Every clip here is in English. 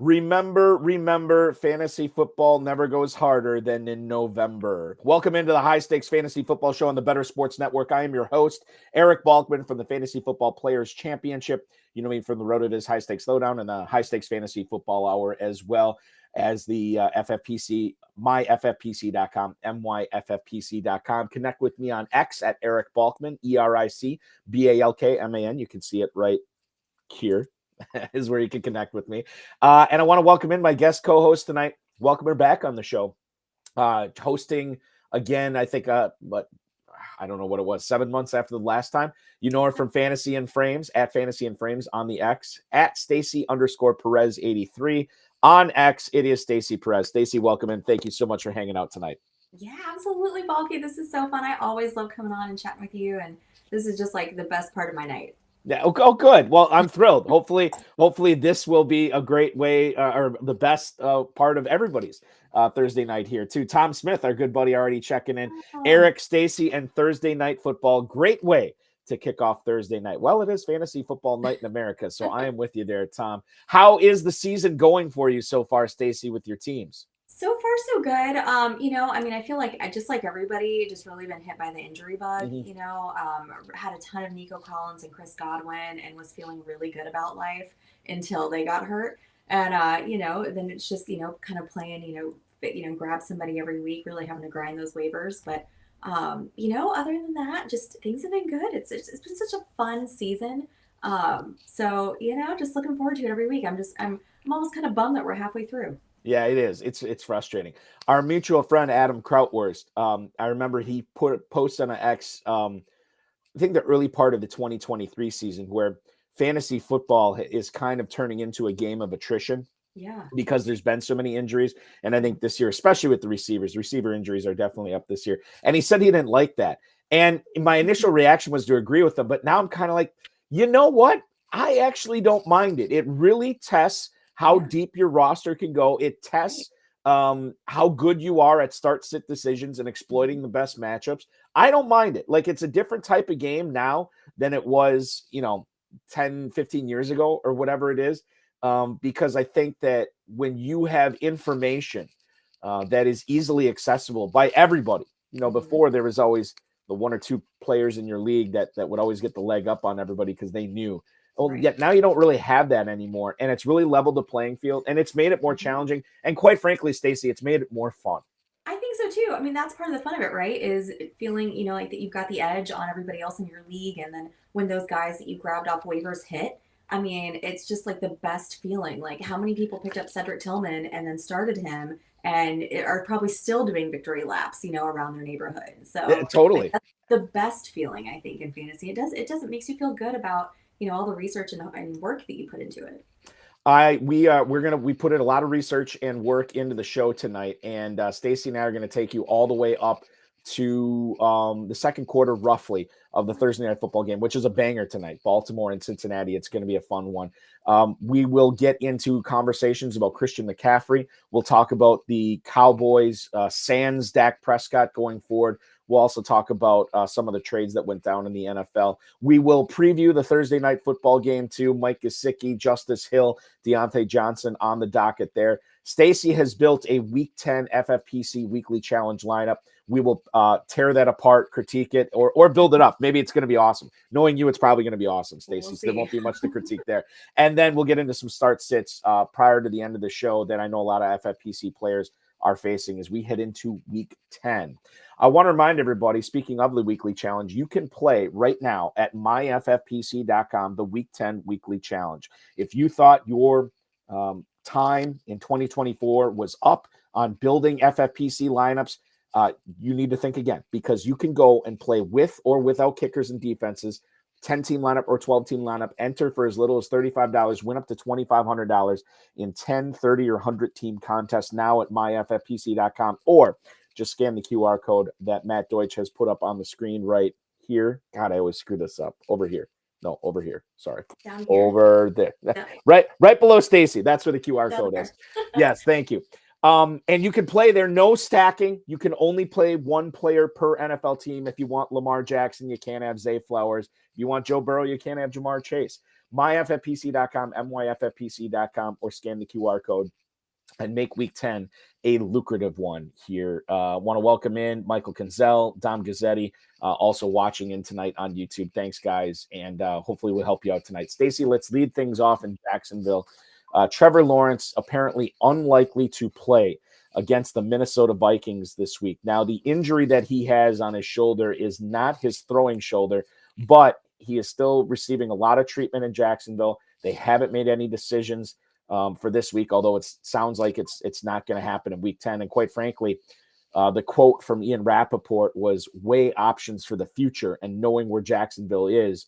Remember, fantasy football never goes harder than in November. Welcome into the High Stakes Fantasy Football Show on the Better Sports Network. I am your host, Eric Balkman from the Fantasy Football Players Championship. You know me from the Road to This High Stakes Lowdown and the High Stakes Fantasy Football Hour, as well as the FFPC, myffpc.com, myffpc.com. Connect with me on X at Eric Balkman, EricBalkman. You can see it right here. Is where you can connect with me. And I want to welcome in my guest co-host tonight. Welcome her back on the show. Hosting again, I think, but I don't know what it was, 7 months after the last time. You know her from Fantasy and Frames, at Fantasy and Frames on the X, at Stacy_Perez 83. On X, it is Stacy Perez. Stacy, welcome in. Thank you so much for hanging out tonight. Yeah, absolutely, Balky. This is so fun. I always love coming on and chatting with you, and this is just like the best part of my night. Yeah. Oh, good. Well, I'm thrilled. Hopefully this will be a great way or the best part of everybody's Thursday night here too. Tom Smith, our good buddy, already checking in. Eric, Stacy, and Thursday Night Football. Great way to kick off Thursday night. Well, it is fantasy football night in America, so I am with you there, Tom. How is the season going for you so far, Stacy, with your teams? So far, so good. I feel like I just like everybody, just really been hit by the injury bug. Had a ton of Nico Collins and Chris Godwin, and was feeling really good about life until they got hurt. And then it's just kind of playing, grab somebody every week, really having to grind those waivers. But other than that, just things have been good. It's been such a fun season. Just looking forward to it every week. I'm almost kind of bummed that we're halfway through. Yeah, it is. It's frustrating. Our mutual friend, Adam Krautwurst, I remember he post on an X, I think the early part of the 2023 season, where fantasy football is kind of turning into a game of attrition. Yeah. Because there's been so many injuries. And I think this year, especially with the receiver injuries are definitely up this year. And he said he didn't like that. And my initial reaction was to agree with him. But now I'm kind of like, you know what? I actually don't mind it. It really tests how deep your roster can go. It tests how good you are at start-sit decisions and exploiting the best matchups. I don't mind it. Like, it's a different type of game now than it was, 10, 15 years ago or whatever it is, because I think that when you have information that is easily accessible by everybody, before there was always the one or two players in your league that would always get the leg up on everybody because they knew. Well, yet now you don't really have that anymore, and it's really leveled the playing field, and it's made it more challenging. And quite frankly, Stacy, it's made it more fun. I think so too. I mean, that's part of the fun of it, right? Is feeling, like that you've got the edge on everybody else in your league, and then when those guys that you grabbed off waivers hit, I mean, it's just like the best feeling. Like, how many people picked up Cedric Tillman and then started him, and are probably still doing victory laps, around their neighborhood. So yeah, totally, that's the best feeling, I think, in fantasy. It does. It makes you feel good about all the research and work that you put into it. We put in a lot of research and work into the show tonight, and Stacy and I are going to take you all the way up to the second quarter, roughly, of the Thursday Night Football game, which is a banger tonight. Baltimore and Cincinnati. It's going to be a fun one. We will get into conversations about Christian McCaffrey. We'll talk about the Cowboys, sans Dak Prescott going forward. We'll also talk about some of the trades that went down in the NFL. We will preview the Thursday Night Football game too. Mike Gesicki, Justice Hill, Deontay Johnson on the docket there. Stacy has built a Week 10 FFPC Weekly Challenge lineup. We will tear that apart, critique it, or build it up. Maybe it's going to be awesome. Knowing you, it's probably going to be awesome, Stacy. So there won't be much to critique there. And then we'll get into some start sits prior to the end of the show that I know a lot of FFPC players are facing as we head into Week 10. I want to remind everybody, speaking of the Weekly Challenge, you can play right now at myffpc.com, the Week 10 Weekly Challenge. If you thought your time in 2024 was up on building FFPC lineups, you need to think again, because you can go and play with or without kickers and defenses, 10-team lineup or 12-team lineup, enter for as little as $35, win up to $2,500 in 10, 30, or 100-team contests now at myffpc.com, or just scan the QR code that Matt Deutsch has put up on the screen right here. God, I always screw this up. Over here. No, over here. Sorry. Down here. Over there. Yeah. Right below Stacy. That's where the QR code is. Yes, thank you. And you can play there, no stacking. You can only play one player per NFL team. If you want Lamar Jackson, you can't have Zay Flowers. If you want Joe Burrow, you can't have Jamar Chase. myffpc.com, myffpc.com, or scan the QR code and make week 10 a lucrative one here. Want to welcome in Michael Kinzel, Dom Gazzetti, also watching in tonight on YouTube. Thanks, guys, and hopefully we'll help you out tonight. Stacy, let's lead things off in Jacksonville. Trevor Lawrence apparently unlikely to play against the Minnesota Vikings this week. Now, the injury that he has on his shoulder is not his throwing shoulder, but he is still receiving a lot of treatment in Jacksonville. They haven't made any decisions for this week, although it sounds like it's not going to happen in week 10. And quite frankly, the quote from Ian Rapoport was weigh options for the future, and knowing where Jacksonville is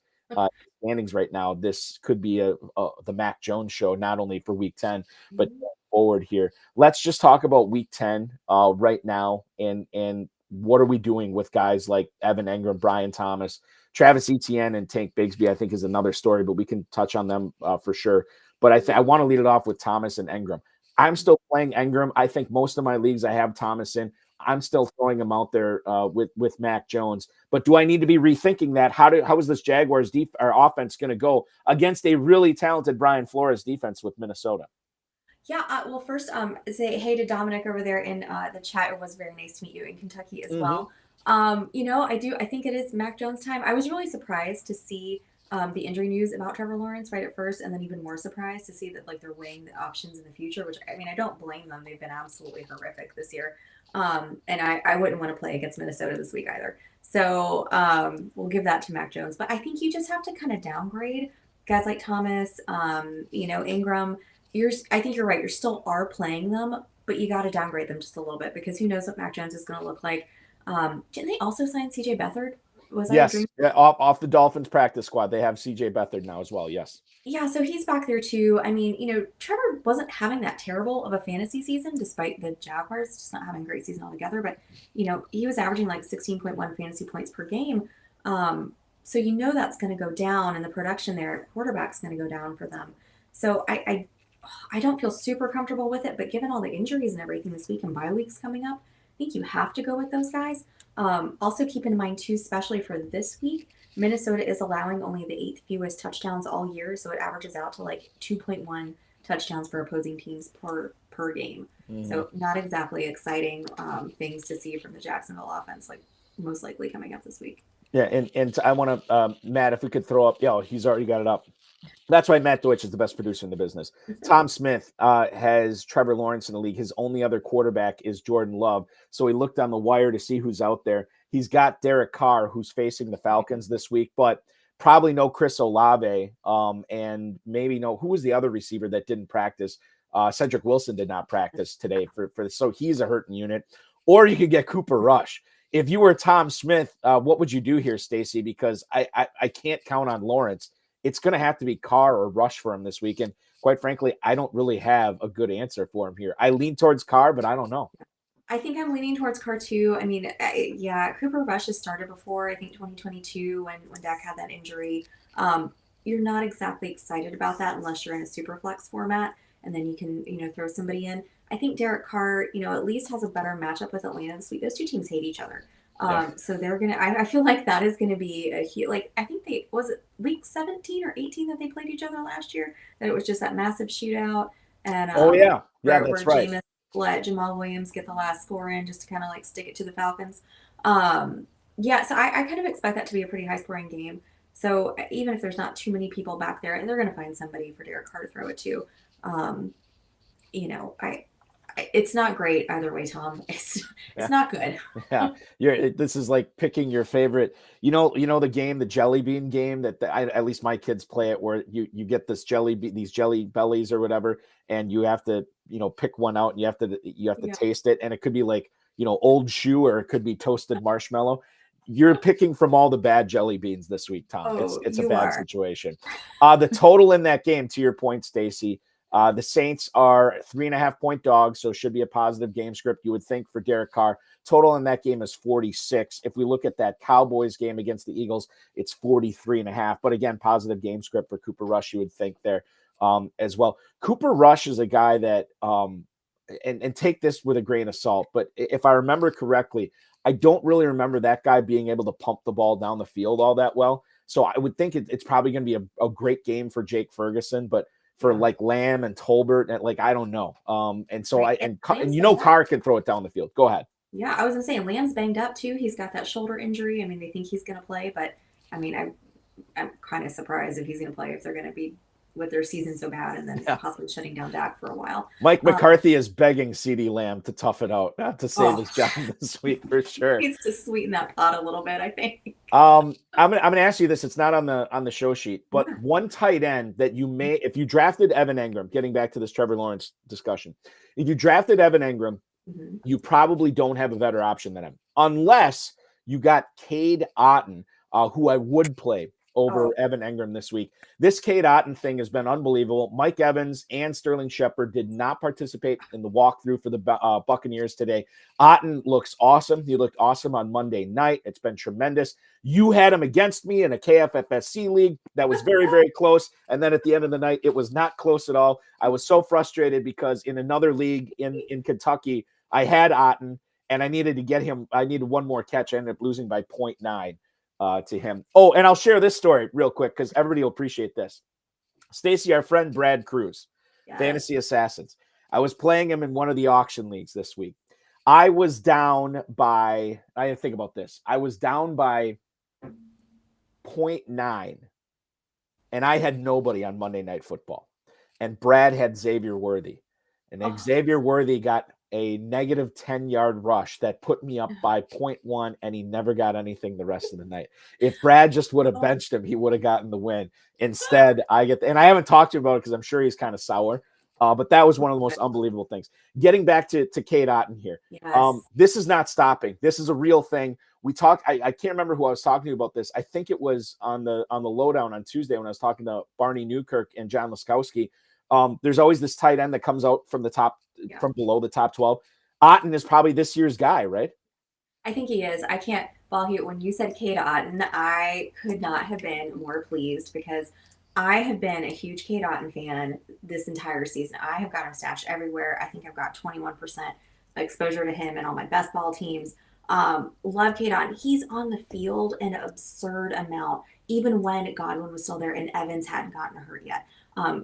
standings right now, this could be the Mac Jones show, not only for week 10, but forward here. Let's just talk about week 10 right now. And what are we doing with guys like Evan Engram, Brian Thomas, Travis Etienne, and Tank Bigsby? I think is another story, but we can touch on them for sure. But I want to lead it off with Thomas and Engram. I'm still playing Engram. I think most of my leagues I have Thomas in. I'm still throwing him out there with Mac Jones. But do I need to be rethinking that? How is this Jaguars offense going to go against a really talented Brian Flores defense with Minnesota? Yeah, well, first, say hey to Dominic over there in the chat. It was very nice to meet you in Kentucky as well. I think it is Mac Jones time. I was really surprised to see the injury news about Trevor Lawrence right at first, and then even more surprised to see that they're weighing the options in the future, which I don't blame them. They've been absolutely horrific this year. And I wouldn't want to play against Minnesota this week either. So we'll give that to Mac Jones. But I think you just have to kind of downgrade guys like Thomas, Engram. I think you're right. You still are playing them, but you got to downgrade them just a little bit because who knows what Mac Jones is going to look like. Didn't they also sign CJ Beathard? Yes, off the Dolphins practice squad. They have CJ Beathard now as well. Yes. Yeah, so he's back there too. I mean, Trevor wasn't having that terrible of a fantasy season, despite the Jaguars just not having a great season altogether. But, he was averaging like 16.1 fantasy points per game. So that's going to go down, and the production there at quarterback's going to go down for them. So I don't feel super comfortable with it, but given all the injuries and everything this week and bye weeks coming up, I think you have to go with those guys. Also keep in mind too, especially for this week, Minnesota is allowing only the 8th fewest touchdowns all year, so it averages out to like 2.1 touchdowns for opposing teams per game. So not exactly exciting things to see from the Jacksonville offense, like most likely coming up this week. Yeah, and I want to, Matt, if we could throw up, he's already got it up. That's why Matt Deutsch is the best producer in the business. Tom Smith has Trevor Lawrence in the league. His only other quarterback is Jordan Love. So he looked on the wire to see who's out there. He's got Derek Carr, who's facing the Falcons this week, but probably no Chris Olave, and maybe no, who was the other receiver that didn't practice? Cedric Wilson did not practice today so he's a hurting unit. Or you could get Cooper Rush. If you were Tom Smith, what would you do here, Stacy? Because I can't count on Lawrence. It's going to have to be Carr or Rush for him this week. And quite frankly, I don't really have a good answer for him here. I lean towards Carr, but I don't know. I think I'm leaning towards Carr too. I mean, Cooper Rush has started before, I think 2022 when Dak had that injury. You're not exactly excited about that unless you're in a super flex format, and then you can, throw somebody in. I think Derek Carr, at least has a better matchup with Atlanta this week. Those two teams hate each other. So they're going to, I feel like that is going to be a huge, I think was it week 17 or 18 that they played each other last year? That it was just that massive shootout. And that's right. Jameis let Jamal Williams get the last score in just to kind of stick it to the Falcons. So I kind of expect that to be a pretty high scoring game. So even if there's not too many people back there, they're going to find somebody for Derek Carr to throw it to. It's not great either way, Tom. It's not good. This is like picking your favorite. The game, the jelly bean game that at least my kids play it, where you get this these jelly bellies or whatever, and you have to pick one out and you have to taste it, and it could be old shoe or it could be toasted marshmallow. You're picking from all the bad jelly beans this week, Tom. It's a bad situation. The total in that game, to your point, Stacy. The Saints are 3.5-point dogs, so it should be a positive game script, you would think, for Derek Carr. Total in that game is 46. If we look at that Cowboys game against the Eagles, it's 43.5. But again, positive game script for Cooper Rush, you would think there as well. Cooper Rush is a guy that, and take this with a grain of salt, but if I remember correctly, I don't really remember that guy being able to pump the ball down the field all that well. So I would think it's probably going to be a great game for Jake Ferguson, but for like Lamb and Tolbert, and like, I don't know. And so Right. and Carr can throw it down the field. Go ahead. Yeah, I was gonna say Lamb's banged up too. He's got that shoulder injury. I mean, they think he's gonna play, but I mean, I'm kind of surprised if he's gonna play, if they're gonna be with their season so bad and then possibly shutting down Dak for a while. Mike McCarthy is begging CeeDee Lamb to tough it out, not to save his job this week for sure. He needs to sweeten that pot a little bit, I think. I'm gonna ask you this. It's not on the show sheet, but one tight end that you may, if you drafted Evan Engram, getting back to this Trevor Lawrence discussion, if you drafted Evan Engram, you probably don't have a better option than him, unless you got Cade Otton, who I would play over Evan Engram this week. This Cade Otton thing has been unbelievable. Mike Evans and Sterling Shepard did not participate in the walkthrough for the Buccaneers today. Otton looks awesome. He looked awesome on Monday night. It's been tremendous. You had him against me in a KFFSC league that was very, very close. And then at the end of the night, it was not close at all. I was so frustrated because in another league in Kentucky, I had Otton and I needed to get him. I needed one more catch. I ended up losing by 0.9. To him. Oh, and I'll share this story real quick because everybody will appreciate this. Stacy, our friend Brad Cruz, Fantasy Assassins. I was playing him in one of the auction leagues this week. I was down by, I didn't think about this. I was down by 0.9 and I had nobody on Monday Night Football. And Brad had Xavier Worthy. And Xavier Worthy got a negative 10-yard rush that put me up by 0.1, and he never got anything the rest of the night. If Brad just would have benched him, he would have gotten the win. Instead, and I haven't talked to him about it because I'm sure he's kind of sour, but that was one of the most unbelievable things. Getting back to Cade Otton here. This is not stopping. This is a real thing. We talked, I can't remember who I was talking to about this. I think it was on the lowdown on Tuesday when I was talking to Barney Newkirk and John Laskowski. There's always this tight end that comes out from the top, from below the top 12. Otton is probably this year's guy, right? I think he is. I can't, when you said Cade Otton, I could not have been more pleased because I have been a huge Cade Otton fan this entire season. I have got him stashed everywhere. I think I've got 21% exposure to him in all my best ball teams. Love Cade Otton. He's on the field an absurd amount, even when Godwin was still there and Evans hadn't gotten hurt yet.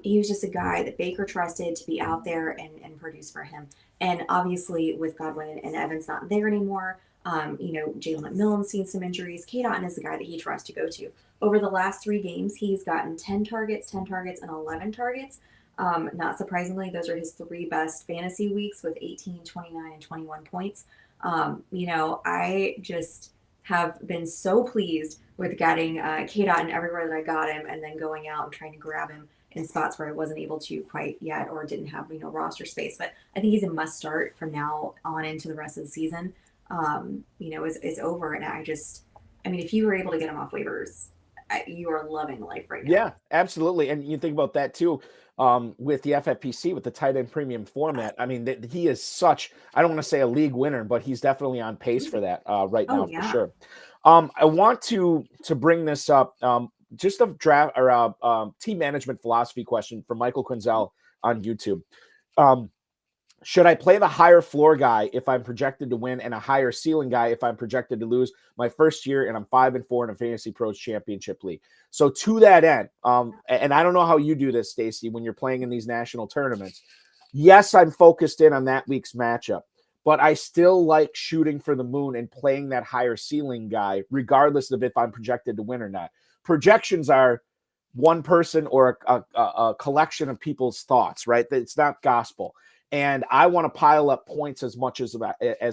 He was just a guy that Baker trusted to be out there and produce for him. And obviously with Godwin and Evans not there anymore, Jalen McMillan's seen some injuries. Cade Otton is the guy that he trusts to go to. Over the last 3 games, he's gotten 10 targets, and 11 targets. Not surprisingly, those are his 3 best fantasy weeks with 18, 29, and 21 points. I just have been so pleased with getting Cade Otton everywhere that I got him and then going out and trying to grab him in spots where I wasn't able to quite yet or didn't have, roster space. But I think he's a must start from now on into the rest of the season, is over. And if you were able to get him off waivers, you are loving life right now. Yeah, absolutely. And you think about that too, with the FFPC, with the tight end premium format. I mean, he is such, I don't want to say a league winner, but he's definitely on pace for that right now for sure. I want to bring this up. Just a draft or a team management philosophy question from Michael Quinzel on YouTube. Should I play the higher floor guy if I'm projected to win and a higher ceiling guy if I'm projected to lose my first year and I'm 5-4 in a Fantasy Pros Championship League? So to that end, and I don't know how you do this, Stacy, when you're playing in these national tournaments. Yes, I'm focused in on that week's matchup, but I still like shooting for the moon and playing that higher ceiling guy, regardless of if I'm projected to win or not. Projections are one person or a collection of people's thoughts, right? It's not gospel. And I want to pile up points as much as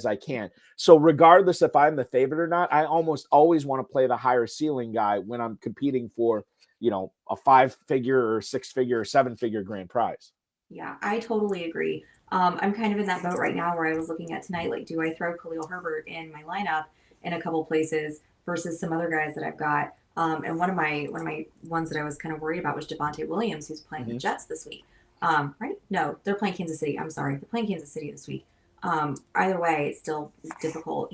I can. So regardless if I'm the favorite or not, I almost always want to play the higher ceiling guy when I'm competing for, a 5-figure or 6-figure or 7-figure grand prize. Yeah, I totally agree. I'm kind of in that boat right now where I was looking at tonight, like, do I throw Khalil Herbert in my lineup in a couple places versus some other guys that I've got? And one of my ones that I was kind of worried about was Javonte Williams, who's playing the Jets this week. Right? No, they're playing Kansas City. I'm sorry. They're playing Kansas City this week. Either way, it's still difficult,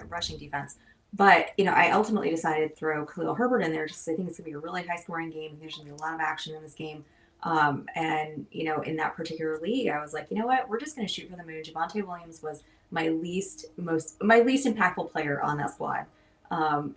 rushing defense. But, I ultimately decided to throw Khalil Herbert in there just because I think it's going to be a really high scoring game. There's going to be a lot of action in this game. In that particular league, I was like, you know what? We're just going to shoot for the moon. Javonte Williams was my least impactful player on that squad.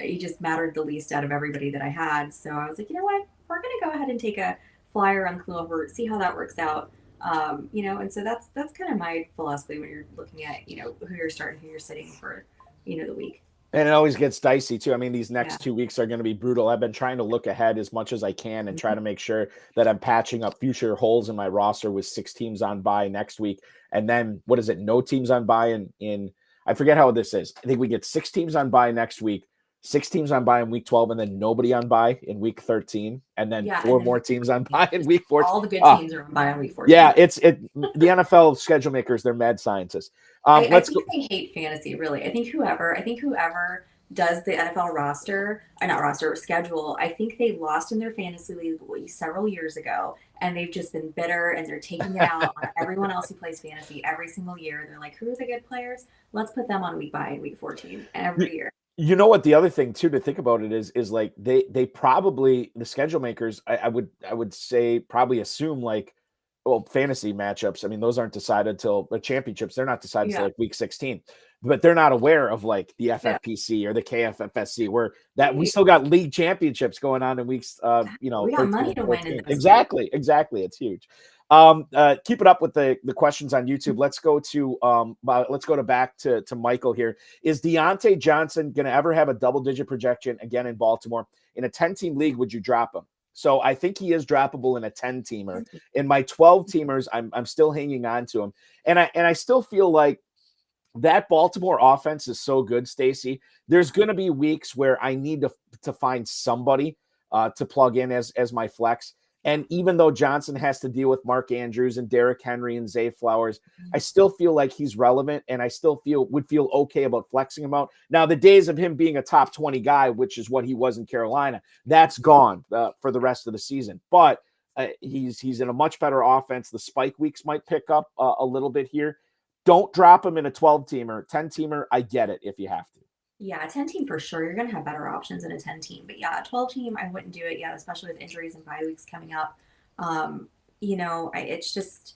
He just mattered the least out of everybody that I had. So I was like, you know what? We're going to go ahead and take a flyer on Clover, see how that works out. And so that's kind of my philosophy when you're looking at, who you're starting, who you're sitting for, the week. And it always gets dicey too. I mean, these next 2 weeks are going to be brutal. I've been trying to look ahead as much as I can and try to make sure that I'm patching up future holes in my roster with 6 teams on bye next week. And then what is it? No teams on bye in I forget how this is. I think we get 6 teams on bye next week, 6 teams on bye in week 12, and then nobody on bye in week 13, and then 4 more teams on bye in week 14. All the good teams are on bye on week 14. Yeah, the NFL schedule makers, they're mad scientists. I think they hate fantasy, really. I think whoever does the NFL schedule, I think they lost in their fantasy league several years ago, and they've just been bitter, and they're taking it out on everyone else who plays fantasy every single year. They're like, who are the good players? Let's put them on week bye in week 14 every year. You know what? The other thing too to think about it is like they probably, the schedule makers, I would say probably assume like, well, fantasy matchups. I mean, those aren't decided till the championships. They're not decided till like week 16, but they're not aware of like the FFPC or the KFFSC, where that we still got league championships going on in weeks. We got money to win in those exactly. It's huge. Keep it up with the questions on YouTube. Let's go to back to Michael here. Is Deontay Johnson going to ever have a double-digit projection again in Baltimore? In a 10-team league, would you drop him? So I think he is droppable in a 10-teamer. In my 12-teamers, I'm still hanging on to him, and I still feel like that Baltimore offense is so good, Stacy. There's going to be weeks where I need to find somebody to plug in as my flex. And even though Johnson has to deal with Mark Andrews and Derrick Henry and Zay Flowers, I still feel like he's relevant, and I still would feel okay about flexing him out. Now, the days of him being a top 20 guy, which is what he was in Carolina, that's gone for the rest of the season. But he's in a much better offense. The spike weeks might pick up a little bit here. Don't drop him in a 12-teamer. 10-teamer, I get it if you have to. Yeah, a 10-team for sure. You're going to have better options in a 10-team. But yeah, a 12-team, I wouldn't do it yet, especially with injuries and bye weeks coming up. It's just,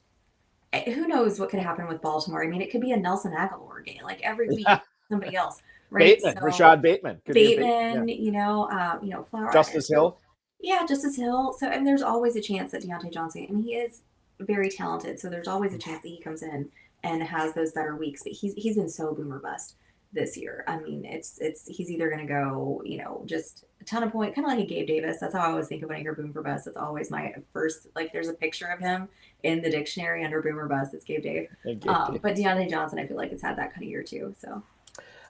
who knows what could happen with Baltimore. I mean, it could be a Nelson Aguilar game. Like every week, somebody else, right? Rashad Bateman. Flower. Justice Hill. Yeah, Justice Hill. So, and there's always a chance that Deontay Johnson, I mean, he is very talented. So there's always a chance that he comes in and has those better weeks. But he's been so boomer bust this year. I mean, he's either going to go, just a ton of points, kind of like a Gabe Davis. That's how I always think of when I hear boomer bust. That's always my first, like, there's a picture of him in the dictionary under boomer bust. It's Gabe Dave. But Deontay Johnson, I feel like it's had that kind of year too. So.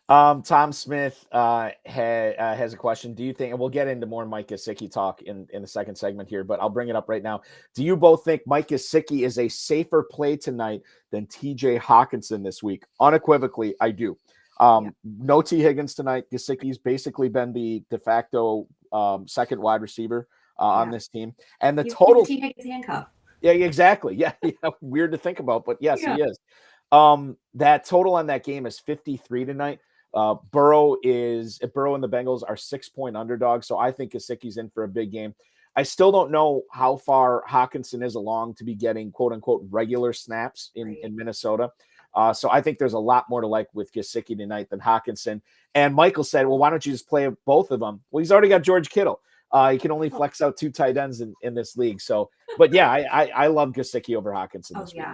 Tom Smith has a question. Do you think, and we'll get into more Mike Gesicki talk in the second segment here, but I'll bring it up right now. Do you both think Mike Gesicki is a safer play tonight than TJ Hawkinson this week? Unequivocally, I do. No T. Higgins tonight. Gesicki's basically been the de facto second wide receiver on this team. And the total T. Higgins handcuff. Yeah, exactly. Yeah, weird to think about, but yes, he is. That total on that game is 53 tonight. Burrow and the Bengals are 6-point underdogs, so I think Gesicki's in for a big game. I still don't know how far Hawkinson is along to be getting quote unquote regular snaps in Minnesota. So I think there's a lot more to like with Gesicki tonight than Hawkinson. And Michael said, well, why don't you just play both of them? Well, he's already got George Kittle. He can only flex out 2 tight ends in this league. So, but yeah, I love Gesicki over Hawkinson this week.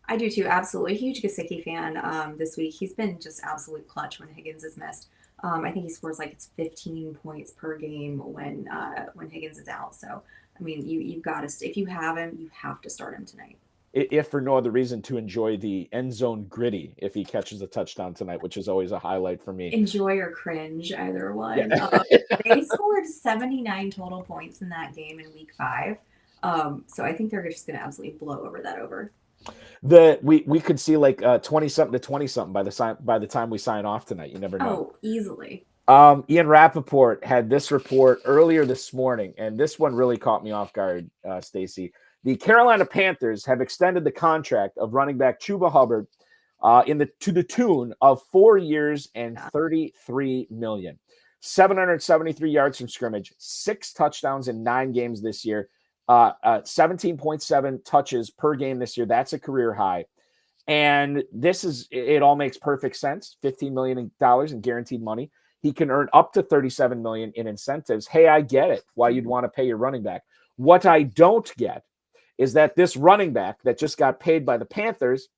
I do too. Absolutely. Huge Gesicki fan this week. He's been just absolute clutch when Higgins is missed. I think he scores like it's 15 points per game when Higgins is out. So, I mean, you've got to, if you have him, you have to start him tonight. If for no other reason, to enjoy the end zone gritty if he catches a touchdown tonight, which is always a highlight for me. Enjoy or cringe, either one. Yeah. They scored 79 total points in that game in week 5. So I think they're just going to absolutely blow that over. We could see like 20-something to 20-something by the time we sign off tonight. You never know. Oh, easily. Ian Rapoport had this report earlier this morning, and this one really caught me off guard, Stacy. The Carolina Panthers have extended the contract of running back Chuba Hubbard to the tune of 4 years and $33 million. 773 yards from scrimmage, 6 touchdowns in 9 games this year, 17.7 touches per game this year. That's a career high. And it all makes perfect sense. $15 million in guaranteed money. he can earn up to $37 million in incentives. Hey, I get it, why you'd want to pay your running back. What I don't get is that this running back that just got paid by the Panthers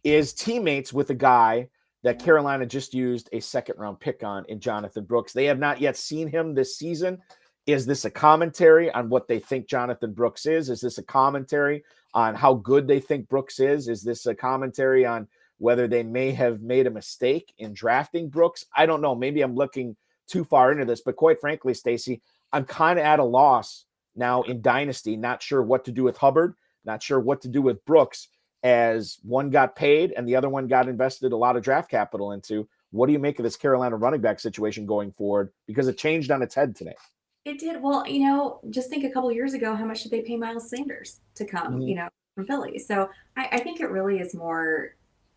is teammates with a guy that Carolina just used a second-round pick on in Jonathan Brooks. They have not yet seen him this season. Is this a commentary on what they think Jonathan Brooks is? Is this a commentary on how good they think Brooks is? Is this a commentary on whether they may have made a mistake in drafting Brooks? I don't know. Maybe I'm looking too far into this, but quite frankly, Stacy, I'm kind of at a loss now in Dynasty, not sure what to do with Hubbard, not sure what to do with Brooks, as one got paid and the other one got invested a lot of draft capital into. What do you make of this Carolina running back situation going forward? Because it changed on its head today. It did. Well, just think a couple of years ago, how much did they pay Miles Sanders to come, from Philly? So I think it really has more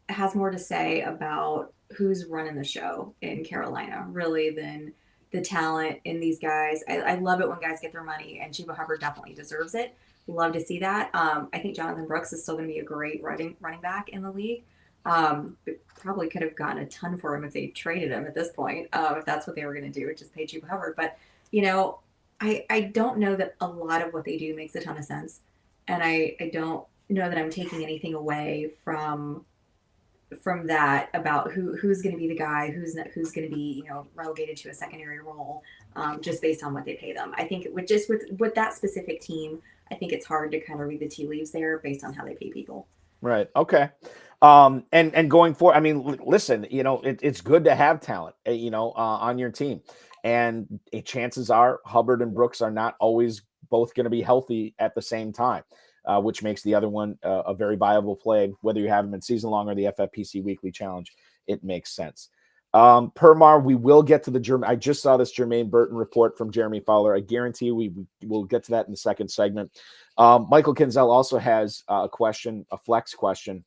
to say about who's running the show in Carolina, really, than the talent in these guys. I love it when guys get their money, and Chuba Hubbard definitely deserves it. Love to see that. I think Jonathan Brooks is still going to be a great running back in the league. Probably could have gotten a ton for him if they traded him at this point, if that's what they were going to do, just pay Chuba Hubbard. But, I don't know that a lot of what they do makes a ton of sense. And I don't know that I'm taking anything away from that about who's going to be the guy, who's going to be, relegated to a secondary role, just based on what they pay them. I think with that specific team, I think it's hard to kind of read the tea leaves there based on how they pay people. Right. Okay. And going forward, I mean, listen, it's good to have talent, on your team. And chances are Hubbard and Brooks are not always both going to be healthy at the same time, which makes the other one a very viable play, whether you have them in season long or the FFPC Weekly Challenge. It makes sense. Permar, we will get to the I just saw this Jermaine Burton report from Jeremy Fowler. I guarantee we will get to that in the second segment. Michael Kinzel also has a flex question.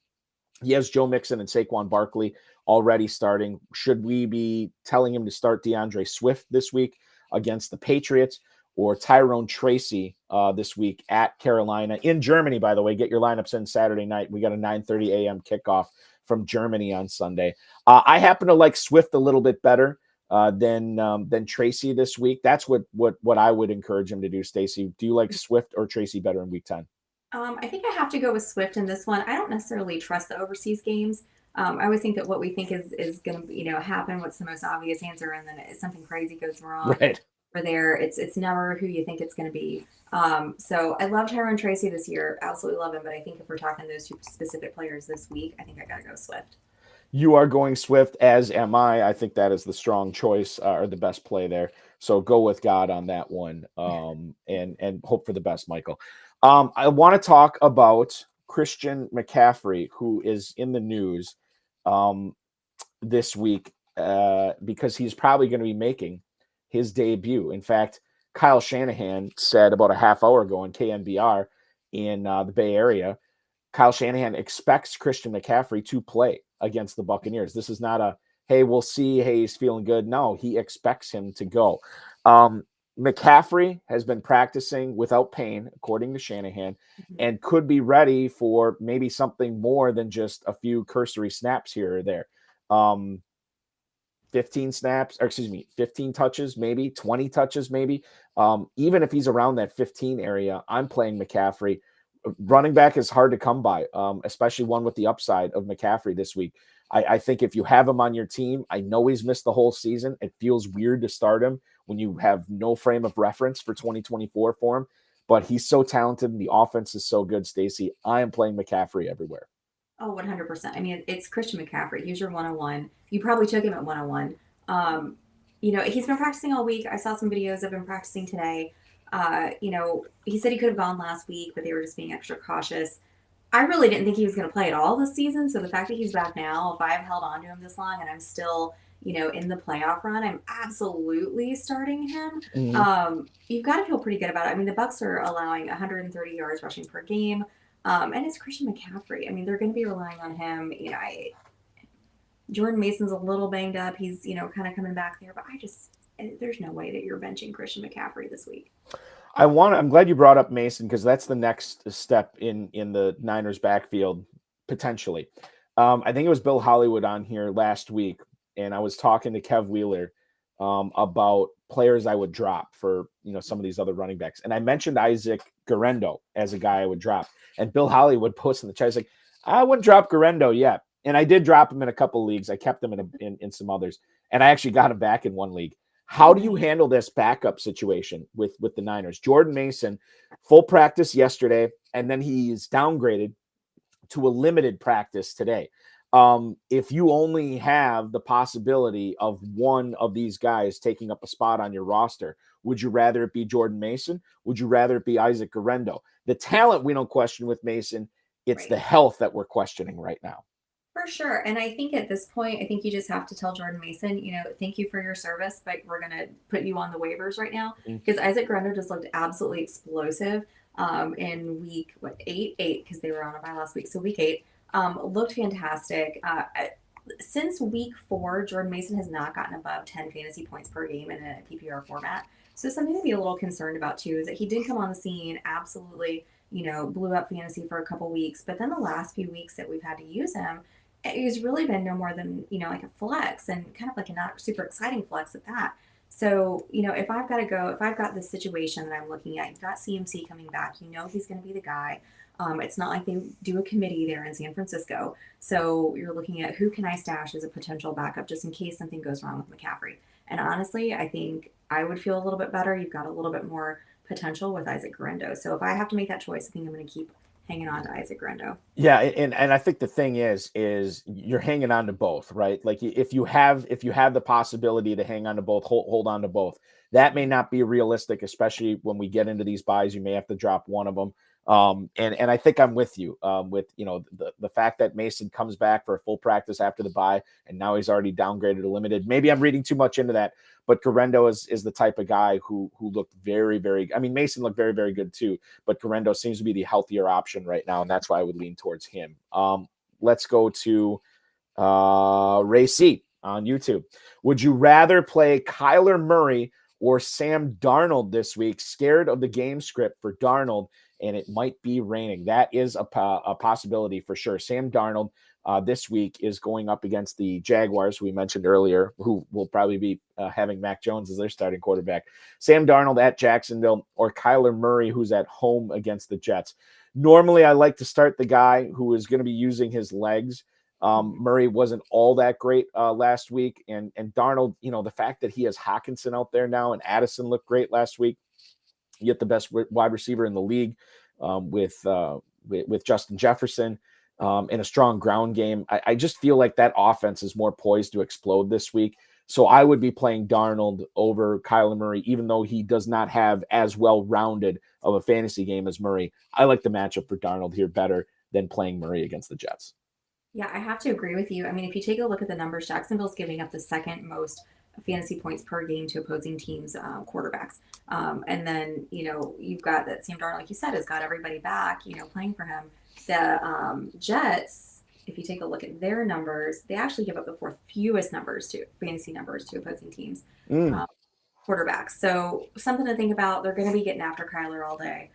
He has Joe Mixon and Saquon Barkley already starting. Should we be telling him to start DeAndre Swift this week against the Patriots, or Tyrone Tracy this week at Carolina in Germany? By the way, get your lineups in Saturday night. We got a 9:30 a.m. kickoff from Germany on Sunday. I happen to like Swift a little bit better than Tracy this week. That's what I would encourage him to do. Stacy, do you like Swift or Tracy better in week 10? I think I have to go with Swift in this one. I don't necessarily trust the overseas games. I always think that what we think is going to happen, what's the most obvious answer, and then something crazy goes wrong. Right. For there, it's never who you think it's going to be. So I love Tyrone Tracy this year. Absolutely love him. But I think if we're talking those two specific players this week, I think I got to go Swift. You are going Swift, as am I. I think that is the strong choice, or the best play there. So go with God on that one, and hope for the best, Michael. I want to talk about Christian McCaffrey, who is in the news this week because he's probably going to be making his debut. In fact, Kyle Shanahan said about a half hour ago on KNBR in the Bay Area, Kyle Shanahan expects Christian McCaffrey to play against the Buccaneers. This is not a, hey, we'll see, hey, he's feeling good. No, he expects him to go. McCaffrey has been practicing without pain, according to Shanahan, and could be ready for maybe something more than just a few cursory snaps here or there. 15 touches, maybe 20 touches, maybe. Even if he's around that 15 area, I'm playing McCaffrey. Running back is hard to come by, especially one with the upside of McCaffrey this week. I think if you have him on your team, I know he's missed the whole season. It feels weird to start him when you have no frame of reference for 2024 for him, but he's so talented and the offense is so good, Stacy. I am playing McCaffrey everywhere. Oh, 100%. I mean, it's Christian McCaffrey. He's your 101. You probably took him at 101. He's been practicing all week. I saw some videos of him practicing today. He said he could have gone last week, but they were just being extra cautious. I really didn't think he was going to play at all this season. So the fact that he's back now, if I've held on to him this long and I'm still, in the playoff run, I'm absolutely starting him. Mm-hmm. You've got to feel pretty good about it. I mean, the Bucs are allowing 130 yards rushing per game. And it's Christian McCaffrey. I mean, they're going to be relying on him. Jordan Mason's a little banged up. He's, kind of coming back there, but there's no way that you're benching Christian McCaffrey this week. I'm glad you brought up Mason, because that's the next step in the Niners backfield, potentially. I think it was Bill Hollywood on here last week and I was talking to Kev Wheeler about players I would drop for, some of these other running backs. And I mentioned Isaac Guerendo as a guy I would drop. And Bill Hollywood posted in the chat, he's like, I wouldn't drop Guerendo yet. And I did drop him in a couple leagues. I kept him in some others. And I actually got him back in one league. How do you handle this backup situation with the Niners? Jordan Mason, full practice yesterday, and then he's downgraded to a limited practice today. If you only have the possibility of one of these guys taking up a spot on your roster, would you rather it be Jordan Mason? Would you rather it be Isaac Guerendo? The talent we don't question with Mason. It's the health that we're questioning right now. For sure. And I think at this point, I think you just have to tell Jordan Mason, thank you for your service, but we're going to put you on the waivers right now. Because Isaac Guerendo just looked absolutely explosive in week, 8? 8, because they were on a bye last week. So week 8 looked fantastic. Since week 4, Jordan Mason has not gotten above 10 fantasy points per game in a PPR format. So something to be a little concerned about, too, is that he did come on the scene, absolutely, blew up fantasy for a couple weeks. But then the last few weeks that we've had to use him, he's really been no more than, like a flex, and kind of like a not super exciting flex at that. So, if I've got this situation that I'm looking at, you've got CMC coming back, he's going to be the guy. It's not like they do a committee there in San Francisco. So you're looking at who can I stash as a potential backup just in case something goes wrong with McCaffrey. And honestly, I think I would feel a little bit better. You've got a little bit more potential with Isaac Guerendo. So if I have to make that choice, I think I'm going to keep hanging on to Isaac Guerendo. Yeah, and I think the thing is you're hanging on to both, right? Like if you have the possibility to hang on to both, hold on to both. That may not be realistic, especially when we get into these buys. You may have to drop one of them. And I think I'm with you with the fact that Mason comes back for a full practice after the bye, and now he's already downgraded to limited. Maybe I'm reading too much into that, but Guerendo is the type of guy who looked very, very. I mean, Mason looked very, very good too, but Guerendo seems to be the healthier option right now, and that's why I would lean towards him. Let's go to Ray C on YouTube. Would you rather play Kyler Murray or Sam Darnold this week? Scared of the game script for Darnold, and it might be raining. That is a possibility for sure. Sam Darnold this week is going up against the Jaguars, we mentioned earlier, who will probably be having Mac Jones as their starting quarterback. Sam Darnold at Jacksonville, or Kyler Murray, who's at home against the Jets. Normally, I like to start the guy who is going to be using his legs. Murray wasn't all that great last week. And Darnold, the fact that he has Hawkinson out there now and Addison looked great last week. You get the best wide receiver in the league with Justin Jefferson in a strong ground game. I just feel like that offense is more poised to explode this week. So I would be playing Darnold over Kyler Murray, even though he does not have as well-rounded of a fantasy game as Murray. I like the matchup for Darnold here better than playing Murray against the Jets. Yeah, I have to agree with you. I mean, if you take a look at the numbers, Jacksonville's giving up the second most fantasy points per game to opposing teams' quarterbacks. And then, you've got that Sam Darnold, like you said, has got everybody back, playing for him. The Jets, if you take a look at their numbers, they actually give up the fourth fewest fantasy numbers to opposing teams' quarterbacks. So something to think about. They're going to be getting after Kyler all day.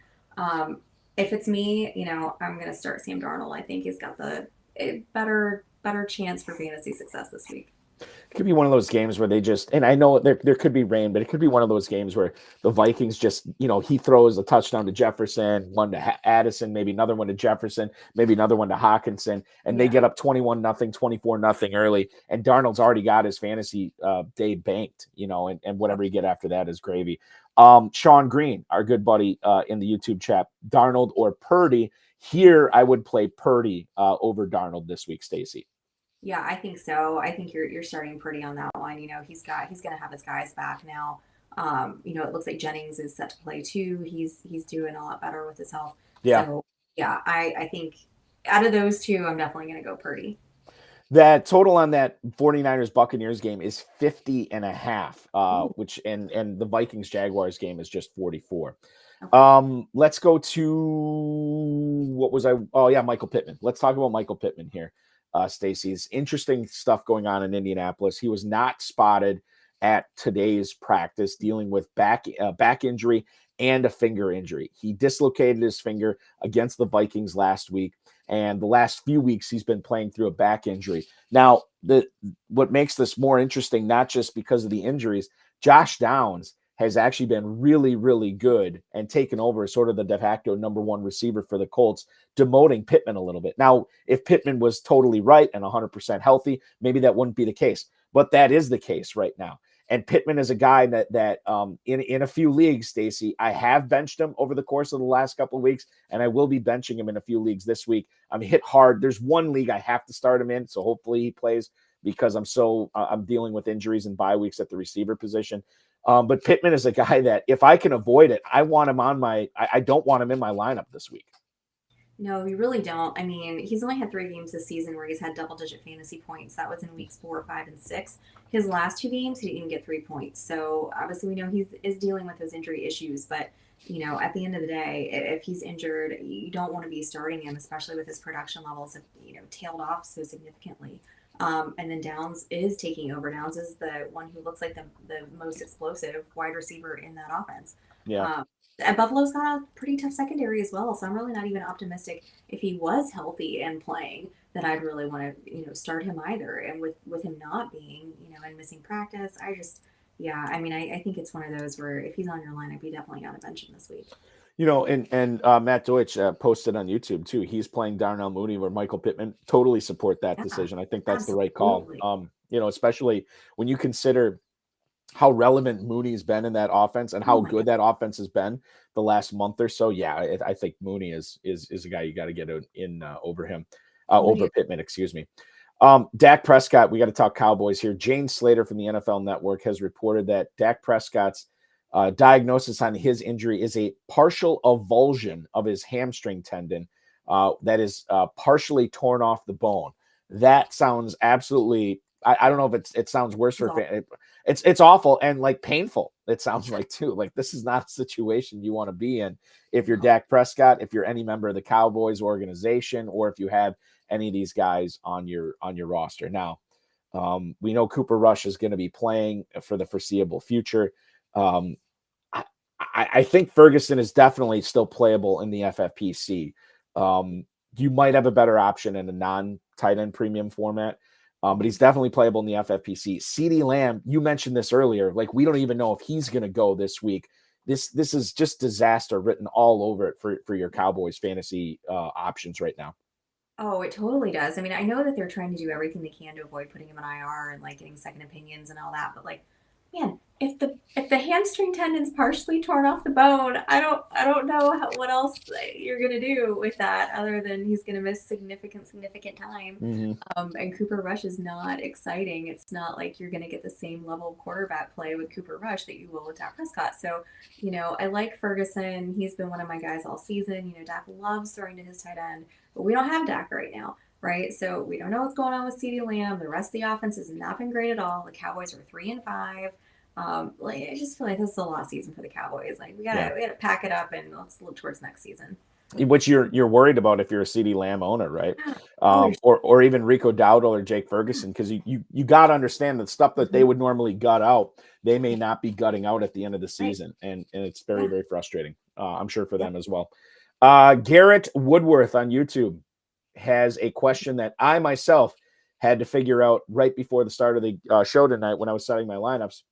If it's me, I'm going to start Sam Darnold. I think he's got a better chance for fantasy success this week. It could be one of those games where they just, and I know there could be rain, but it could be one of those games where the Vikings just, he throws a touchdown to Jefferson, one to Addison, maybe another one to Jefferson, maybe another one to Hawkinson, and they get up 21-0, 24-0 early, and Darnold's already got his fantasy day banked, and whatever you get after that is gravy. Sean Green, our good buddy in the YouTube chat, Darnold or Purdy. Here, I would play Purdy over Darnold this week, Stacy. Yeah, I think so. I think you're starting Purdy on that one. He's going to have his guys back now. It looks like Jennings is set to play too. He's doing a lot better with his health. Yeah. So yeah, I think out of those two, I'm definitely going to go Purdy. That total on that 49ers Buccaneers game is 50.5, which and the Vikings Jaguars game is just 44. Okay. Let's go to Michael Pittman. Let's talk about Michael Pittman here. Stacy's interesting stuff going on in Indianapolis. He was not spotted at today's practice dealing with back injury and a finger injury. He dislocated his finger against the Vikings last week. And the last few weeks, he's been playing through a back injury. Now, what makes this more interesting, not just because of the injuries, Josh Downs has actually been really, really good and taken over as sort of the de facto number one receiver for the Colts, demoting Pittman a little bit. Now, if Pittman was totally right and 100% healthy, maybe that wouldn't be the case. But that is the case right now. And Pittman is a guy that in a few leagues, Stacy, I have benched him over the course of the last couple of weeks, and I will be benching him in a few leagues this week. I'm hit hard. There's one league I have to start him in, so hopefully he plays because I'm dealing with injuries and bye weeks at the receiver position. But Pittman is a guy that if I can avoid it, I want him I don't want him in my lineup this week. No, you really don't. I mean, he's only had 3 games this season where he's had double-digit fantasy points. That was in weeks 4, 5, and 6. His last 2 games, he didn't even get 3 points. So obviously, we know he is dealing with those injury issues. But at the end of the day, if he's injured, you don't want to be starting him, especially with his production levels have tailed off so significantly. And then Downs is taking over. Downs is the one who looks like the most explosive wide receiver in that offense. Yeah. And Buffalo's got a pretty tough secondary as well, so I'm really not even optimistic if he was healthy and playing that I'd really want to start him either. And with him not being and missing practice, I think it's one of those where if he's on your lineup, you definitely got to bench him this week. And Matt Deutsch posted on YouTube too. He's playing Darnell Mooney where Michael Pittman. Totally support that decision. I think that's the right call. Especially when you consider how relevant Mooney's been in that offense and how good that offense has been the last month or so. Yeah, I think Mooney is a guy you got to get in over him, over Pittman, excuse me. Dak Prescott, we got to talk Cowboys here. Jane Slater from the NFL Network has reported that Dak Prescott's diagnosis on his injury is a partial avulsion of his hamstring tendon that is partially torn off the bone. That sounds absolutely, I don't know if it sounds worse for it's awful and like painful. It sounds like too, like this is not a situation you want to be in if you're Dak Prescott, if you're any member of the Cowboys organization, or if you have any of these guys on your roster. Now, we know Cooper Rush is going to be playing for the foreseeable future. I think Ferguson is definitely still playable in the FFPC. You might have a better option in a non-tight end premium format. But he's definitely playable in the FFPC. CeeDee Lamb, you mentioned this earlier. Like, we don't even know if he's going to go this week. This is just disaster written all over it for your Cowboys fantasy options right now. Oh, it totally does. I mean, I know that they're trying to do everything they can to avoid putting him in IR and like getting second opinions and all that, but like, man, if the hamstring tendon's partially torn off the bone, I don't know what else you're gonna do with that other than he's gonna miss significant time. Mm-hmm. And Cooper Rush is not exciting. It's not like you're gonna get the same level of quarterback play with Cooper Rush that you will with Dak Prescott. So, I like Ferguson. He's been one of my guys all season. Dak loves throwing to his tight end, but we don't have Dak right now. Right, so we don't know what's going on with CeeDee Lamb. The rest of the offense has not been great at all. The Cowboys are 3-5. I just feel like this is a lost season for the Cowboys. Like we gotta pack it up and let's look towards next season. Which you're worried about if you're a CeeDee Lamb owner, right? Or even Rico Dowdle or Jake Ferguson, because you got to understand that stuff that they would normally gut out, they may not be gutting out at the end of the season, and it's very very frustrating. I'm sure for them as well. Garrett Woodworth on YouTube has a question that I myself had to figure out right before the start of the show tonight when I was setting my lineups.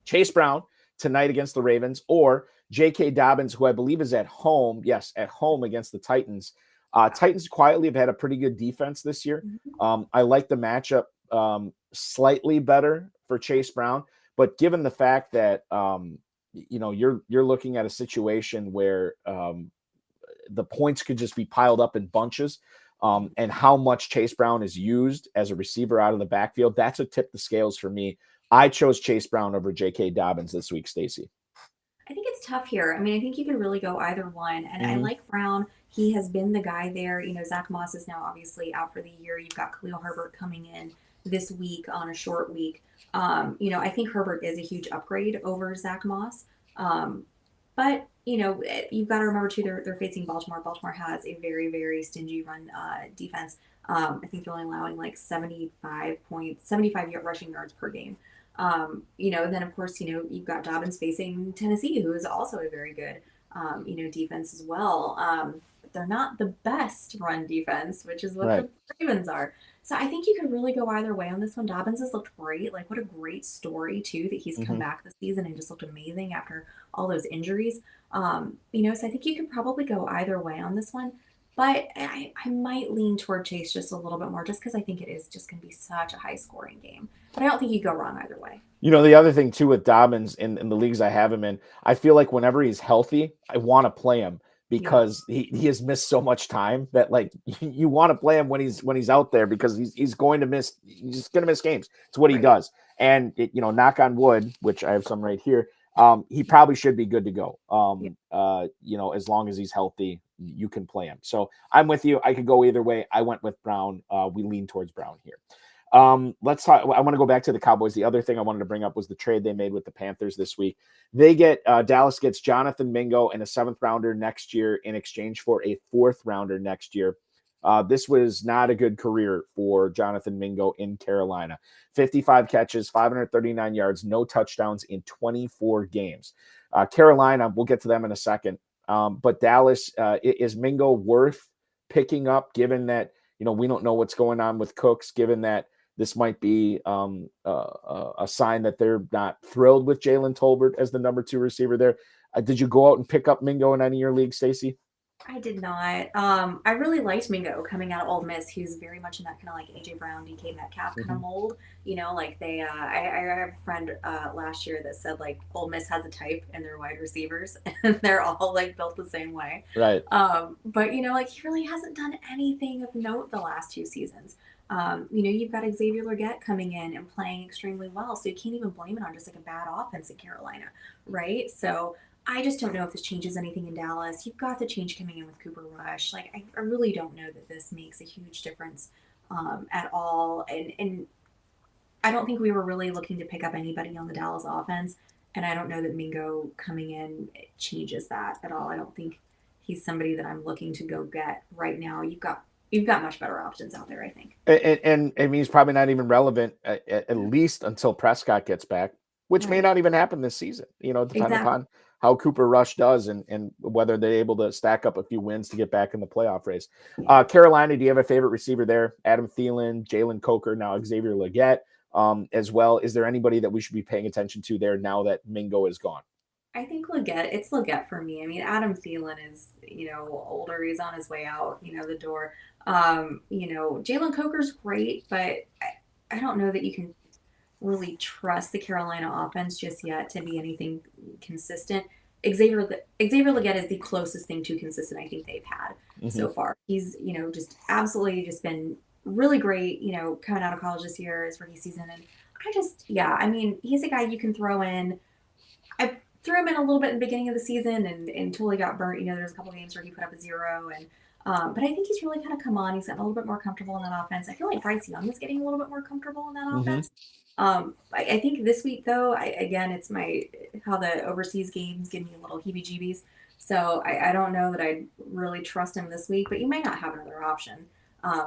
Chase Brown tonight against the Ravens, or J.K. Dobbins, who I believe is at home. Yes, at home against the Titans. Titans quietly have had a pretty good defense this year. I like the matchup slightly better for Chase Brown, but given the fact that you're looking at a situation where the points could just be piled up in bunches. And how much Chase Brown is used as a receiver out of the backfield, that's what tipped the scales for me. I chose Chase Brown over J.K. Dobbins this week, Stacy. I think it's tough here. I mean, I think you can really go either one. And I like Brown. He has been the guy there. Zach Moss is now obviously out for the year. You've got Khalil Herbert coming in this week on a short week. I think Herbert is a huge upgrade over Zach Moss. But you've got to remember too, they're facing Baltimore. Baltimore has a very, very stingy run defense. I think they're only allowing like 75 rushing yards per game. Then of course, you've got Dobbins facing Tennessee, who is also a very good, defense as well. they're not the best run defense, which is what Right. the Ravens are. So I think you could really go either way on this one. Dobbins has looked great. Like, what a great story too that he's come Hmm. back this season and just looked amazing after all those injuries. So I think you could probably go either way on this one. But I might lean toward Chase just a little bit more, just because I think it is just going to be such a high scoring game. But I don't think you go wrong either way. The other thing too with Dobbins in the leagues I have him in, I feel like whenever he's healthy, I want to play him Yep. because he has missed so much time that like you want to play him when he's out there because he's going to miss games. It's what he Right. does. And knock on wood, which I have some right here. He probably should be good to go. Yep. As long as he's healthy, you can play him. So I'm with you. I could go either way. I went with Brown. We lean towards Brown here. Let's talk. I want to go back to the Cowboys. The other thing I wanted to bring up was the trade they made with the Panthers this week. They get Dallas gets Jonathan Mingo and a 7th rounder next year in exchange for a 4th rounder next year. This was not a good career for Jonathan Mingo in Carolina. 55 catches, 539 yards, no touchdowns in 24 games. Carolina, we'll get to them in a second. But Dallas, is Mingo worth picking up given that, we don't know what's going on with Cooks, given that this might be a sign that they're not thrilled with Jalen Tolbert as the number 2 receiver there. Did you go out and pick up Mingo in any of your leagues, Stacy? I did not. I really liked Mingo coming out of Ole Miss. He was very much in that kind of like AJ Brown, DK Metcalf kind of mold. Like they. I have a friend last year that said like Ole Miss has a type in their wide receivers, and they're all like built the same way. Right. But like he really hasn't done anything of note the last 2 seasons. You've got Xavier Legette coming in and playing extremely well, so you can't even blame it on just like a bad offense in Carolina, right? So I just don't know if this changes anything in Dallas. You've got the change coming in with Cooper Rush. Like, I really don't know that this makes a huge difference at all. And I don't think we were really looking to pick up anybody on the Dallas offense. And I don't know that Mingo coming in changes that at all. I don't think he's somebody that I'm looking to go get right now. You've got much better options out there, I think. And I mean, he's probably not even relevant at least until Prescott gets back, which may Right. not even happen this season, depending Exactly. upon how Cooper Rush does and whether they're able to stack up a few wins to get back in the playoff race. Yeah. Carolina, do you have a favorite receiver there? Adam Thielen, Jalen Coker, now Xavier Legette as well. Is there anybody that we should be paying attention to there now that Mingo is gone? I think It's Legette for me. I mean, Adam Thielen is, older. He's on his way out, the door. Jalen Coker's great, but I don't know that you can really trust the Carolina offense just yet to be anything consistent. Xavier Legette is the closest thing to consistent I think they've had Mm-hmm. so far. He's, just absolutely just been really great, coming out of college this year, his rookie season. And I mean, he's a guy you can throw in. I threw him in a little bit in the beginning of the season and totally got burnt. There's a couple games where he put up a 0 and but I think he's really kind of come on. He's gotten a little bit more comfortable in that offense. I feel like Bryce Young is getting a little bit more comfortable in that Mm-hmm. offense. I think this week though, it's how the overseas games give me a little heebie-jeebies. So I don't know that I'd really trust him this week, but you might not have another option.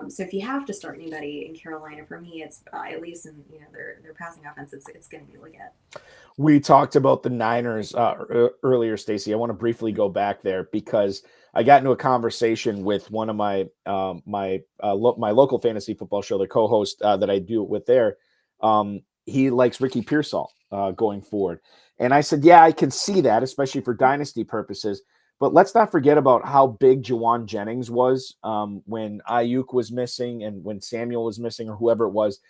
So if you have to start anybody in Carolina, for me, it's at least in their passing offense, it's going to be Legette. We talked about the Niners earlier, Stacy. I want to briefly go back there because I got into a conversation with one of my my local fantasy football show, the co-host that I do it with there. He likes Ricky Pearsall going forward, and I said, "Yeah, I can see that, especially for dynasty purposes." But let's not forget about how big Jawan Jennings was when Ayuk was missing and when Samuel was missing or whoever it was.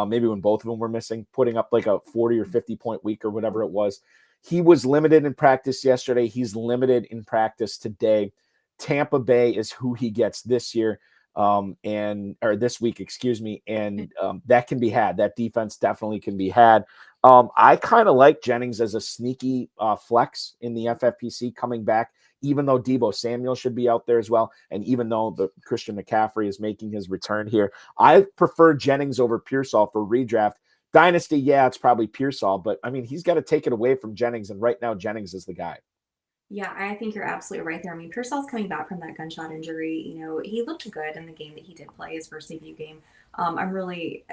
Maybe when both of them were missing, putting up like a 40 or 50 point week or whatever it was. He was limited in practice yesterday. He's limited in practice today. Tampa Bay is who he gets this year or this week, excuse me. And that can be had. That defense definitely can be had. I kind of like Jennings as a sneaky flex in the FFPC coming back, even though Deebo Samuel should be out there as well. And even though the Christian McCaffrey is making his return here, I prefer Jennings over Pearsall for redraft. Dynasty, yeah, it's probably Pearsall, but I mean, he's got to take it away from Jennings. And right now, Jennings is the guy. Yeah, I think you're absolutely right there. I mean, Pearsall's coming back from that gunshot injury. He looked good in the game that he did play, his first debut game. I'm really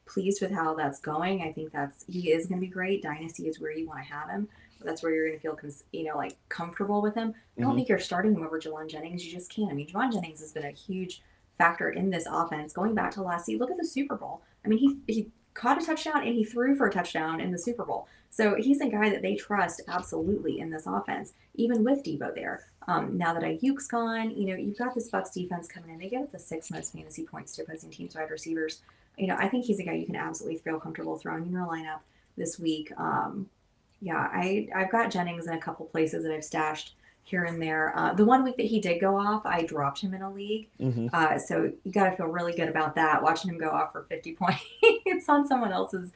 pleased with how that's going. I think he is going to be great. Dynasty is where you want to have him. That's where you're going to feel, like comfortable with him. I don't think you're starting him over Jawan Jennings. You just can't. I mean, Jawan Jennings has been a huge factor in this offense going back to last season. Look at the Super Bowl. I mean, he caught a touchdown and he threw for a touchdown in the Super Bowl. So he's a guy that they trust absolutely in this offense, even with Debo there. Now that Ayuk's gone, you've got this Bucs defense coming in. They give up the 6th most fantasy points to opposing teams' wide receivers. I think he's a guy you can absolutely feel comfortable throwing in your lineup this week. I've got Jennings in a couple places that I've stashed here and there. The one week that he did go off, I dropped him in a league. So you got to feel really good about that, watching him go off for 50 points on someone else's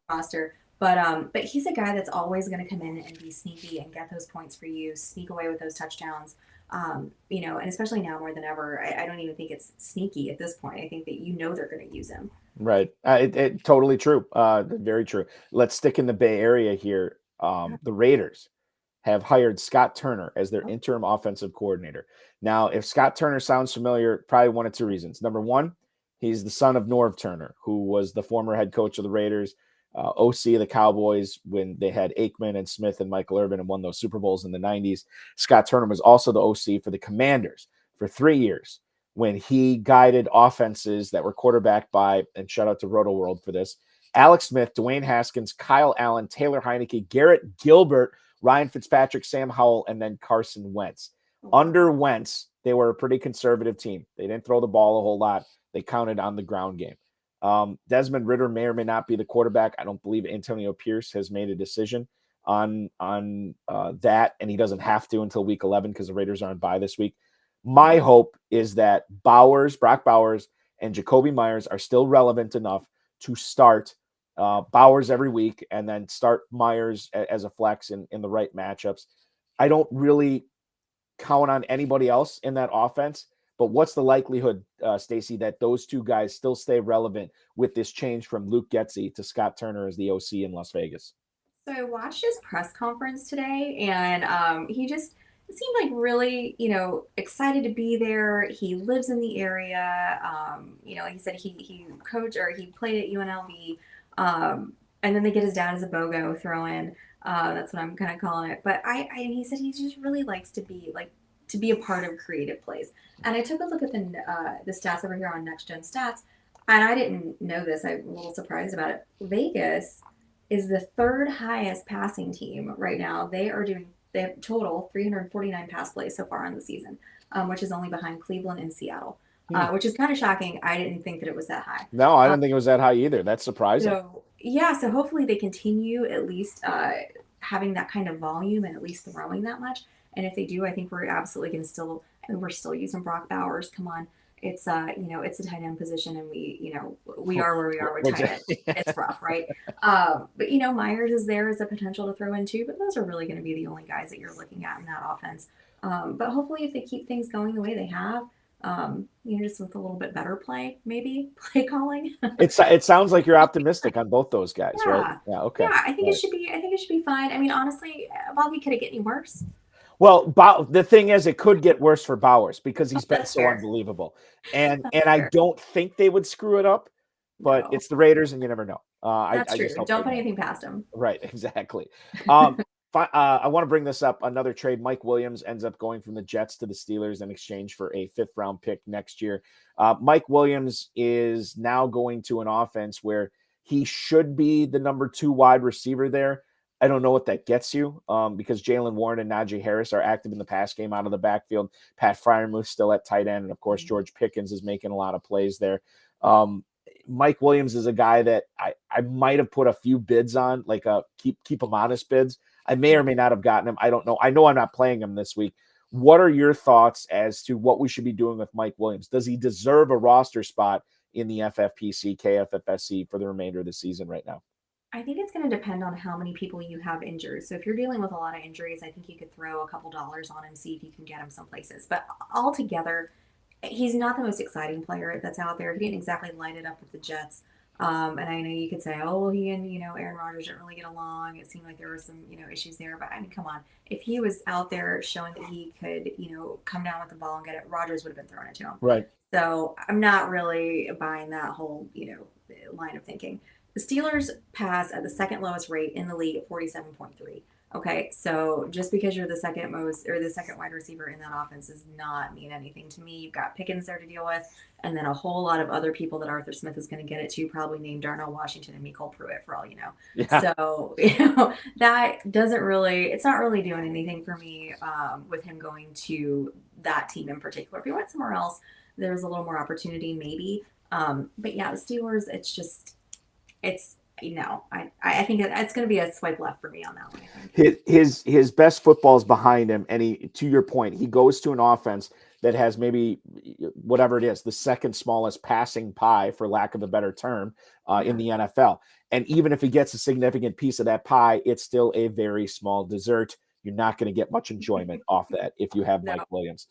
roster. But he's a guy that's always going to come in and be sneaky and get those points for you, sneak away with those touchdowns. And especially now more than ever, I don't even think it's sneaky at this point. I think that they're going to use him. Right. It totally true. Very true. Let's stick in the Bay Area here. The Raiders have hired Scott Turner as their interim offensive coordinator. Now, if Scott Turner sounds familiar, probably one of two reasons. Number one, he's the son of Norv Turner, who was the former head coach of the Raiders, OC of the Cowboys when they had Aikman and Smith and Michael Irvin and won those Super Bowls in the 90s. Scott Turner was also the OC for the Commanders for 3 years when he guided offenses that were quarterbacked by, and shout out to Roto World for this, Alex Smith, Dwayne Haskins, Kyle Allen, Taylor Heineke, Garrett Gilbert, Ryan Fitzpatrick, Sam Howell, and then Carson Wentz. Under Wentz, they were a pretty conservative team. They didn't throw the ball a whole lot. They counted on the ground game. Desmond Ridder may or may not be the quarterback. I don't believe Antonio Pierce has made a decision on that, and he doesn't have to until week 11 because the Raiders are on bye this week. My hope is that Brock Bowers, and Jacoby Myers are still relevant enough to start Bowers every week and then start Myers as a flex in the right matchups. I don't really count on anybody else in that offense. But what's the likelihood, Stacy, that those two guys still stay relevant with this change from Luke Getsy to Scott Turner as the OC in Las Vegas? So I watched his press conference today, and he just seemed like really, excited to be there. He lives in the area. Like he said, he coached or he played at UNLV, and then they get his dad as a BOGO throw in. That's what I'm kind of calling it. But he said he just really likes to be a part of creative plays. And I took a look at the stats over here on Next Gen Stats, and I didn't know this. I'm a little surprised about it. Vegas is the 3rd highest passing team right now. They have total 349 pass plays so far on the season, which is only behind Cleveland and Seattle, which is kind of shocking. I didn't think that it was that high. No, I didn't think it was that high either. That's surprising. So hopefully they continue at least having that kind of volume and at least throwing that much. And if they do, I think we're absolutely going to we're still using Brock Bowers. Come on. It's it's a tight end position, and we are where we are with tight end. It's rough, right? But Myers is there as a potential to throw in too, but those are really going to be the only guys that you're looking at in that offense. But hopefully if they keep things going the way they have, just with a little bit better play calling. It sounds like you're optimistic on both those guys, right? Yeah, okay. Yeah, I think it should be fine. I mean, honestly, Bobby, could it get any worse? Well, the thing is, it could get worse for Bowers because he's been so unbelievable, and I don't think they would screw it up, but it's the Raiders, and you never know. That's true. Don't put anything past them. Right, exactly. I want to bring this up. Another trade: Mike Williams ends up going from the Jets to the Steelers in exchange for a 5th-round pick next year. Mike Williams is now going to an offense where he should be the number 2 wide receiver there. I don't know what that gets you because Jalen Warren and Najee Harris are active in the pass game out of the backfield. Pat Freiermuth still at tight end. And, of course, George Pickens is making a lot of plays there. Mike Williams is a guy that I might have put a few bids on, like keep him honest bids. I may or may not have gotten him. I don't know. I know I'm not playing him this week. What are your thoughts as to what we should be doing with Mike Williams? Does he deserve a roster spot in the FFPC, KFFSC for the remainder of the season right now? I think it's going to depend on how many people you have injured. So if you're dealing with a lot of injuries, I think you could throw a couple dollars on him, see if you can get him some places. But altogether, he's not the most exciting player that's out there. He didn't exactly light it up with the Jets. And I know you could say, oh, he and, Aaron Rodgers didn't really get along. It seemed like there were some, issues there. But I mean, come on. If he was out there showing that he could, come down with the ball and get it, Rodgers would have been throwing it to him. Right. So I'm not really buying that whole, line of thinking. The Steelers pass at the 2nd lowest rate in the league at 47.3. Okay, so just because you're the second wide receiver in that offense does not mean anything to me. You've got Pickens there to deal with, and then a whole lot of other people that Arthur Smith is going to get it to, probably named Darnell Washington and Mecole Pruitt for all you know. Yeah. So, that it's not really doing anything for me with him going to that team in particular. If he went somewhere else, there's a little more opportunity maybe. But yeah, the Steelers, I think it's going to be a swipe left for me on that one. His best football is behind him, and to your point, he goes to an offense that has maybe whatever it is, the second smallest passing pie, for lack of a better term, in the NFL. And even if he gets a significant piece of that pie, it's still a very small dessert. You're not going to get much enjoyment off that if you have Mike Williams.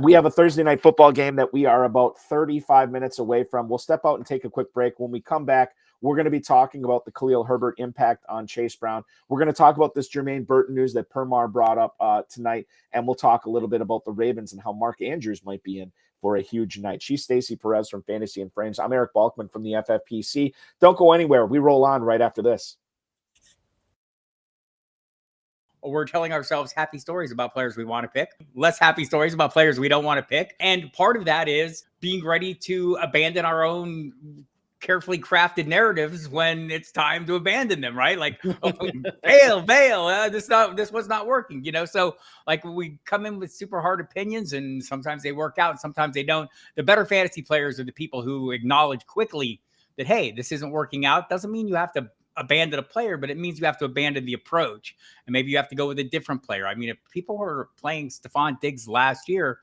We have a Thursday night football game that we are about 35 minutes away from. We'll step out and take a quick break. When we come back, we're going to be talking about the Khalil Herbert impact on Chase Brown. We're going to talk about this Jermaine Burton news that Permar brought up tonight, and we'll talk a little bit about the Ravens and how Mark Andrews might be in for a huge night. She's Stacy Perez from Fantasy and Frames. I'm Eric Balkman from the FFPC. Don't go anywhere. We roll on right after this. We're telling ourselves happy stories about players we want to pick, less happy stories about players we don't want to pick. And part of that is being ready to abandon our own carefully crafted narratives when it's time to abandon them, right? Like, bail, this was not working, So like we come in with super hard opinions, and sometimes they work out and sometimes they don't. The better fantasy players are the people who acknowledge quickly that, hey, this isn't working out. Doesn't mean you have to abandon a player, but it means you have to abandon the approach, and maybe you have to go with a different player. I mean, if people were playing Stephon Diggs last year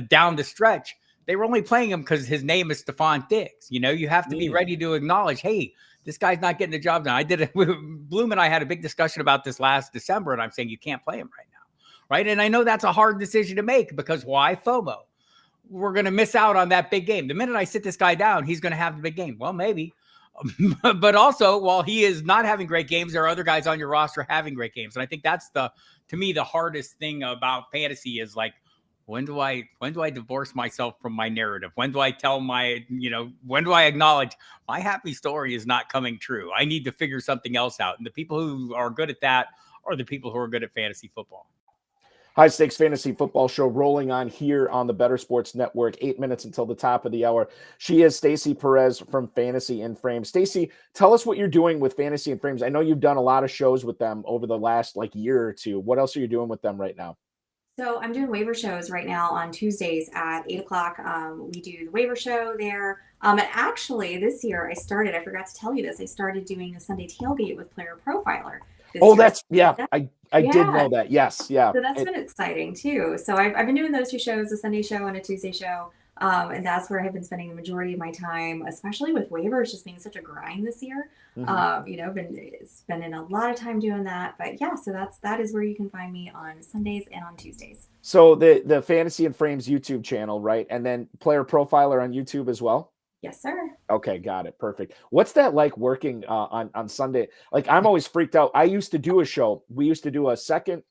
down the stretch, they were only playing him because his name is Stephon Diggs. You have to be ready to acknowledge, hey, this guy's not getting the job done. I did it. Bloom and I had a big discussion about this last December, and I'm saying you can't play him right now, right? And I know that's a hard decision to make, because why? FOMO. We're going to miss out on that big game. The minute I sit this guy down, he's going to have the big game. Well, maybe. But also, while he is not having great games, there are other guys on your roster having great games. And I think that's to me, the hardest thing about fantasy is like, when do I divorce myself from my narrative? When do I tell when do I acknowledge my happy story is not coming true? I need to figure something else out. And the people who are good at that are the people who are good at fantasy football. High Stakes Fantasy Football Show rolling on here on the Better Sports Network. 8 minutes until the top of the hour. She is Stacy Perez from Fantasy and Frames. Stacy, tell us what you're doing with Fantasy and Frames. I know you've done a lot of shows with them over the last year or two. What else are you doing with them right now? So I'm doing waiver shows right now on Tuesdays at 8 o'clock. We do the waiver show there. And actually, this year I forgot to tell you this, I started doing a Sunday tailgate with Player Profiler. I did know that. Yes. Yeah. So that's been exciting too. So I've been doing those two shows, a Sunday show and a Tuesday show. And that's where I've been spending the majority of my time, especially with waivers just being such a grind this year. Been spending a lot of time doing that. But yeah, so that is where you can find me on Sundays and on Tuesdays. So the Fantasy and Frames YouTube channel, right? And then Player Profiler on YouTube as well? Yes, sir. Okay, got it. Perfect. What's that like working on Sunday? Like, I'm always freaked out. I used to do a show. We used to do a second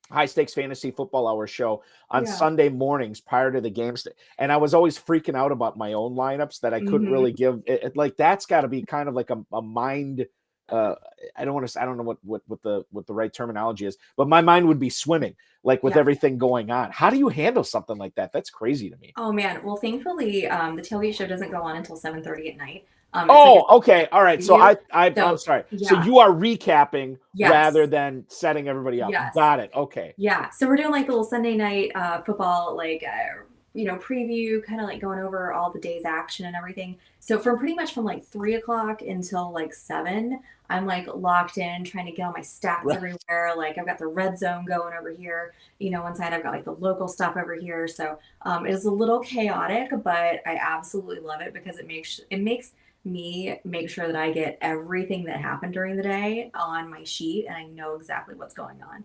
High Stakes Fantasy Football Hour show on Sunday mornings prior to the games. And I was always freaking out about my own lineups that I couldn't really give it. Like, that's got to be kind of like a mind. I don't know what the right terminology is, but my mind would be swimming with everything going on. How do you handle something like that? That's crazy to me. Oh man. Well, thankfully, the tailgate show doesn't go on until 7:30 at night. Okay. All right. So I'm sorry. Yeah. So you are recapping rather than setting everybody up. Yes. Got it. Okay. Yeah. So we're doing the little Sunday night football, preview, kind of going over all the day's action and everything. So from 3 o'clock until 7, I'm locked in trying to get all my stats everywhere. I've got the red zone going over here. One side I've got the local stuff over here. So it is a little chaotic, but I absolutely love it because it makes me make sure that I get everything that happened during the day on my sheet and I know exactly what's going on.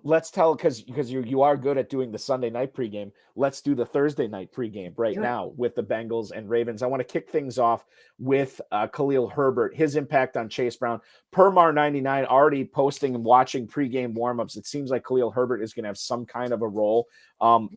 Let's tell, because you are good at doing the Sunday night pregame. Let's do the Thursday night pregame now with the Bengals and Ravens. I want to kick things off with Khalil Herbert, his impact on Chase Brown. Permar99 already posting and watching pregame warmups. It seems like Khalil Herbert is going to have some kind of a role.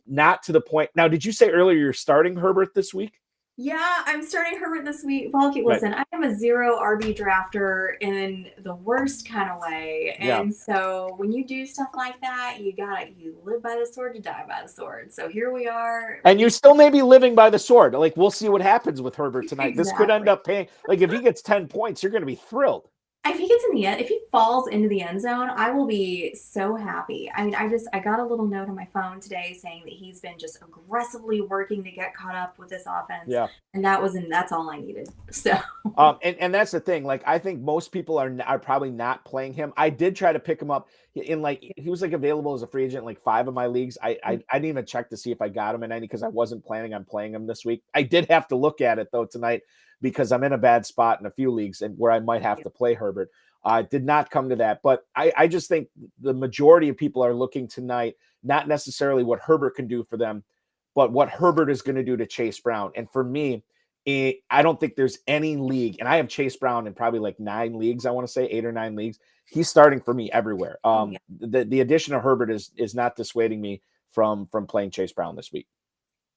Not to the point. Now, did you say earlier you're starting Herbert this week? Yeah, I'm starting Herbert this week. Balky, Right. listen, I am a 0 RB drafter in the worst kind of way. Yeah. And so when you do stuff like that, you live by the sword, you die by the sword. So here we are. And you still may be living by the sword. Like, we'll see what happens with Herbert tonight. This could end Exactly. up paying. Like, if he gets 10 points, you're going to be thrilled. If he gets in the end, if he falls into the end zone, I will be so happy. I mean, I got a little note on my phone today saying that he's been just aggressively working to get caught up with this offense. Yeah. And that's all I needed. So and that's the thing. Like, I think most people are probably not playing him. I did try to pick him up in, like, he was like available as a free agent in like 5 of my leagues. I didn't even check to see if I got him in any because I wasn't planning on playing him this week. I did have to look at it though tonight because I'm in a bad spot in a few leagues and where I might have to play Herbert. Did not come to that, but I just think the majority of people are looking tonight, not necessarily what Herbert can do for them, but what Herbert is going to do to Chase Brown. And for me, I don't think there's any league, and I have Chase Brown in probably like 9 leagues. I want to say 8 or 9 leagues. He's starting for me everywhere. The addition of Herbert is not dissuading me from playing Chase Brown this week.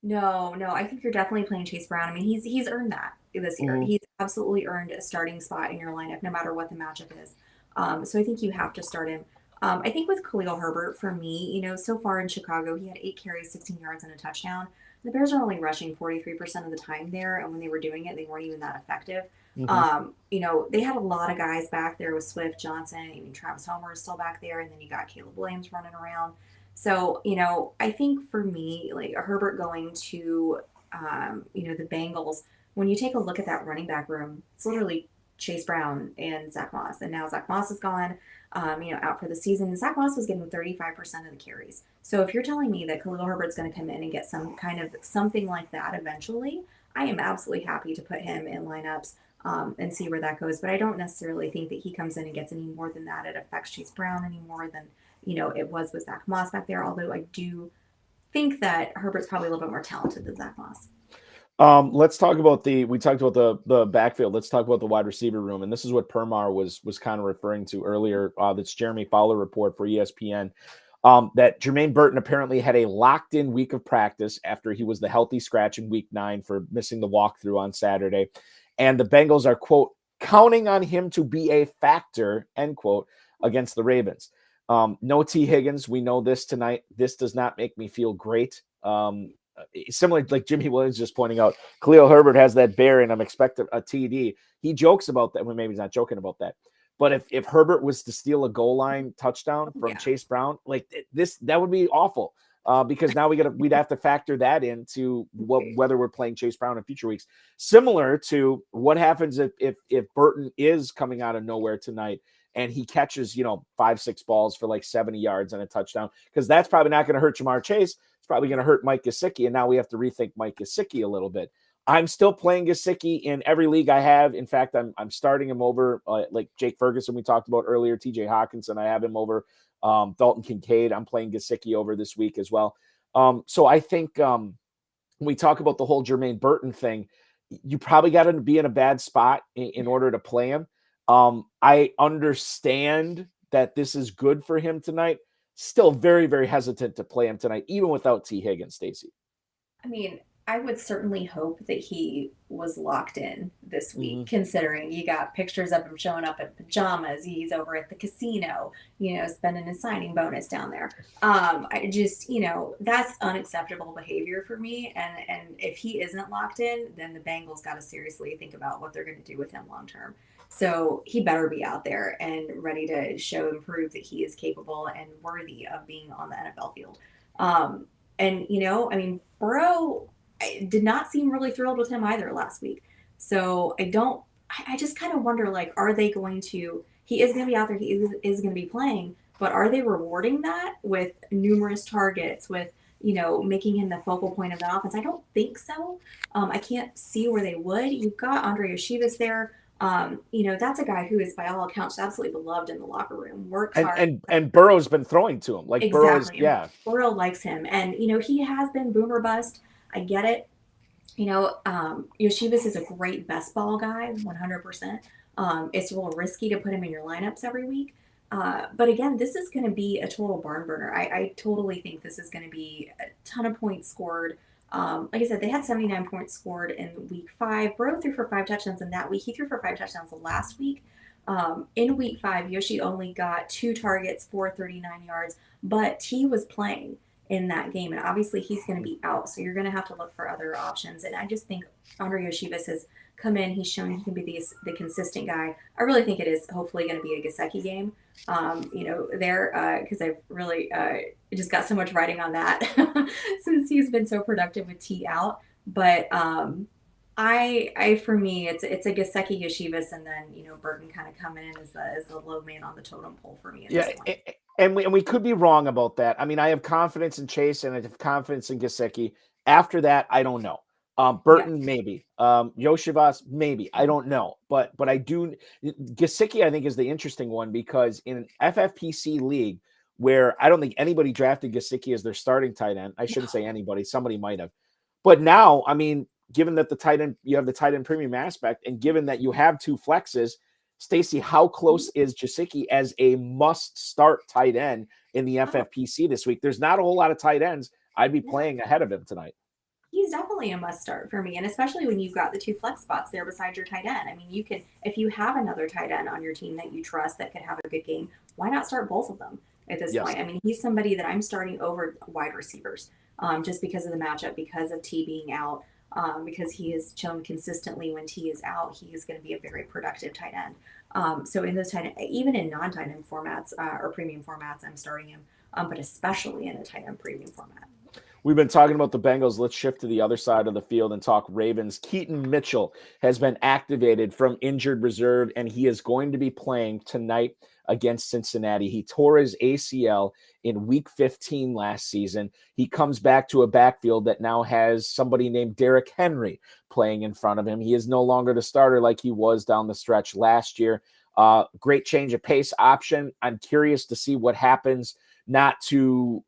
No, I think you're definitely playing Chase Brown. I mean, he's earned that this year. Mhm. He's absolutely earned a starting spot in your lineup, no matter what the matchup is. So I think you have to start him. I think with Khalil Herbert, for me, so far in Chicago, he had 8 carries, 16 yards, and a touchdown. The Bears are only rushing 43% of the time there, and when they were doing it, they weren't even that effective. They had a lot of guys back there with Swift, Johnson, even Travis Homer is still back there, and then you got Caleb Williams running around. So, I think for me, like Herbert going to, the Bengals, when you take a look at that running back room, it's literally Chase Brown and Zach Moss. And now Zach Moss is gone, out for the season. Zach Moss was getting 35% of the carries. So if you're telling me that Khalil Herbert's going to come in and get some kind of something like that eventually, I am absolutely happy to put him in lineups and see where that goes. But I don't necessarily think that he comes in and gets any more than that. It affects Chase Brown any more than it was with Zach Moss back there, although I do think that Herbert's probably a little bit more talented than Zach Moss. Let's talk about we talked about the backfield. Let's talk about the wide receiver room. And this is what Permar was kind of referring to earlier. That's Jeremy Fowler report for ESPN. That Jermaine Burton apparently had a locked in week of practice after he was the healthy scratch in week 9 for missing the walkthrough on Saturday. And the Bengals are, quote, counting on him to be a factor, end quote, against the Ravens. No T. Higgins. We know this tonight. This does not make me feel great. Similar, like Jimmy Williams just pointing out, Khalil Herbert has that bear and I'm expecting a TD. He jokes about that. Well, maybe he's not joking about that. But if Herbert was to steal a goal line touchdown from Chase Brown, like that would be awful. Because now we'd have to factor that into whether we're playing Chase Brown in future weeks. Similar to what happens if Burton is coming out of nowhere tonight and he catches 5-6 balls for like 70 yards and a touchdown, because that's probably not going to hurt Jamar Chase. It's probably going to hurt Mike Gesicki, and now we have to rethink Mike Gesicki a little bit. I'm still playing Gesicki in every league I have. In fact, I'm starting him over like Jake Ferguson we talked about earlier, TJ Hawkinson. I have him over Dalton Kincaid. I'm playing Gesicki over this week as well. So I think when we talk about the whole Jermaine Burton thing, you probably got to be in a bad spot in order to play him. I understand that this is good for him tonight. Still very, very hesitant to play him tonight, even without T. Higgins, Stacy. I mean, I would certainly hope that he was locked in this week, considering you got pictures of him showing up in pajamas. He's over at the casino, spending his signing bonus down there. I just, that's unacceptable behavior for me. And if he isn't locked in, then the Bengals got to seriously think about what they're going to do with him long term. So he better be out there and ready to show and prove that he is capable and worthy of being on the NFL field. Burrow, I did not seem really thrilled with him either last week. So I just kind of wonder, like, are they going to, he is going to be out there, he is going to be playing, but are they rewarding that with numerous targets, with, making him the focal point of the offense? I don't think so. I can't see where they would. You've got Andre Achilles there. That's a guy who is, by all accounts, absolutely beloved in the locker room. Works hard. And Burrow's been throwing to him. Like Exactly. Burrow's, Burrow likes him. And, he has been boomer bust. I get it. Yoshibas is a great best ball guy, 100%. It's a little risky to put him in your lineups every week. But again, this is going to be a total barn burner. I totally think this is going to be a ton of points scored. Like I said, they had 79 points scored in week 5. Burrow threw for 5 touchdowns in that week. He threw for 5 touchdowns last week. In week 5, Yoshi only got 2 targets for 39 yards, but he was playing in that game, and obviously he's going to be out, so you're going to have to look for other options. And I just think Andre Yoshibis has come in. He's shown he can be the consistent guy. I really think it is hopefully going to be a Gesicki game, because I've really just got so much writing on that since he's been so productive with T out. But for me, it's a Gesicki Yoshibis, and then Burton kind of coming in as the low man on the totem pole for me at this point. And we could be wrong about that. I mean, I have confidence in Chase and I have confidence in Gesicki. After that, I don't know. Burton, maybe. Yoshivas, maybe. I don't know. But I do. Gesicki, I think, is the interesting one because in an FFPC league where I don't think anybody drafted Gesicki as their starting tight end. I shouldn't say anybody. Somebody might have. But now, I mean, given that you have the tight end premium aspect, and given that you have 2 flexes, Stacy, how close is Gesicki as a must-start tight end in the FFPC this week? There's not a whole lot of tight ends I'd be playing ahead of him tonight. He's definitely a must-start for me, and especially when you've got the 2 flex spots there beside your tight end. I mean, you can, if you have another tight end on your team that you trust that could have a good game, why not start both of them at this point? I mean, he's somebody that I'm starting over wide receivers just because of the matchup, because of T being out. Because he has shown consistently when T is out, he is going to be a very productive tight end. So in those even in non-tight end formats or premium formats, I'm starting him, but especially in a tight end premium format. We've been talking about the Bengals. Let's shift to the other side of the field and talk Ravens. Keaton Mitchell has been activated from injured reserve, and he is going to be playing tonight against Cincinnati. He tore his ACL in week 15 last season. He comes back to a backfield that now has somebody named Derrick Henry playing in front of him. He is no longer the starter like he was down the stretch last year. Great change of pace option. I'm curious to see what happens, not to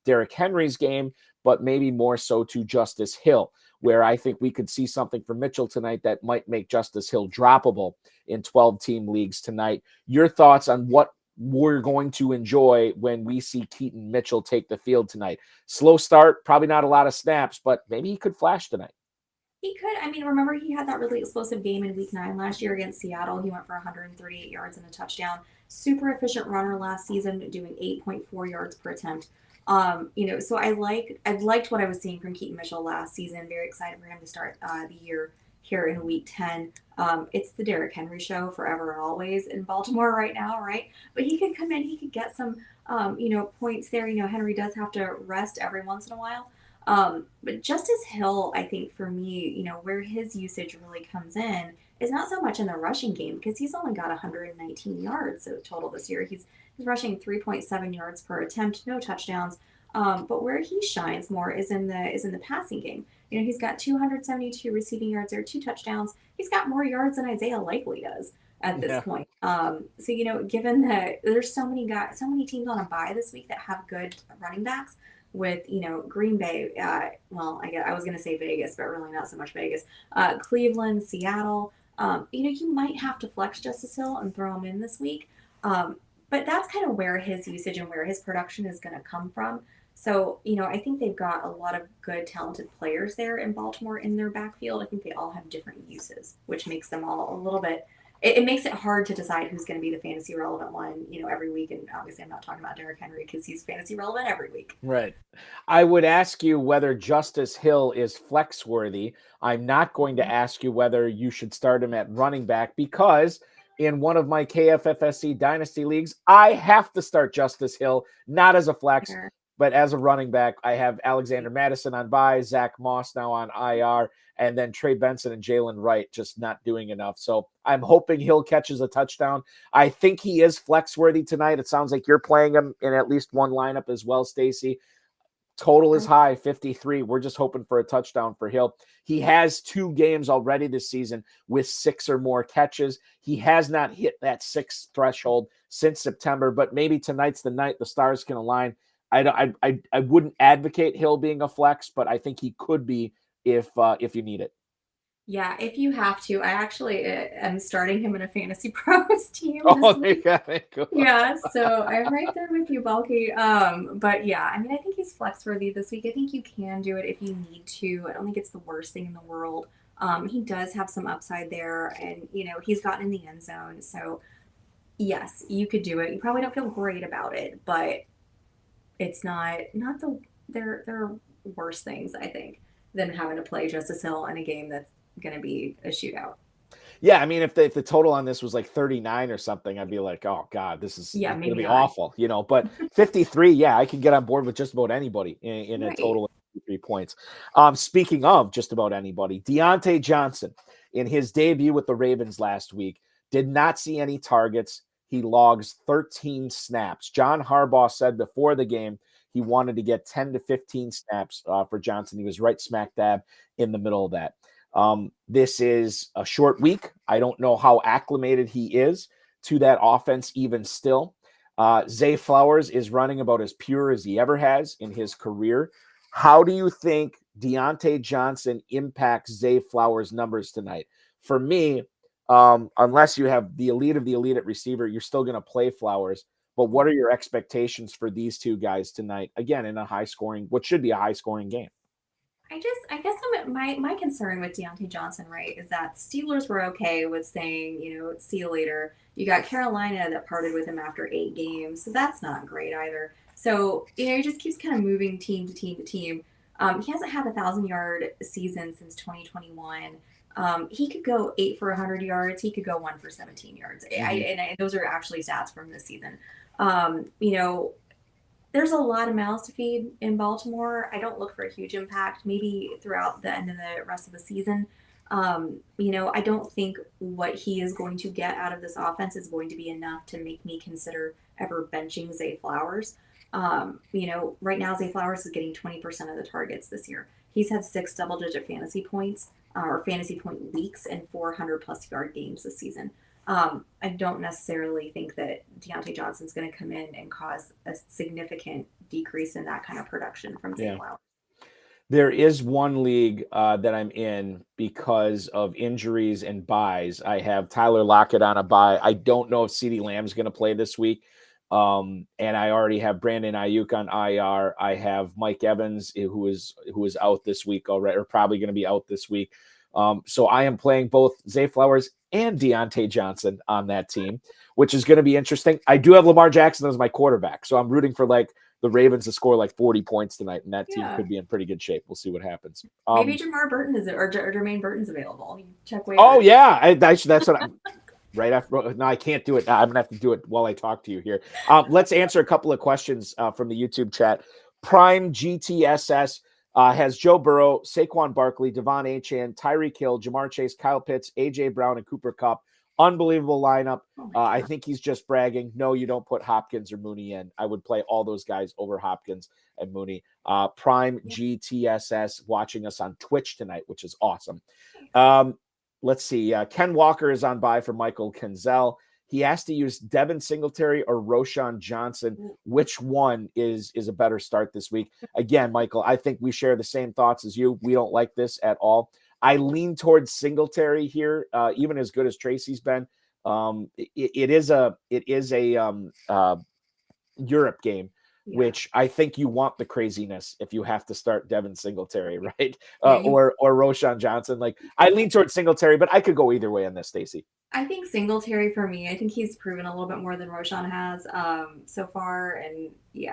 Derrick Henry's game, but maybe more so to Justice Hill, where I think we could see something from Mitchell tonight that might make Justice Hill droppable in 12-team leagues tonight. Your thoughts on what we're going to enjoy when we see Keaton Mitchell take the field tonight? Slow start, probably not a lot of snaps, but maybe he could flash tonight. He could. I mean, remember he had that really explosive game in week 9 last year against Seattle. He went for 138 yards and a touchdown. Super efficient runner last season, doing 8.4 yards per attempt. So I liked what I was seeing from Keaton Mitchell last season. Very excited for him to start the year here in week 10. It's the Derrick Henry show forever and always in Baltimore right now, right? But he could come in, he could get some, points there. Henry does have to rest every once in a while. But Justice Hill, I think for me, where his usage really comes in is not so much in the rushing game because he's only got 119 yards total this year. He's rushing 3.7 yards per attempt, no touchdowns. But where he shines more is in the passing game. He's got 272 receiving yards or 2 touchdowns. He's got more yards than Isaiah Likely does at this point. Given that there's so many teams on a bye this week that have good running backs with, Green Bay, I was going to say Vegas, but really not so much Vegas, Cleveland, Seattle, you might have to flex Justice Hill and throw him in this week. But that's kind of where his usage and where his production is going to come from. So, I think they've got a lot of good, talented players there in Baltimore in their backfield. I think they all have different uses, which makes them all a little bit, it makes it hard to decide who's going to be the fantasy relevant one, every week. And obviously I'm not talking about Derrick Henry because he's fantasy relevant every week. Right. I would ask you whether Justice Hill is flex worthy. I'm not going to ask you whether you should start him at running back because in one of my KFFSC dynasty leagues, I have to start Justice Hill, not as a flex, but as a running back. I have Alexander Madison on bye, Zach Moss now on IR, and then Trey Benson and Jalen Wright just not doing enough. So I'm hoping Hill catches a touchdown. I think he is flex worthy tonight. It sounds like you're playing him in at least one lineup as well, Stacy. Total is high, 53. We're just hoping for a touchdown for Hill. He has 2 games already this season with 6 or more catches. He has not hit that 6 threshold since September, but maybe tonight's the night the stars can align. I wouldn't advocate Hill being a flex, but I think he could be if you need it. Yeah, if you have to, I actually am starting him in a fantasy pros team Oh, this week. go. Yeah, so I'm right there with you, Balky. But yeah, I mean, I think he's flex worthy this week. I think you can do it if you need to. I don't think it's the worst thing in the world. He does have some upside there, and he's gotten in the end zone. So yes, you could do it. You probably don't feel great about it, but it's not there are worse things, I think, than having to play Justice Hill in a game that's going to be a shootout. Yeah, I mean, if the total on this was like 39 or something, I'd be like, oh God, this is going to be awful, But 53, yeah, I can get on board with just about anybody in a total of 53 points. Speaking of just about anybody, Deontay Johnson, in his debut with the Ravens last week, did not see any targets. He logs 13 snaps. John Harbaugh said before the game he wanted to get 10 to 15 snaps for Johnson. He was right smack dab in the middle of that. This is a short week. I don't know how acclimated he is to that offense even still. Zay Flowers is running about as pure as he ever has in his career. How do you think Deontay Johnson impacts Zay Flowers' numbers tonight? For me, unless you have the elite of the elite at receiver, you're still going to play Flowers. But what are your expectations for these two guys tonight? Again, in what should be a high-scoring game. I guess my concern with Deontay Johnson, right, is that Steelers were okay with saying, see you later. You got Carolina that parted with him after 8 games, so that's not great either. So, he just keeps kind of moving team to team to team. He hasn't had a 1,000-yard season since 2021. He could go 8 for 100 yards. He could go 1 for 17 yards. Those are actually stats from this season. There's a lot of mouths to feed in Baltimore. I don't look for a huge impact, maybe throughout the end of the rest of the season. I don't think what he is going to get out of this offense is going to be enough to make me consider ever benching Zay Flowers. Right now Zay Flowers is getting 20% of the targets this year. He's had 6 double-digit fantasy points or fantasy point weeks and 400-plus yard games this season. I don't necessarily think that Deontay Johnson's going to come in and cause a significant decrease in that kind of production from Zay Flowers. There is one league that I'm in because of injuries and buys. I have Tyler Lockett on a bye. I don't know if CeeDee Lamb's going to play this week. And I already have Brandon Ayuk on IR. I have Mike Evans, who is out this week already, or probably going to be out this week. So I am playing both Zay Flowers and Deontay Johnson on that team, which is going to be interesting. I do have Lamar Jackson as my quarterback, so I'm rooting for the Ravens to score 40 points tonight, and that team could be in pretty good shape. We'll see what happens. Maybe Jamar Burton or Jermaine Burton's available. You check waivers. Oh yeah, that's what I'm. Right after, no, I can't do it. I'm gonna have to do it while I talk to you here. Let's answer a couple of questions from the YouTube chat. Prime GTSS has Joe Burrow, Saquon Barkley, Devon Achane, Tyreek Hill, Jamar Chase, Kyle Pitts, AJ Brown, and Cooper Kupp. Unbelievable lineup. I think he's just bragging. No, you don't put Hopkins or Mooney in. I would play all those guys over Hopkins and Mooney. Prime GTSS watching us on Twitch tonight, which is awesome. Let's see. Ken Walker is on bye for Michael Kenzel. He has to use Devin Singletary or Roschon Johnson. Which one is a better start this week? Again, Michael, I think we share the same thoughts as you. We don't like this at all. I lean towards Singletary here, even as good as Tracy's been. It is a Europe game, which I think you want the craziness if you have to start Devin Singletary, right? Or Roschon Johnson. I lean towards Singletary, but I could go either way on this, Stacy. I think Singletary for me. I think he's proven a little bit more than Roschon has so far, and you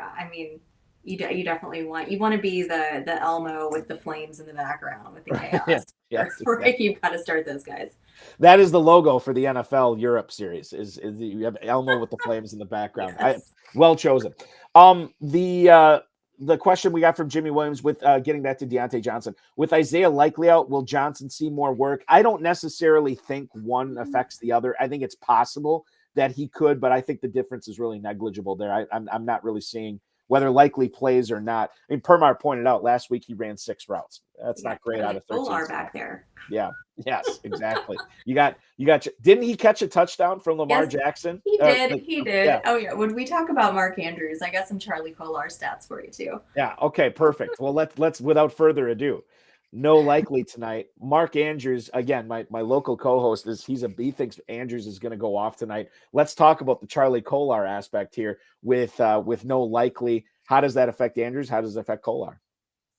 definitely want to be the Elmo with the flames in the background with the chaos. Exactly. You've got to start those guys. That is the logo for the NFL Europe series. Is you have Elmo with the flames in the background? Yes. Well chosen. The question we got from Jimmy Williams with getting back to Deontay Johnson, with Isaiah likely out, will Johnson see more work? I don't necessarily think one affects the other. I think it's possible that he could, but I think the difference is really negligible there. I'm not really seeing whether likely plays or not. I mean, Permar pointed out last week he ran 6 routes. That's not great out of 13. Full back there. Yeah. Yes, exactly. You got. Didn't he catch a touchdown from Lamar Jackson? He did. He did. Yeah. Oh yeah. When we talk about Mark Andrews, I got some Charlie Kolar stats for you too. Yeah. Okay. Perfect. Well, let's without further ado, no likely tonight. Mark Andrews, again, my local co-host, he thinks Andrews is going to go off tonight. Let's talk about the Charlie Kolar aspect here with no likely. How does that affect Andrews? How does it affect Kolar?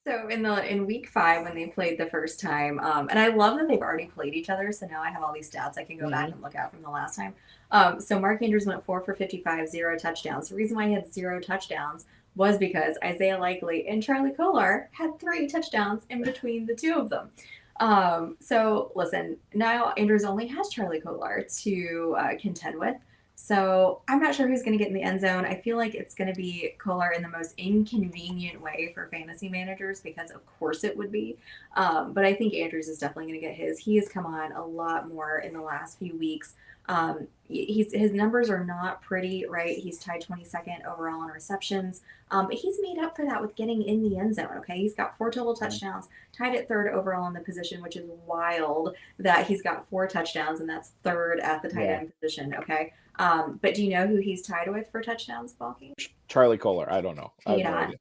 So in week 5 when they played the first time, and I love that they've already played each other. So now I have all these stats I can go back and look at from the last time. So Mark Andrews went 4 for 55, 0 touchdowns. The reason why he had 0 touchdowns was because Isaiah Likely and Charlie Kolar had 3 touchdowns in between the two of them. So listen, now Andrews only has Charlie Kolar to contend with. So I'm not sure who's going to get in the end zone. I feel like it's going to be Kolar in the most inconvenient way for fantasy managers because of course it would be. But I think Andrews is definitely going to get his. He has come on a lot more in the last few weeks. His numbers are not pretty, right? He's tied 22nd overall in receptions. But he's made up for that with getting in the end zone, okay? He's got 4 total touchdowns, tied at 3rd overall in the position, which is wild that he's got 4 touchdowns, and that's 3rd at the tight end position, okay? But do you know who he's tied with for touchdowns, Balky? Charlie Kolar. I don't know. Kate Otten.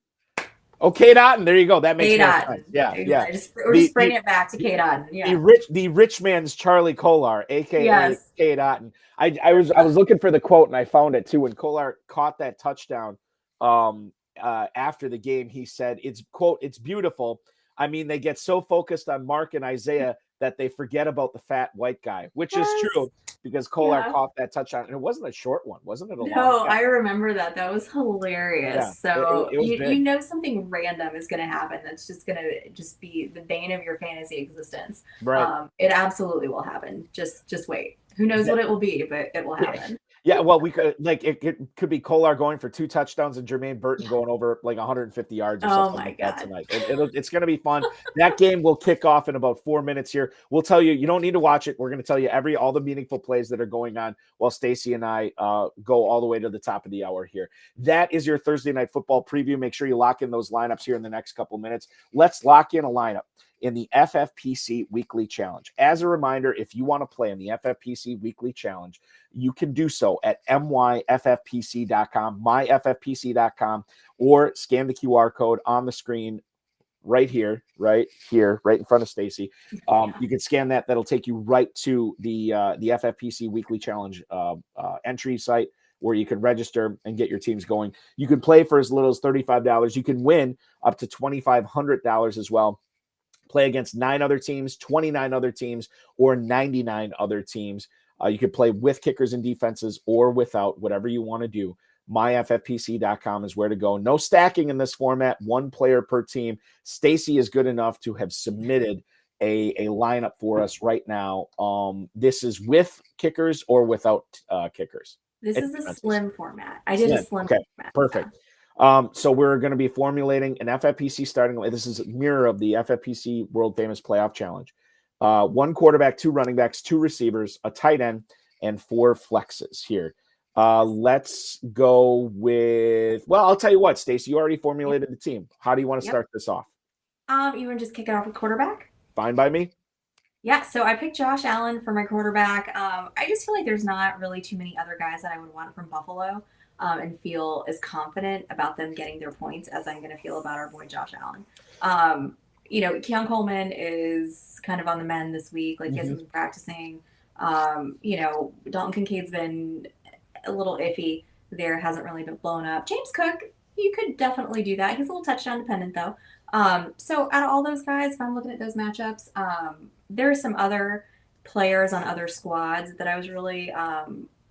Oh, Kate Otten. There you go. That makes more sense. Yeah, exactly. We're just bringing it back to Kate Otten. Yeah. The rich man's Charlie Kolar, aka Kate Otten. I was looking for the quote and I found it too. When Kolar caught that touchdown after the game, he said, "It's quote, it's beautiful. I mean, they get so focused on Mark and Isaiah that they forget about the fat white guy," which is true because Kolar caught that touchdown, and it wasn't a short one, wasn't it? No, I remember that. That was hilarious. Yeah, so you know something random is going to happen. That's just going to be the bane of your fantasy existence. Right. It absolutely will happen. Just wait. Who knows what it will be, but it will happen. Yeah, well, we could it could be Kolar going for 2 touchdowns and Jermaine Burton going over like 150 yards or something like that tonight. It's going to be fun. That game will kick off in about 4 minutes here. We'll tell you, you don't need to watch it. We're going to tell you all the meaningful plays that are going on while Stacy and I go all the way to the top of the hour here. That is your Thursday night football preview. Make sure you lock in those lineups here in the next couple minutes. Let's lock in a lineup in the FFPC Weekly Challenge. As a reminder, if you want to play in the FFPC Weekly Challenge, you can do so at myffpc.com, myffpc.com, or scan the QR code on the screen right here, right in front of Stacy. You can scan that. That'll take you right to the FFPC Weekly Challenge entry site where you can register and get your teams going. You can play for as little as $35. You can win up to $2,500 as well. Play against 9 other teams, 29 other teams, or 99 other teams. You can play with kickers and defenses or without, whatever you want to do. myffpc.com is where to go. No stacking in this format, 1 player per team. Stacy is good enough to have submitted a lineup for us right now. This is with kickers or without kickers. This is a slim format. I did a slim format. Perfect. So we're going to be formulating an FFPC starting. This is a mirror of the FFPC World Famous Playoff Challenge. 1 quarterback, 2 running backs, 2 receivers, a tight end, and 4 flexes here. Let's go with, well, I'll tell you what, Stacey, you already formulated the team. How do you want to start this off? You want to just kick it off with quarterback? Fine by me. Yeah, so I picked Josh Allen for my quarterback. I just feel like there's not really too many other guys that I would want from Buffalo. And feel as confident about them getting their points as I'm going to feel about our boy Josh Allen. Keon Coleman is kind of on the mend this week. Like, he hasn't been practicing. Dalton Kincaid's been a little iffy there, hasn't really been blown up. James Cook, you could definitely do that. He's a little touchdown dependent, though. So out of all those guys, if I'm looking at those matchups, there are some other players on other squads that I was really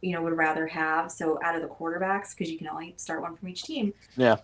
would rather have. So out of the quarterbacks, because you can only start 1 from each team. Yeah.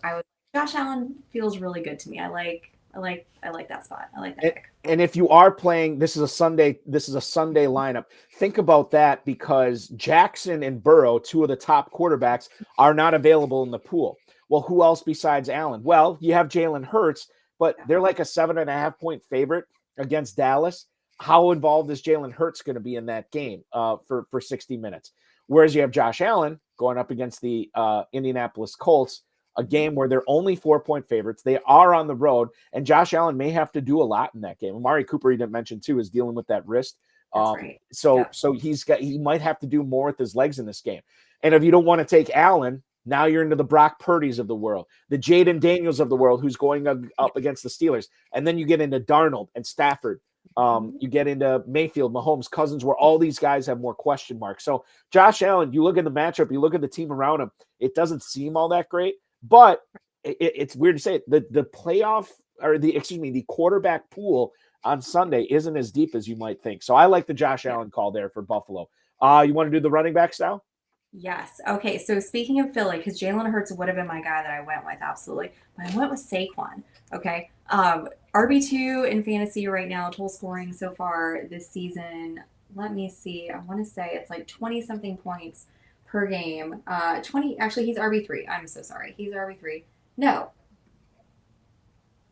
Josh Allen feels really good to me. I like that spot. I like that pick. And if you are playing, this is a Sunday lineup. Think about that because Jackson and Burrow, 2 of the top quarterbacks, are not available in the pool. Well, who else besides Allen? Well, you have Jalen Hurts, but they're like a 7.5 point favorite against Dallas. How involved is Jalen Hurts going to be in that game for 60 minutes? Whereas you have Josh Allen going up against the Indianapolis Colts, a game where they're only 4-point favorites. They are on the road, and Josh Allen may have to do a lot in that game. Amari Cooper, you didn't mention too, is dealing with that wrist. Right. So he might have to do more with his legs in this game. And if you don't want to take Allen, Now you're into the Brock Purdy's of the world, the Jaden Daniels of the world, who's going up against the Steelers. And then you get into Darnold and Stafford. You get into Mayfield, Mahomes, Cousins, where all these guys have more question marks. So Josh Allen, you look at the matchup, you look at the team around him, it doesn't seem all that great, but it's weird to say it. The playoff or the quarterback pool on Sunday isn't as deep as you might think. So I like the Josh Allen call there for Buffalo. You want to do the running back style? Yes. Okay. So speaking of Philly, because Jalen Hurts would have been my guy that I went with, absolutely. But I went with Saquon. Okay. RB2 in fantasy right now, total scoring so far this season. Let me see. I want to say it's like 20 something points per game. 20. Actually, he's RB3. I'm so sorry. He's RB3. No.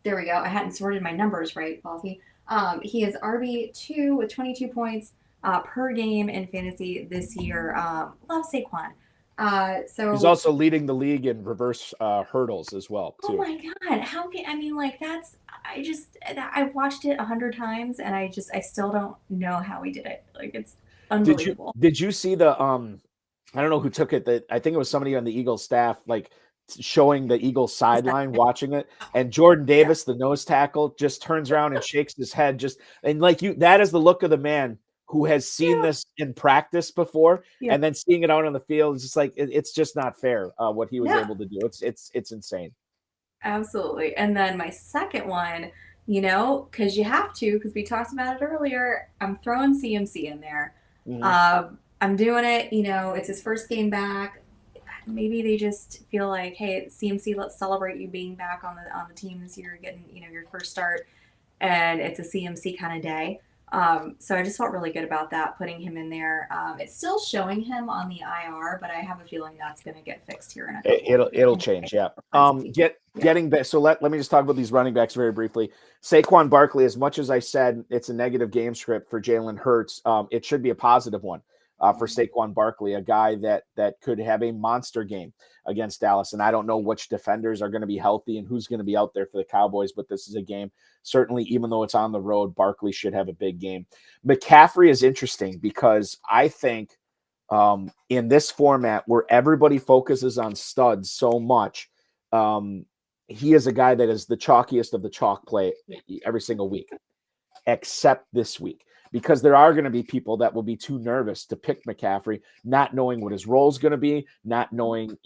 There we go. I hadn't sorted my numbers right, Balky. He is RB2 with 22 points per game in fantasy this year. Love Saquon. So he's also leading the league in reverse hurdles as well, too. Oh my God. How can, I mean, like I've watched it 100 times and I still don't know how he did it. Like, it's unbelievable. Did you see the, I don't know who took it, I think it was somebody on the Eagles staff, like showing the Eagles sideline, watching it. And Jordan Davis, the nose tackle, just turns around and shakes his head and like that is the look of the man who has seen this in practice before, and then seeing it out on the field. It's just like, it's just not fair what he was able to do. It's insane. Absolutely. And then my second one, because you have to, because we talked about it earlier, I'm throwing CMC in there. Mm-hmm. I'm doing it, it's his first game back. Maybe they just feel like, hey, CMC, let's celebrate you being back on the team this year, getting, your first start. And it's a CMC kind of day. So I just felt really good about that, putting him in there. It's still showing him on the IR, but I have a feeling that's going to get fixed here in a couple. It'll change, yeah. Getting back. So let me just talk about these running backs very briefly. Saquon Barkley, as much as I said it's a negative game script for Jalen Hurts, it should be a positive one for Saquon Barkley, a guy that could have a monster game against Dallas. And I don't know which defenders are going to be healthy and who's going to be out there for the Cowboys, but this is a game. Certainly, even though it's on the road, Barkley should have a big game. McCaffrey is interesting because I think in this format where everybody focuses on studs so much, he is a guy that is the chalkiest of the chalk play every single week, except this week. Because there are going to be people that will be too nervous to pick McCaffrey, not knowing what his role is going to be, not knowing,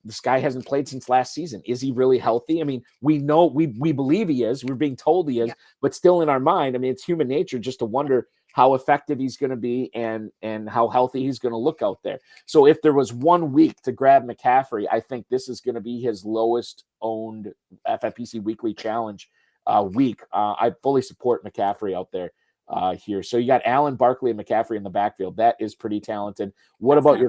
this guy hasn't played since last season. Is he really healthy? I mean, we know, we believe he is. We're being told he is, but still in our mind, I mean, it's human nature just to wonder how effective he's going to be and how healthy he's going to look out there. So if there was 1 week to grab McCaffrey, I think this is going to be his lowest owned FFPC Weekly Challenge week. I fully support McCaffrey out there. Here. So you got Allen, Barkley, and McCaffrey in the backfield. That is pretty talented. What about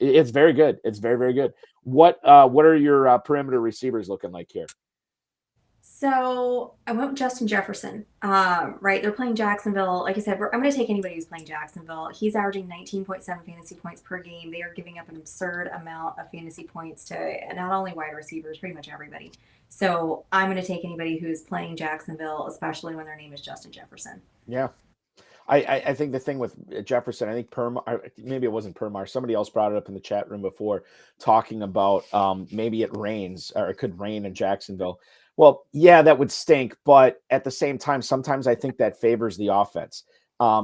it's very good. It's very, very good. What are your perimeter receivers looking like here? So I went with Justin Jefferson. Right. They're playing Jacksonville. Like I said, I'm going to take anybody who's playing Jacksonville. He's averaging 19.7 fantasy points per game. They are giving up an absurd amount of fantasy points to not only wide receivers, pretty much everybody. So I'm going to take anybody who's playing Jacksonville, especially when their name is Justin Jefferson. Yeah. I think the thing with Jefferson, I think maybe it wasn't Permar. Somebody else brought it up in the chat room before, talking about maybe it rains or it could rain in Jacksonville. Well, yeah, that would stink. But at the same time, sometimes I think that favors the offense.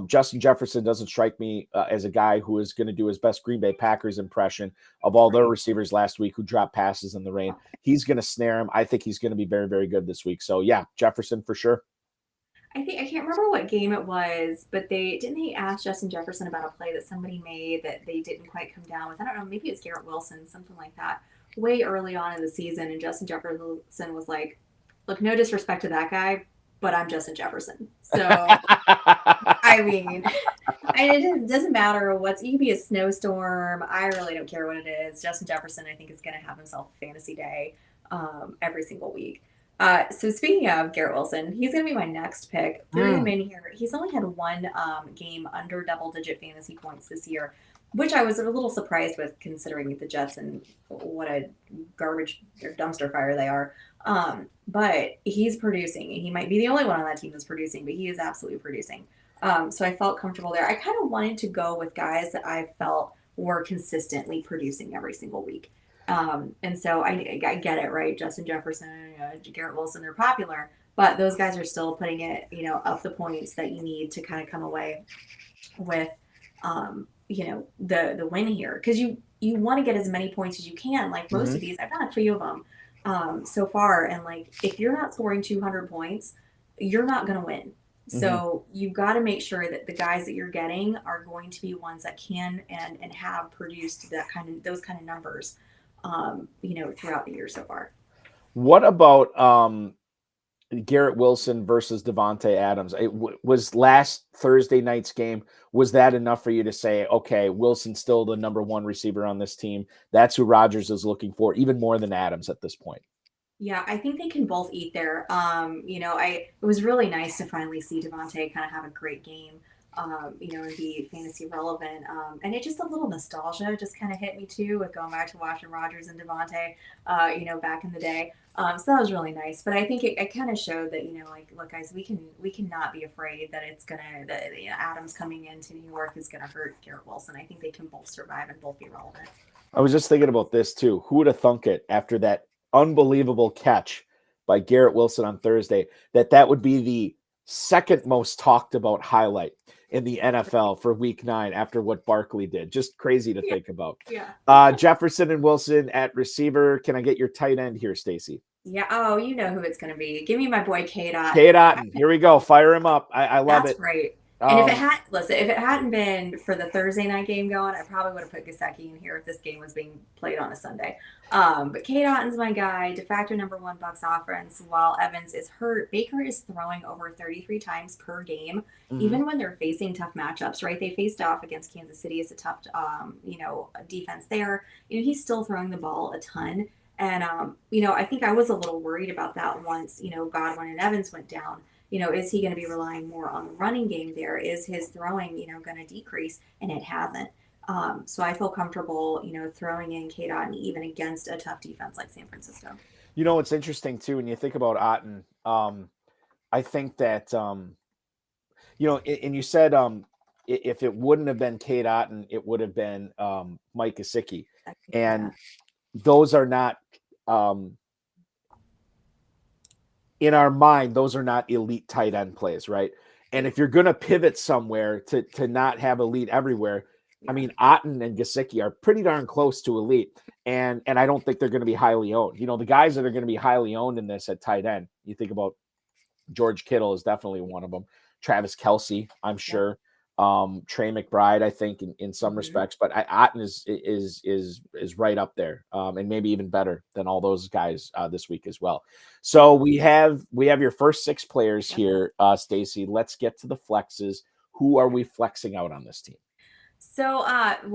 Justin Jefferson doesn't strike me as a guy who is going to do his best Green Bay Packers impression of all their receivers last week who dropped passes in the rain. He's going to snare him. I think he's going to be very, very good this week. So, yeah, Jefferson for sure. I can't remember what game it was, but they ask Justin Jefferson about a play that somebody made that they didn't quite come down with. I don't know, maybe it's Garrett Wilson, something like that, way early on in the season. And Justin Jefferson was like, look, no disrespect to that guy, but I'm Justin Jefferson. So, I mean, it doesn't matter it could be a snowstorm. I really don't care what it is. Justin Jefferson, I think, is going to have himself a fantasy day every single week. So speaking of Garrett Wilson, he's going to be my next pick. Threw him in here. He's only had one game under double-digit fantasy points this year, which I was a little surprised with considering the Jets and what a garbage or dumpster fire they are. But he's producing. He might be the only one on that team that's producing, but he is absolutely producing. So I felt comfortable there. I kind of wanted to go with guys that I felt were consistently producing every single week. And so I get it, right? Justin Jefferson, Garrett Wilson, they're popular, but those guys are still putting it, up the points that you need to kind of come away with, the win here. Because you want to get as many points as you can. Like most of these, I've done a few of them so far. And like, if you're not scoring 200 points, you're not going to win. So you've got to make sure that the guys that you're getting are going to be ones that can and have produced those kind of numbers, throughout the year so far. What about Garrett Wilson versus Devontae Adams? Was last Thursday night's game, was that enough for you to say, okay, Wilson's still the number one receiver on this team? That's who Rodgers is looking for, even more than Adams at this point. Yeah, I think they can both eat there. It was really nice to finally see Devontae kind of have a great game, and be fantasy relevant. And it just a little nostalgia just kind of hit me too with going back to watching Rodgers and Devontae, back in the day. So that was really nice. But I think it kind of showed that, look, guys, we cannot be afraid that Adams coming into New York is gonna hurt Garrett Wilson. I think they can both survive and both be relevant. I was just thinking about this too. Who would have thunk it after that unbelievable catch by Garrett Wilson on Thursday that would be the second most talked about highlight in the NFL for week 9 after what Barkley did. Just crazy to think about. Yeah. Jefferson and Wilson at receiver. Can I get your tight end here, Stacy? Yeah. Oh, you know who it's going to be. Give me my boy K-Dot. K-Dot. Here we go. Fire him up. I love it. That's great. And if it hadn't been for the Thursday night game going, I probably would have put Gesicki in here if this game was being played on a Sunday. But K-Dot's my guy, de facto number 1 Bucs offense. While Evans is hurt, Baker is throwing over 33 times per game, even when they're facing tough matchups, right? They faced off against Kansas City. It's a tough, defense there. He's still throwing the ball a ton. And, I think I was a little worried about that once, Godwin and Evans went down. Is he going to be relying more on the running game there? Is his throwing, going to decrease? And it hasn't. So I feel comfortable, throwing in K-Dot even against a tough defense like San Francisco. It's interesting too, when you think about Otten, I think that, and you said if it wouldn't have been Kate Otten, it would have been Mike Gesicki. And those are not, in our mind, those are not elite tight end plays, right? And if you're going to pivot somewhere to not have elite everywhere, I mean, Otten and Gesicki are pretty darn close to elite. And I don't think they're going to be highly owned. The guys that are going to be highly owned in this at tight end, you think about George Kittle is definitely one of them. Travis Kelce, I'm sure. Trey McBride, I think in some respects, but Otten is right up there, and maybe even better than all those guys this week as well. So we have your first 6 players here, Stacy. Let's get to the flexes. Who are we flexing out on this team? So,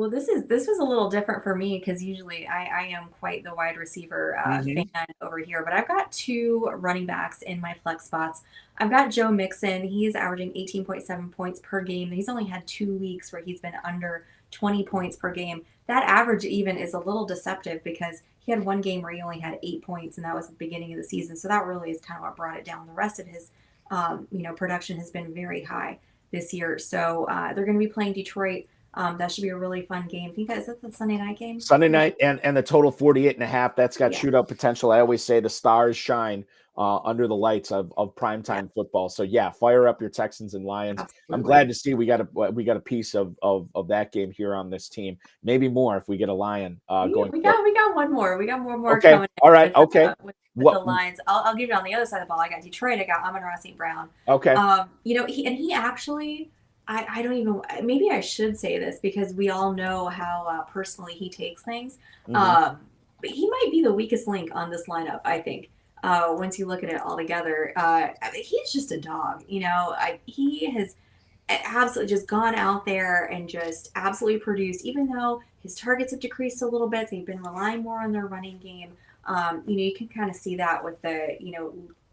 this was a little different for me because usually I am quite the wide receiver fan over here, but I've got 2 running backs in my flex spots. I've got Joe Mixon. He is averaging 18.7 points per game. He's only had 2 weeks where he's been under 20 points per game. That average even is a little deceptive because he had 1 game where he only had 8 points, and that was at the beginning of the season. So that really is kind of what brought it down. The rest of his, production has been very high this year. So they're going to be playing Detroit. That should be a really fun game. I think is that the Sunday night game? Sunday night and the total 48.5. That's got shootout potential. I always say the stars shine under the lights of primetime football. So fire up your Texans and Lions. Absolutely. I'm glad to see we got a piece of that game here on this team. Maybe more if we get a Lion going. We got one more. We got more okay. coming. All right. Okay. With the Lions. I'll give you on the other side of the ball. I got Detroit. I got Amon-Ra St. Brown. Okay. He actually. I don't even, maybe I should say this because we all know how personally he takes things. But he might be the weakest link on this lineup, I think, once you look at it all together. He's just a dog, he has absolutely just gone out there and just absolutely produced, even though his targets have decreased a little bit. They've been relying more on their running game. You can kind of see that with the,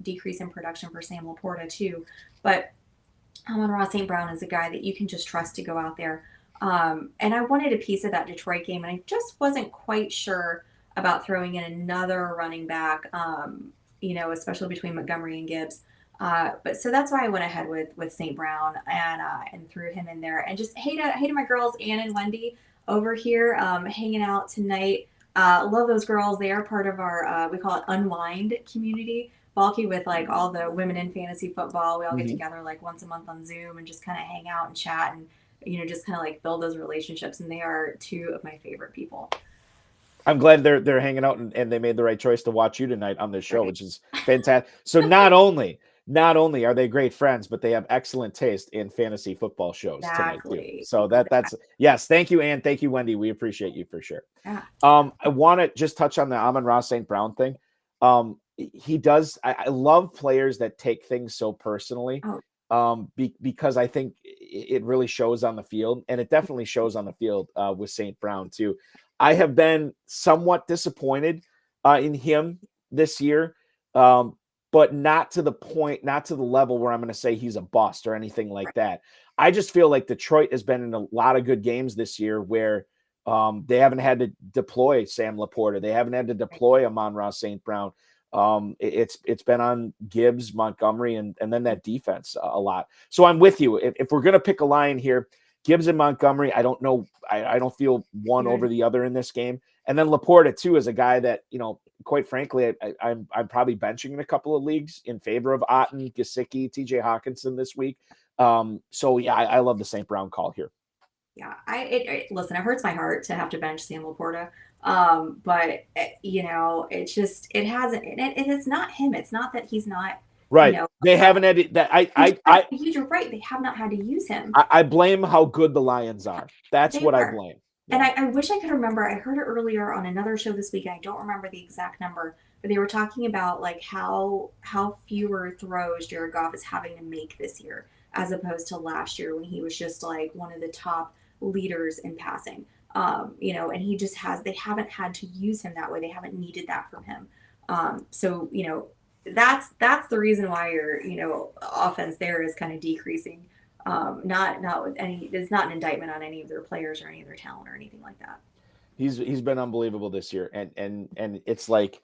decrease in production for Sam Laporta too. But Amon-Ra St. Brown is a guy that you can just trust to go out there. And I wanted a piece of that Detroit game, and I just wasn't quite sure about throwing in another running back, especially between Montgomery and Gibbs. But so that's why I went ahead with St. Brown and threw him in there. And just hey to my girls, Ann and Wendy, over here hanging out tonight. Love those girls. They are part of our, we call it Unwind community. Bulky with like all the women in fantasy football. We all get together like once a month on Zoom and just kind of hang out and chat and, just kind of like build those relationships. And they are two of my favorite people. I'm glad they're hanging out and they made the right choice to watch you tonight on this show, which is fantastic. So not only are they great friends, but they have excellent taste in fantasy football shows tonight too. So that's yes. Thank you, Ann. Thank you, Wendy. We appreciate you for sure. Yeah. I want to just touch on the Amon-Ra St. Brown thing. He does. I love players that take things so personally. Because I think it really shows on the field, and it definitely shows on the field with St. Brown too. I have been somewhat disappointed in him this year, but not to the level where I'm going to say he's a bust or anything like that. I just feel like Detroit has been in a lot of good games this year where they haven't had to deploy Sam Laporta. They haven't had to deploy Amon-Ra St. Brown. It's been on Gibbs, Montgomery, and then that defense a lot. So I'm with you. If we're going to pick a line here, Gibbs and Montgomery, I don't know. I don't feel one over the other in this game. And then Laporta too is a guy that, quite frankly, I'm probably benching in a couple of leagues in favor of Otten, Gesicki, TJ Hawkinson this week. So yeah, I love the St. Brown call here. Yeah, listen, it hurts my heart to have to bench Sam Laporta. But it's not him. It's not that he's not right. They haven't had that. You're right. They have not had to use him. I blame how good the Lions are. That's what I blame. Yeah. And I wish I could remember. I heard it earlier on another show this week. I don't remember the exact number, but they were talking about like how fewer throws Jared Goff is having to make this year as opposed to last year when he was just like one of the top leaders in passing. And they haven't had to use him that way. They haven't needed that from him. So that's the reason why your, offense there is kind of decreasing. Not with any, it's not an indictment on any of their players or any of their talent or anything like that. He's been unbelievable this year. And it's like,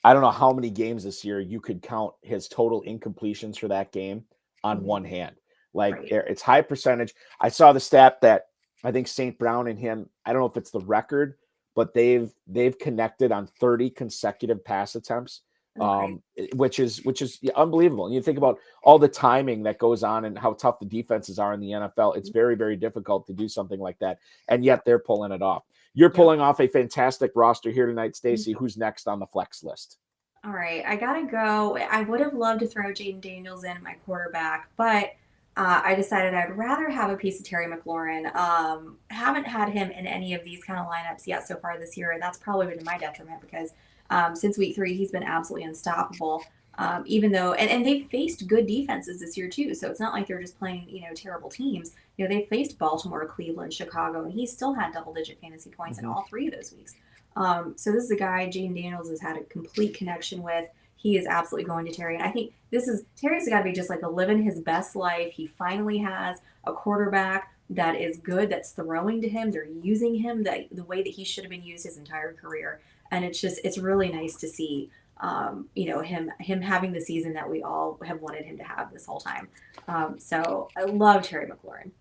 I don't know how many games this year you could count his total incompletions for that game on one hand. It's high percentage. I saw the stat that I think St. Brown and him, I don't know if it's the record, but they've connected on 30 consecutive pass attempts, which is unbelievable. And you think about all the timing that goes on and how tough the defenses are in the NFL. It's very, very difficult to do something like that. And yet they're pulling it off. You're pulling off a fantastic roster here tonight, Stacy. Who's next on the flex list? All right, I got to go. I would have loved to throw Jaden Daniels in my quarterback, but I decided I'd rather have a piece of Terry McLaurin. Haven't had him in any of these kind of lineups yet so far this year, and that's probably been to my detriment because since week 3, he's been absolutely unstoppable. Even though, and they've faced good defenses this year too, so it's not like they're just playing, terrible teams. They faced Baltimore, Cleveland, Chicago, and he still had double-digit fantasy points in all 3 of those weeks. So this is a guy Jaden Daniels has had a complete connection with. He is absolutely going to Terry. And I think Terry's got to be just like living his best life. He finally has a quarterback that is good, that's throwing to him. They're using him the way that he should have been used his entire career. And it's really nice to see, him having the season that we all have wanted him to have this whole time. So I love Terry McLaurin.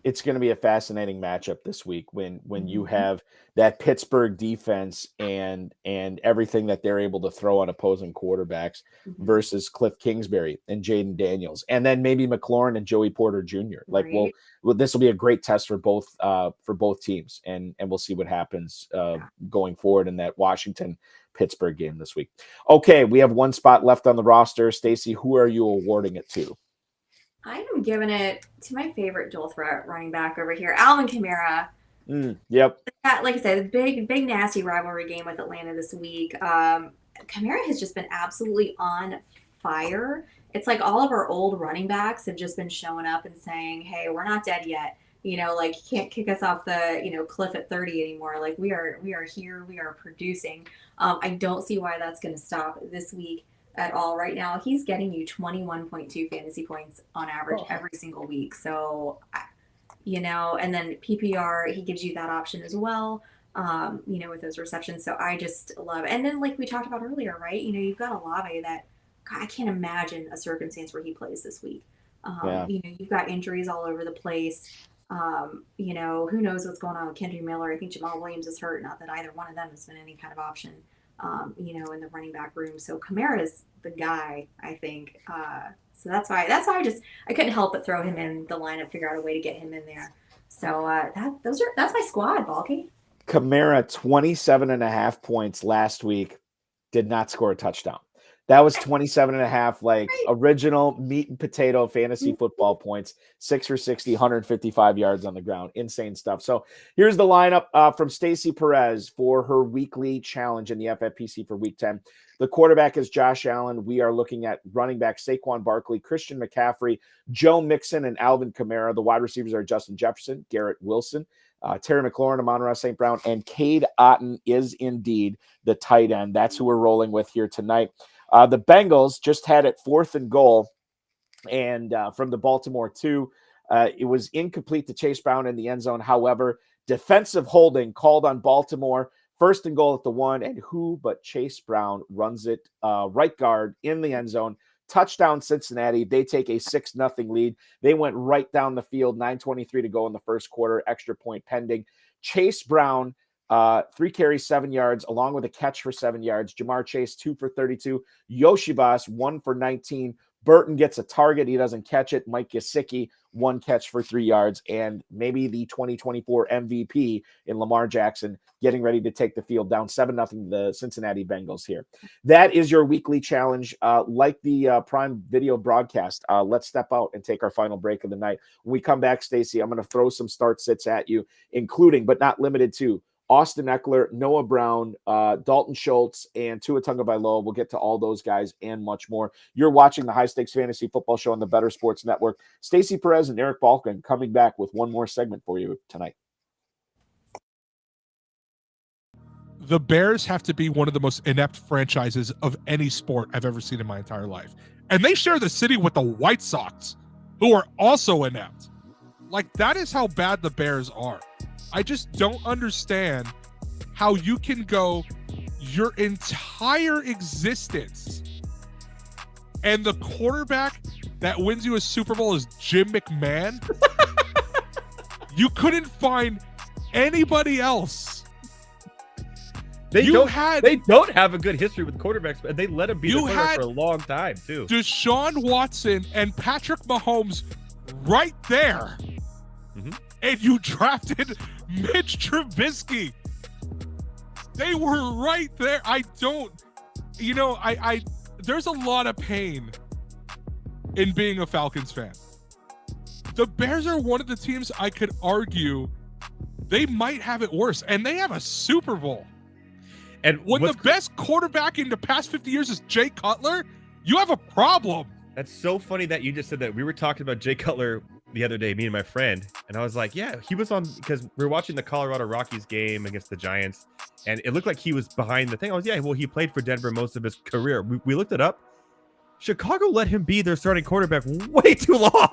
It's going to be a fascinating matchup this week when you have that Pittsburgh defense and everything that they're able to throw at opposing quarterbacks versus Cliff Kingsbury and Jaden Daniels, and then maybe McLaurin and Joey Porter Jr. This will be a great test for both teams, and we'll see what happens going forward in that Washington Pittsburgh game this week. Okay, we have one spot left on the roster. Stacy, who are you awarding it to? I am giving it to my favorite dual threat running back over here, Alvin Kamara. Yep. Like I said, the big nasty rivalry game with Atlanta this week. Kamara has just been absolutely on fire. It's like all of our old running backs have just been showing up and saying, "Hey, we're not dead yet. You can't kick us off the cliff at 30 anymore. Like we are here. We are producing." I don't see why that's going to stop this week at all. Right now, he's getting you 21.2 fantasy points on average every single week. So, and then PPR, he gives you that option as well, with those receptions. So I just love it. And then like we talked about earlier, right? You've got Olave that, God, I can't imagine a circumstance where he plays this week. You've got injuries all over the place. Who knows what's going on with Kendry Miller? I think Jamal Williams is hurt. Not that either one of them has been any kind of option, in the running back room. So Kamara is the guy, I think. So that's why I couldn't help but throw him in the lineup, figure out a way to get him in there. So that's my squad, Balky. Kamara, 27.5 points last week, did not score a touchdown. That was 27.5, original meat and potato fantasy football points, 6 for 60, 155 yards on the ground. Insane stuff. So here's the lineup from Stacy Perez for her weekly challenge in the FFPC for week 10. The quarterback is Josh Allen. We are looking at running back Saquon Barkley, Christian McCaffrey, Joe Mixon, and Alvin Kamara. The wide receivers are Justin Jefferson, Garrett Wilson, Terry McLaurin, Amon-Ra St. Brown, and Cade Otton is indeed the tight end. That's who we're rolling with here tonight. The Bengals just had it 4th and goal, and from the Baltimore 2, it was incomplete to Chase Brown in the end zone. However, defensive holding called on Baltimore, 1st and goal at the 1, and who but Chase Brown runs it right guard in the end zone. Touchdown Cincinnati. They take a 6-0 lead. They went right down the field, 9:23 to go in the first quarter, extra point pending. Chase Brown, 3 carries, 7 yards, along with a catch for 7 yards. Jamar Chase, 2 for 32. Yoshibas, 1 for 19. Burton gets a target. He doesn't catch it. Mike Gesicki, 1 catch for 3 yards. And maybe the 2024 MVP in Lamar Jackson getting ready to take the field down 7-0 the Cincinnati Bengals here. That is your weekly challenge. Like the Prime Video broadcast, let's step out and take our final break of the night. When we come back, Stacy, I'm going to throw some start sits at you, including but not limited to Austin Eckler, Noah Brown, Dalton Schultz, and Tua Tagovailoa. We'll get to all those guys and much more. You're watching the High Stakes Fantasy Football Show on the Better Sports Network. Stacy Perez and Eric Balkman coming back with one more segment for you tonight. The Bears have to be one of the most inept franchises of any sport I've ever seen in my entire life. And they share the city with the White Sox, who are also inept. That is how bad the Bears are. I just don't understand how you can go your entire existence and the quarterback that wins you a Super Bowl is Jim McMahon. You couldn't find anybody else. They don't have a good history with quarterbacks, and they let him be the quarterback for a long time, too. Deshaun Watson and Patrick Mahomes right there. Mm-hmm. And you drafted Mitch Trubisky. They were right there. There's a lot of pain in being a Falcons fan. The Bears are one of the teams I could argue they might have it worse, and they have a Super Bowl. And when the best quarterback in the past 50 years is Jay Cutler, you have a problem. That's so funny that you just said that. We were talking about Jay Cutler the other day, me and my friend, and I was like, yeah, he was on, because we were watching the Colorado Rockies game against the Giants, and it looked like he was behind the thing. I was, he played for Denver most of his career. We looked it up. Chicago let him be their starting quarterback way too long.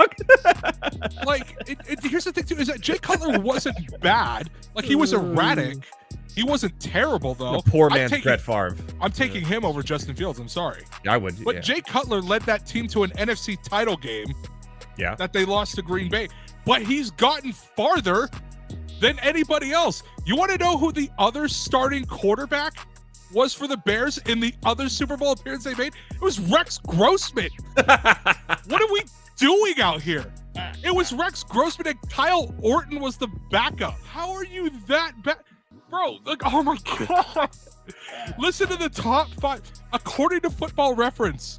Here's the thing too, is that Jay Cutler wasn't bad. He was erratic. He wasn't terrible, though. The poor man's Brett Favre. I'm taking him over Justin Fields. I'm sorry. I would. But Jay Cutler led that team to an NFC title game. Yeah. That they lost to Green Bay. But he's gotten farther than anybody else. You want to know who the other starting quarterback was for the Bears in the other Super Bowl appearance they made? It was Rex Grossman. What are we doing out here? It was Rex Grossman and Kyle Orton was the backup. How are you that bad? Bro, oh my God. Listen to the top 5. According to Football Reference,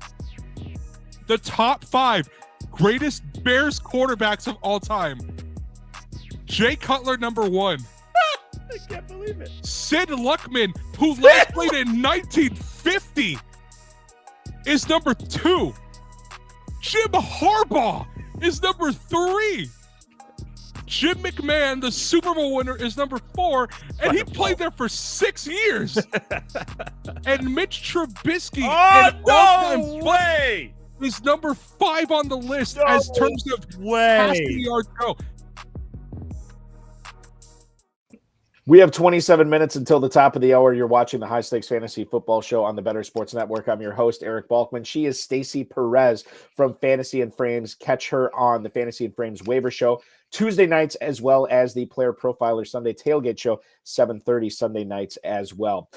the top 5 greatest Bears quarterbacks of all time. Jay Cutler, number 1. I can't believe it. Sid Luckman, who last played in 1950, is number 2. Jim Harbaugh is number 3. Jim McMahon, the Super Bowl winner, is number 4, and he played there for 6 years. And Mitch Trubisky, is number 5 on the list as terms of passing yards go. We have 27 minutes until the top of the hour. You're watching the High Stakes Fantasy Football Show on the Better Sports Network. I'm your host, Eric Balkman. She is Stacy Perez from Fantasy and Frames. Catch her on the Fantasy and Frames Waiver Show Tuesday nights, as well as the Player Profiler Sunday Tailgate Show, 7:30 Sunday nights as well.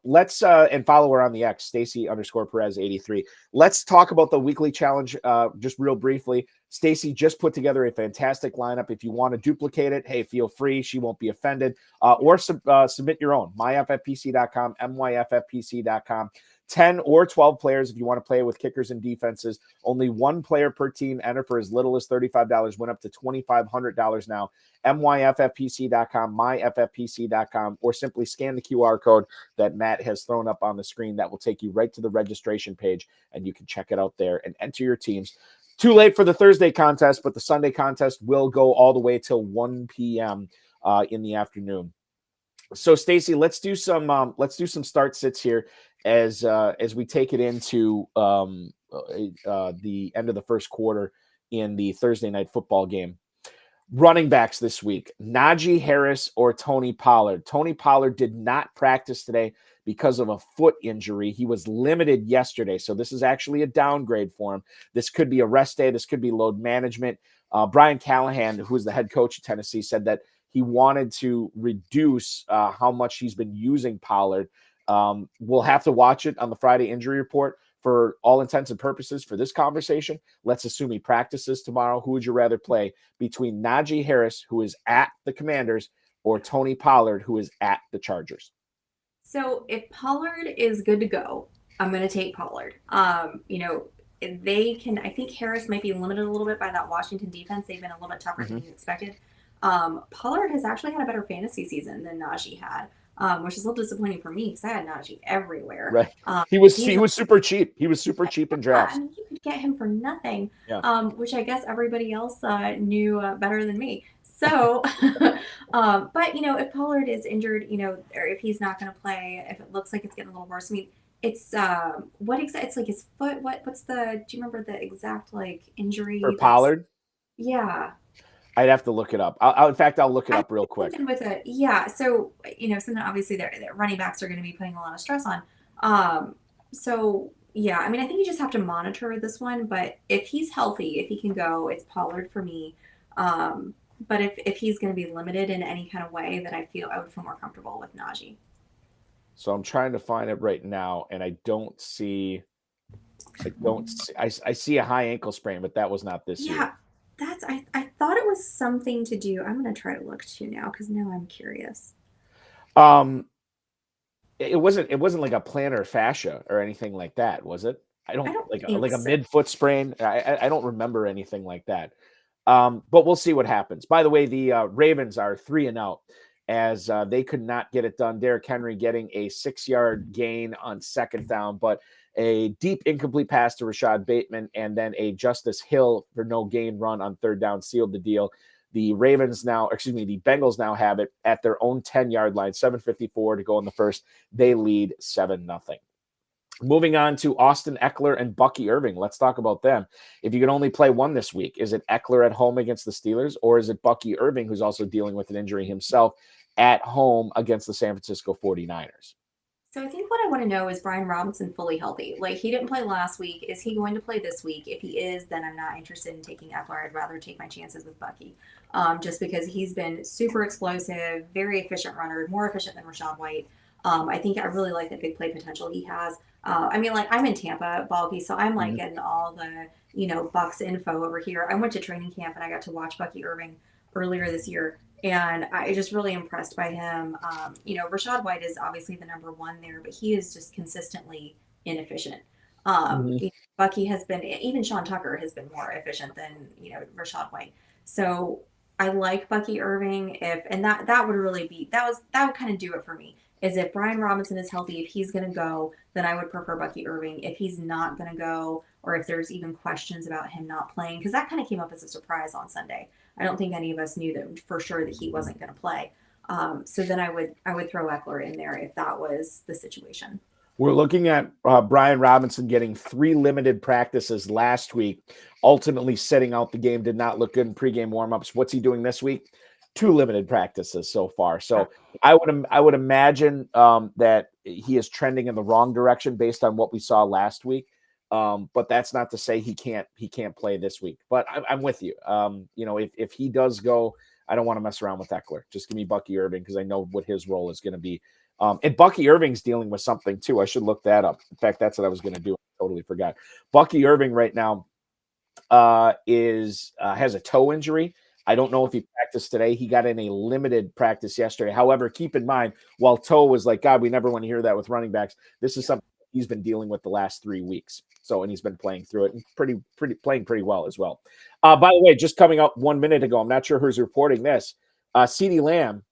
Let's and follow her on the X, Stacy_Perez83. Let's talk about the weekly challenge just real briefly. Stacy just put together a fantastic lineup. If you want to duplicate it, hey, feel free. She won't be offended. Or submit your own. myffpc.com, myffpc.com. 10 or 12 players if you want to play with kickers and defenses. Only one player per team. Enter for as little as $35. Went up to $2,500 now. myffpc.com, myffpc.com, or simply scan the QR code that Matt has thrown up on the screen. That will take you right to the registration page, and you can check it out there and enter your teams. Too late for the Thursday contest, but the Sunday contest will go all the way till 1 p.m. In the afternoon. So, Stacy, let's do some start sits here as we take it into the end of the first quarter in the Thursday night football game. Running backs this week: Najee Harris or Tony Pollard. Tony Pollard did not practice today because of a foot injury. He was limited yesterday, so this is actually a downgrade for him. This could be a rest day. This could be load management. Brian Callahan, who is the head coach of Tennessee, said that he wanted to reduce how much he's been using Pollard. We'll have to watch it on the Friday injury report. For all intents and purposes for this conversation, let's assume he practices tomorrow. Who would you rather play between Najee Harris, who is at the Commanders, or Tony Pollard, who is at the Chargers? So if Pollard is good to go, I'm going to take Pollard. They can, I think Harris might be limited a little bit by that Washington defense. They've been a little bit tougher than you expected. Pollard has actually had a better fantasy season than Najee had. Which is a little disappointing for me because I had Najee everywhere. Right. He was super cheap. He was super cheap in drafts. I mean, you could get him for nothing. Yeah. Which I guess everybody else knew better than me. So, but if Pollard is injured, or if he's not going to play, if it looks like it's getting a little worse, I mean, it's it's like his foot. Do you remember the exact injury for Pollard? Yeah. I'd have to look it up. I'll look it up real quick. So something obviously that running backs are going to be putting a lot of stress on. So yeah, I mean, I think you just have to monitor this one. But if he's healthy, if he can go, it's Pollard for me. But if he's going to be limited in any kind of way, then I would feel more comfortable with Najee. So I'm trying to find it right now, and I see a high ankle sprain, but that was not this year. I thought it was something to do. I'm going to try to look too now because now I'm curious. It wasn't like a plantar fascia or anything like that, was it? I don't like a midfoot sprain. I don't remember anything like that. But we'll see what happens. By the way, the Ravens are 3-0 as they could not get it done. Derrick Henry getting a 6-yard gain on second down, but a deep incomplete pass to Rashad Bateman and then a Justice Hill for no gain run on third down sealed the deal. The Bengals now have it at their own 10-yard line, 7:54 to go in the first. They lead 7-0. Moving on to Austin Eckler and Bucky Irving. Let's talk about them. If you can only play one this week, is it Eckler at home against the Steelers, or is it Bucky Irving, who's also dealing with an injury himself, at home against the San Francisco 49ers? So I think what I want to know is Brian Robinson fully healthy. He didn't play last week. Is he going to play this week? If he is, then I'm not interested in taking Eckler. I'd rather take my chances with Bucky, just because he's been super explosive, very efficient runner, more efficient than Rachaad White. I think I really like the big play potential he has. I'm in Tampa, Balky, so I'm getting all the Bucs info over here. I went to training camp and I got to watch Bucky Irving earlier this year. And I just really impressed by him. Rachaad White is obviously the number one there, but he is just consistently inefficient. Bucky has been, even Sean Tucker has been more efficient than, Rachaad White. So I like Bucky Irving that would really be, that would kind of do it for me, is if Brian Robinson is healthy, if he's going to go, then I would prefer Bucky Irving. If he's not going to go, or if there's even questions about him not playing, because that kind of came up as a surprise on Sunday. I don't think any of us knew that for sure that he wasn't going to play. So then I would throw Eckler in there if that was the situation. We're looking at Brian Robinson getting 3 limited practices last week, ultimately setting out the game. Did not look good in pregame warmups. What's he doing this week? 2 limited practices so far. So I would imagine that he is trending in the wrong direction based on what we saw last week. But that's not to say he can't play this week. But I'm with you. If he does go, I don't want to mess around with Eckler. Just give me Bucky Irving because I know what his role is going to be. And Bucky Irving's dealing with something too. I should look that up. In fact, that's what I was going to do. I totally forgot. Bucky Irving right now has a toe injury. I don't know if he practiced today. He got in a limited practice yesterday. However, keep in mind, while toe was like, God, we never want to hear that with running backs. This is something he's been dealing with the last 3 weeks. So, and he's been playing through it and playing pretty well as well. By the way, just coming up 1 minute ago, I'm not sure who's reporting this. CeeDee Lamb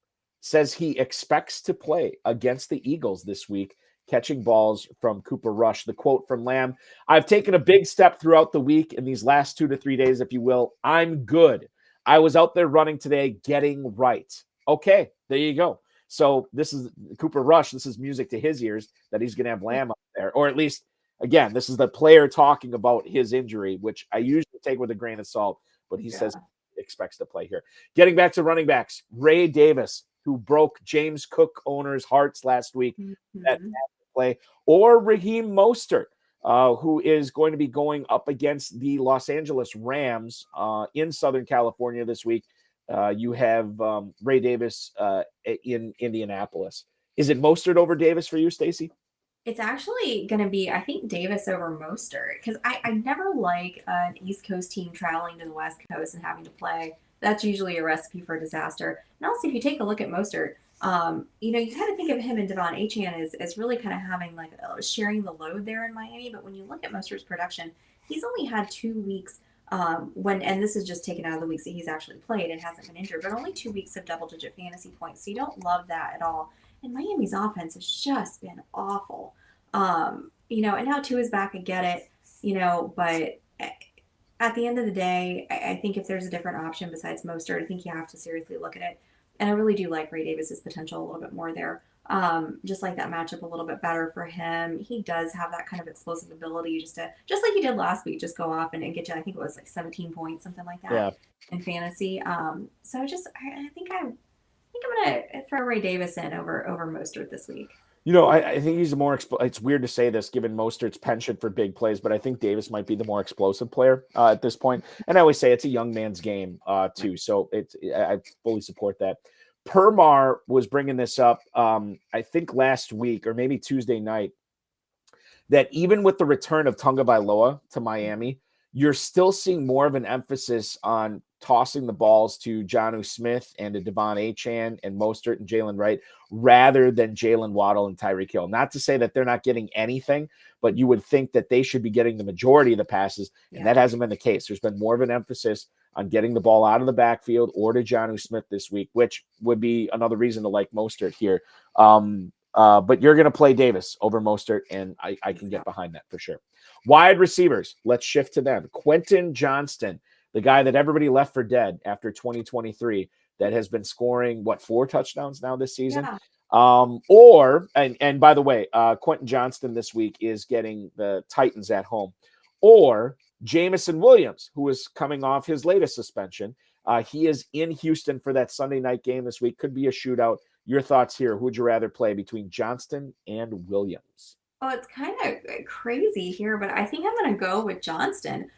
says he expects to play against the Eagles this week, catching balls from Cooper Rush. The quote from Lamb: "I've taken a big step throughout the week in these last 2 to 3 days, if you will. I'm good. I was out there running today, getting right." Okay, there you go. So this is Cooper Rush. This is music to his ears that he's going to have Lamb up there. Or at least, again, this is the player talking about his injury, which I usually take with a grain of salt, but he says he expects to play here. Getting back to running backs, Ray Davis, who broke James Cook owners' hearts last week, that play, or Raheem Mostert, who is going to be going up against the Los Angeles Rams in Southern California this week. You have Ray Davis in Indianapolis. Is it Mostert over Davis for you, Stacy? It's actually going to be, I think, Davis over Mostert, because I never like an East Coast team traveling to the West Coast and having to play. That's usually a recipe for disaster. And also, if you take a look at Mostert, you kind of think of him and Devon Achane as really kind of having like sharing the load there in Miami. But when you look at Mostert's production, he's only had 2 weeks and this is just taken out of the weeks that he's actually played and hasn't been injured, but only 2 weeks of double-digit fantasy points. So you don't love that at all. And Miami's offense has just been awful. And now Tua is back, I get it, but at the end of the day, I think if there's a different option besides Mostert, I think you have to seriously look at it. And I really do like Ray Davis's potential a little bit more there. Just like that matchup a little bit better for him. He does have that kind of explosive ability just like he did last week, just go off and get you, I think it was like 17 points, something like that in fantasy. So I think I'm going to throw Ray Davis in over Mostert this week. I think he's it's weird to say this given Mostert's penchant for big plays, but I think Davis might be the more explosive player at this point. And I always say it's a young man's game too. So I fully support that. Permar was bringing this up, I think last week or maybe Tuesday night, that even with the return of Tunga Bailoa to Miami, you're still seeing more of an emphasis on tossing the balls to Jonnu Smith and to Devon Achane and Mostert and Jalen Wright rather than Jalen Waddle and Tyreek Hill. Not to say that they're not getting anything, but you would think that they should be getting the majority of the passes, and that hasn't been the case. There's been more of an emphasis on getting the ball out of the backfield or to Jonnu Smith this week, which would be another reason to like Mostert here. But you're going to play Davis over Mostert, and I can get behind that for sure. Wide receivers, let's shift to them. Quentin Johnston, the guy that everybody left for dead after 2023, that has been scoring, 4 touchdowns now this season? Yeah. And by the way, Quentin Johnston this week is getting the Titans at home. Or Jamison Williams, who is coming off his latest suspension. He is in Houston for that Sunday night game this week. Could be a shootout. Your thoughts here. Who would you rather play between Johnston and Williams? Oh, it's kind of crazy here, but I think I'm going to go with Johnston.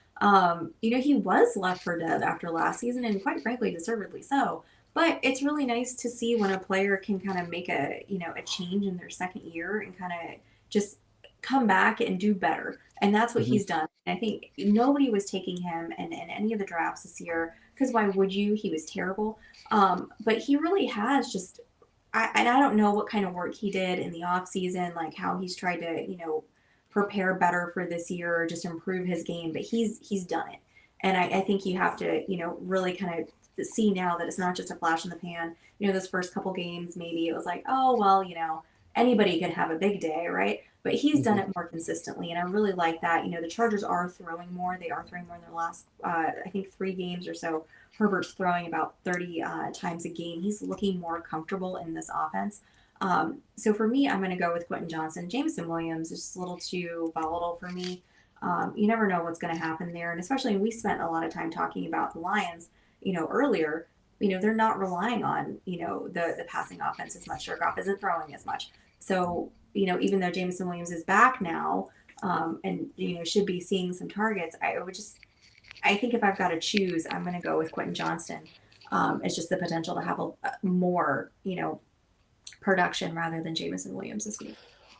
He was left for dead after last season, and quite frankly, deservedly so. But it's really nice to see when a player can kind of make a change in their second year and kind of just come back and do better. And that's what he's done. And I think nobody was taking him in any of the drafts this year, because why would you? He was terrible. But he really has just, I don't know what kind of work he did in the off season, like how he's tried to, prepare better for this year or just improve his game, but he's done it. And I think you have to, really kind of see now that it's not just a flash in the pan. Those first couple games, maybe it was like, oh, well, anybody can have a big day, right? But he's done it more consistently, and I really like that. The Chargers are throwing more. They are throwing more in their last, I think, 3 games or so. Herbert's throwing about 30 times a game. He's looking more comfortable in this offense. So for me, I'm going to go with Quentin Johnston. Jamison Williams is just a little too volatile for me. You never know what's going to happen there. And especially we spent a lot of time talking about the Lions, earlier. they're not relying on, the passing offense as much. Goff isn't throwing as much. So, even though Jameson Williams is back now, and, should be seeing some targets, I think if I've got to choose, I'm going to go with Quentin Johnston. It's just the potential to have a more, production rather than Jameson Williams this week.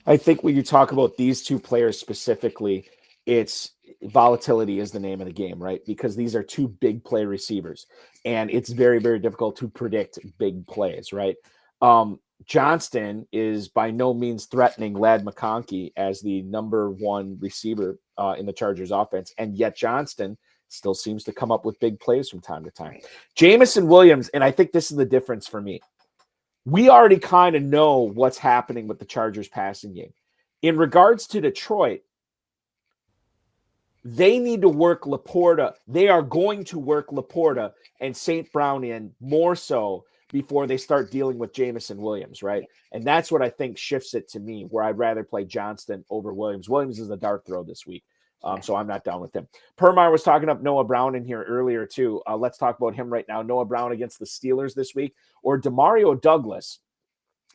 I think when you talk about these two players specifically, it's volatility is the name of the game, right? Because these are two big play receivers, and it's very, very difficult to predict big plays, right? Johnston is by no means threatening Ladd McConkey as the number one receiver in the Chargers offense, and yet Johnston still seems to come up with big plays from time to time. Jameson Williams, and I think this is the difference for me. We already kind of know what's happening with the Chargers passing game. In regards to Detroit, they need to work Laporta. They are going to work Laporta and St. Brown in more so before they start dealing with Jameson Williams, right? And that's what I think shifts it to me, where I'd rather play Johnston over Williams. Williams is a dart throw this week, so I'm not down with him. Permar was talking up Noah Brown in here earlier too. Let's talk about him right now. Noah Brown against the Steelers this week, or Demario Douglas.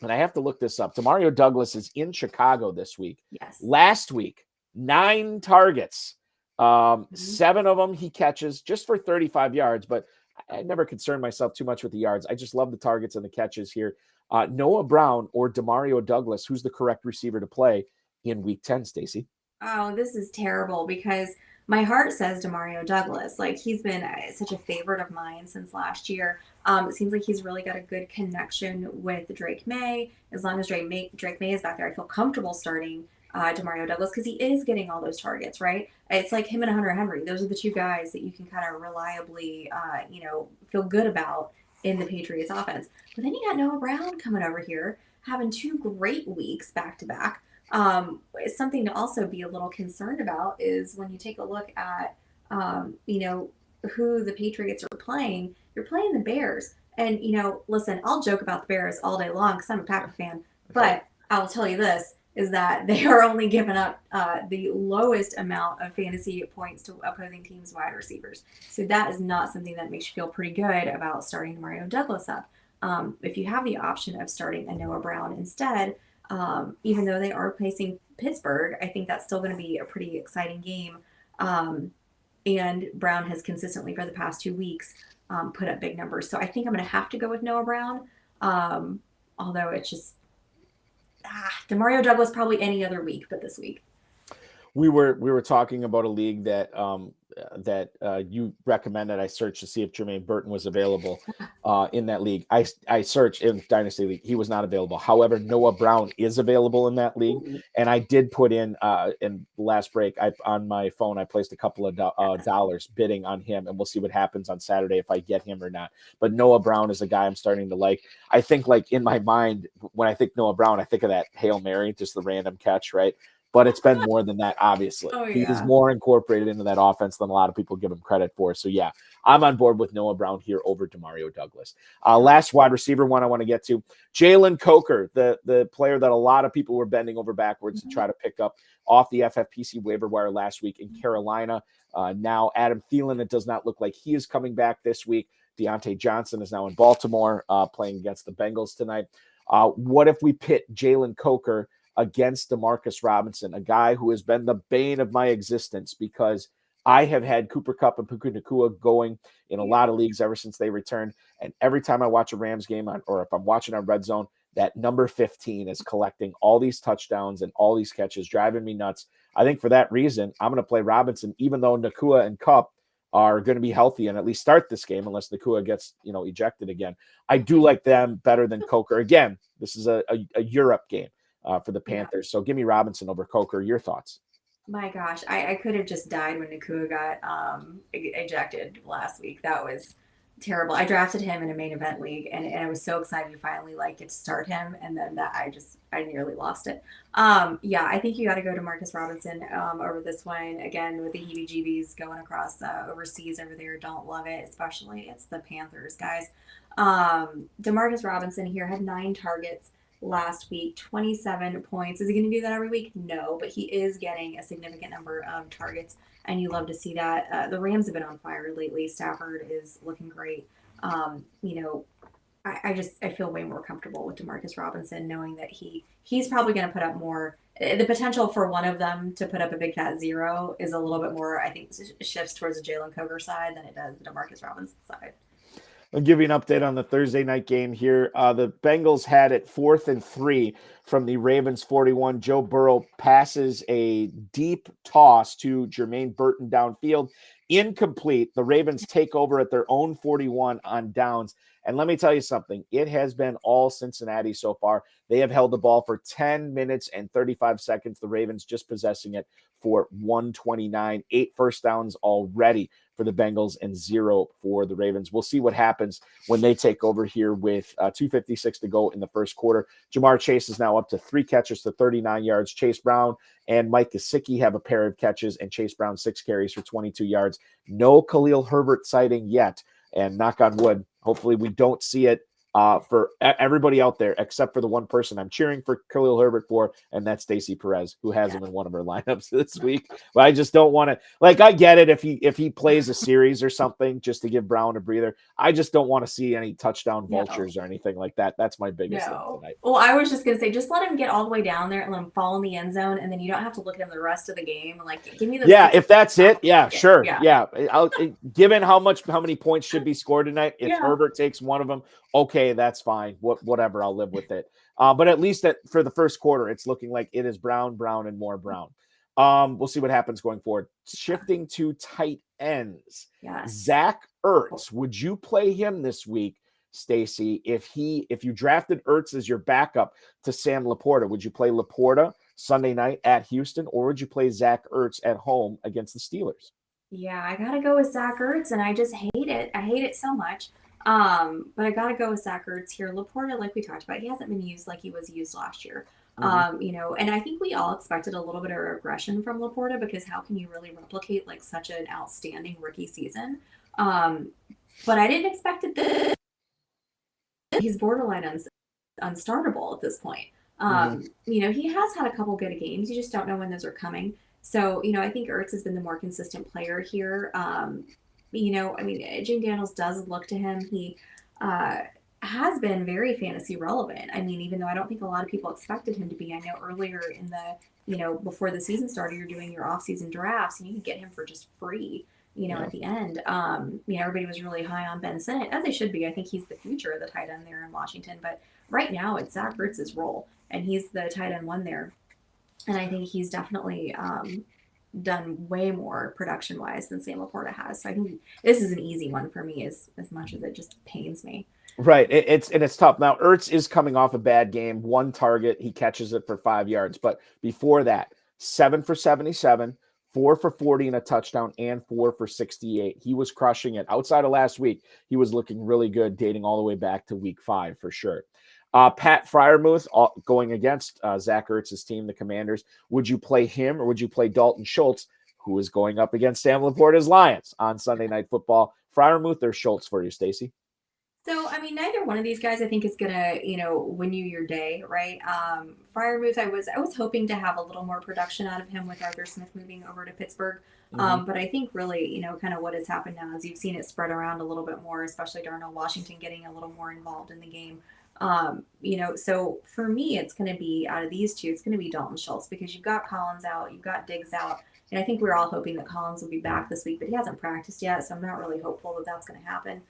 And I have to look this up. Demario Douglas is in Chicago this week. Yes. Last week, 9 targets. 7 of them he catches just for 35 yards, but I never concerned myself too much with the yards. I just love the targets and the catches here. Noah Brown or Demario Douglas, who's the correct receiver to play in week 10, Stacy? Oh, this is terrible because my heart says Demario Douglas. Like, he's been such a favorite of mine since last year. It seems like he's really got a good connection with Drake May. As long as Drake May is back there, I feel comfortable starting Demario Douglas because he is getting all those targets, right? It's like him and Hunter Henry. Those are the two guys that you can kind of reliably, feel good about in the Patriots offense. But then you got Noah Brown coming over here, having 2 great weeks back to back. Something to also be a little concerned about is when you take a look at, who the Patriots are playing. You're playing the Bears. And, listen, I'll joke about the Bears all day long because I'm a Packer fan. But I'll tell you this, is that they are only giving up the lowest amount of fantasy points to opposing teams' wide receivers. So that is not something that makes you feel pretty good about starting Demario Douglas up. If you have the option of starting a Noah Brown instead, even though they are facing Pittsburgh, I think that's still going to be a pretty exciting game. And Brown has consistently for the past 2 weeks put up big numbers. So I think I'm going to have to go with Noah Brown. Although it's just Demario Douglas probably any other week, but this week. We were talking about a league that you recommended I search to see if Jermaine Burton was available in that league. I searched in Dynasty League. He was not available. However, Noah Brown is available in that league. And I did put in last break, on my phone, I placed a couple of dollars bidding on him, and we'll see what happens on Saturday if I get him or not. But Noah Brown is a guy I'm starting to like. I think, like, in my mind, when I think Noah Brown, I think of that Hail Mary, just the random catch, right? But it's been more than that, obviously. Oh, yeah. He's more incorporated into that offense than a lot of people give him credit for. So, yeah, I'm on board with Noah Brown here over Demario Douglas. Last wide receiver one I want to get to, Jalen Coker, the player that a lot of people were bending over backwards to try to pick up off the FFPC waiver wire last week in Carolina. Now, Adam Thielen, it does not look like he is coming back this week. Deontay Johnson is now in Baltimore playing against the Bengals tonight. What if we pit Jalen Coker against Demarcus Robinson, a guy who has been the bane of my existence because I have had Cooper Kupp and Puka Nacua going in a lot of leagues ever since they returned. And every time I watch a Rams game or if I'm watching on Red Zone, that number 15 is collecting all these touchdowns and all these catches, driving me nuts. I think for that reason, I'm going to play Robinson, even though Nacua and Kupp are going to be healthy and at least start this game unless Nacua gets, ejected again. I do like them better than Coker. Again, this is a Europe game. For the Panthers. So give me Robinson over Coker. Your thoughts? My gosh, I could have just died when Nacua got ejected last week. That was terrible. I drafted him in a main event league, and I was so excited to finally get to start him, and then I nearly lost it. I think you got to go to Marcus Robinson over this one again with the heebie-jeebies going across overseas over there. Don't love it, especially it's the Panthers, guys. Demarcus Robinson here had 9 targets last week, 27 points. Is he going to do that every week? No, but he is getting a significant number of targets, and you love to see that. The Rams have been on fire lately. Stafford is looking great. You know, I feel way more comfortable with Demarcus Robinson, knowing that he's probably going to put up more. The potential for one of them to put up a big fat 0 is a little bit more, I think, shifts towards the Jalen Coger side than it does the Demarcus Robinson side. I'll give you an update on the Thursday night game here. The Bengals had it 4th and 3 from the Ravens 41. Joe Burrow passes a deep toss to Jermaine Burton downfield. Incomplete. The Ravens take over at their own 41 on downs. And let me tell you something. It has been all Cincinnati so far. They have held the ball for 10 minutes and 35 seconds. The Ravens just possessing it for 129. 8 first downs already for the Bengals and 0 for the Ravens. We'll see what happens when they take over here with 2:56 to go in the first quarter. Jamar Chase is now up to 3 catches to 39 yards. Chase Brown and Mike Gesicki have a pair of catches, and Chase Brown 6 carries for 22 yards. No Khalil Herbert sighting yet, and knock on wood, hopefully we don't see it for everybody out there, except for the one person I'm cheering for Khalil Herbert for, and that's Stacy Perez, who has him in one of our lineups this week. But I just don't want to, like, I get it if he plays a series or something just to give Brown a breather. I just don't want to see any touchdown vultures or anything like that. That's my biggest thing tonight. Well, I was just going to say, just let him get all the way down there and let him fall in the end zone, and then you don't have to look at him the rest of the game. Like, give me the if that's it, sure. Yeah. Given how many points should be scored tonight, if Herbert takes one of them, okay, that's fine. Whatever, I'll live with it. But at least for the first quarter, it's looking like it is Brown, and more Brown. We'll see what happens going forward. Shifting to tight ends. Yes. Zach Ertz, would you play him this week, Stacy? If you drafted Ertz as your backup to Sam Laporta, would you play Laporta Sunday night at Houston, or would you play Zach Ertz at home against the Steelers? Yeah, I gotta go with Zach Ertz, and I just hate it. I hate it so much. But I gotta go with Zach Ertz here. Laporta, like we talked about, he hasn't been used like he was used last year. You know, and I think we all expected a little bit of regression from Laporta, because how can you really replicate like such an outstanding rookie season? But I didn't expect it. He's borderline unstartable at this point. You know, he has had a couple good games. You just don't know when those are coming. So, you know, I think Ertz has been the more consistent player here. You know, I mean, Jane Daniels does look to him. He has been very fantasy relevant. I mean, even though I don't think a lot of people expected him to be. I know earlier in the, you know, before the season started, you're doing your off-season drafts, and you could get him for just free, you know, at the end. You know, everybody was really high on Ben Sinnott, as they should be. I think he's the future of the tight end there in Washington. But right now, it's Zach Ertz's role, and he's the tight end 1 there. And I think he's definitely done way more production-wise than Sam Laporta has. So I think this is an easy one for me, as much as it just pains me. Right. It's tough. Now, Ertz is coming off a bad game. 1 target. He catches it for 5 yards. But before that, 7 for 77, 4 for 40 and a touchdown, and 4 for 68. He was crushing it. Outside of last week, he was looking really good, dating all the way back to week 5 for sure. Pat Freiermuth going against Zach Ertz's team, the Commanders. Would you play him, or would you play Dalton Schultz, who is going up against Sam Laporta's Lions on Sunday Night Football? Freiermuth or Schultz for you, Stacy? So, I mean, neither one of these guys, I think, is gonna, you know, win you your day, right? Freiermuth, I was hoping to have a little more production out of him with Arthur Smith moving over to Pittsburgh. But I think really, you know, kind of what has happened now is you've seen it spread around a little bit more, especially Darnell Washington getting a little more involved in the game. You know, so for me, it's going to be, out of these two, it's going to be Dalton Schultz, because you've got Collins out, you've got Diggs out, and I think we're all hoping that Collins will be back this week, but he hasn't practiced yet, so I'm not really hopeful that that's going to happen.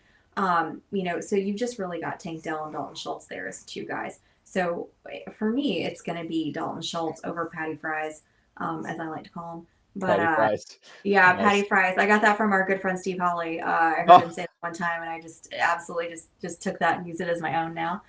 You know, so you've just really got Tank Dell and Dalton Schultz there as 2 guys. So for me, it's going to be Dalton Schultz over Patty Fries, as I like to call him. But Fries. Yeah, Nice. Patty Fries. I got that from our good friend Steve Hawley. I heard him say it one time, and I just absolutely just took that and used it as my own now.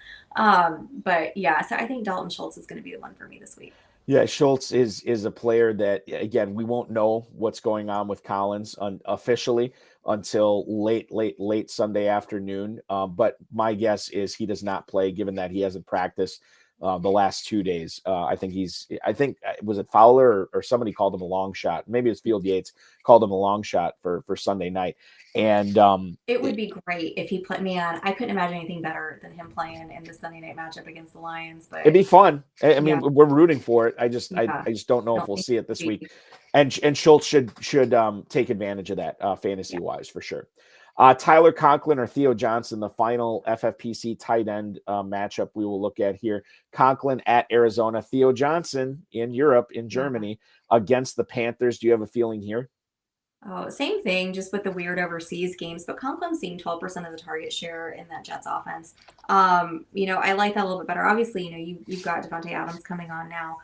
But yeah, so I think Dalton Schultz is going to be the one for me this week. Yeah, Schultz is a player that, again, we won't know what's going on with Collins officially until late Sunday afternoon. But my guess is he does not play, given that he hasn't practiced the last 2 days. I think was it Fowler or somebody called him a long shot? Maybe it's Field Yates called him a long shot for Sunday night. And it would be great if he put me on. I couldn't imagine anything better than him playing in the Sunday night matchup against the Lions. But it'd be fun. I mean, we're rooting for it. I just don't know if we'll see it this week. And Schultz should take advantage of that fantasy wise for sure. Tyler Conklin or Theo Johnson, the final FFPC tight end matchup we will look at here. Conklin at Arizona, Theo Johnson in Europe, in Germany, against the Panthers. Do you have a feeling here? Oh, same thing, just with the weird overseas games. But Conklin's seeing 12% of the target share in that Jets offense. I like that a little bit better. Obviously, you've got Devontae Adams coming on now.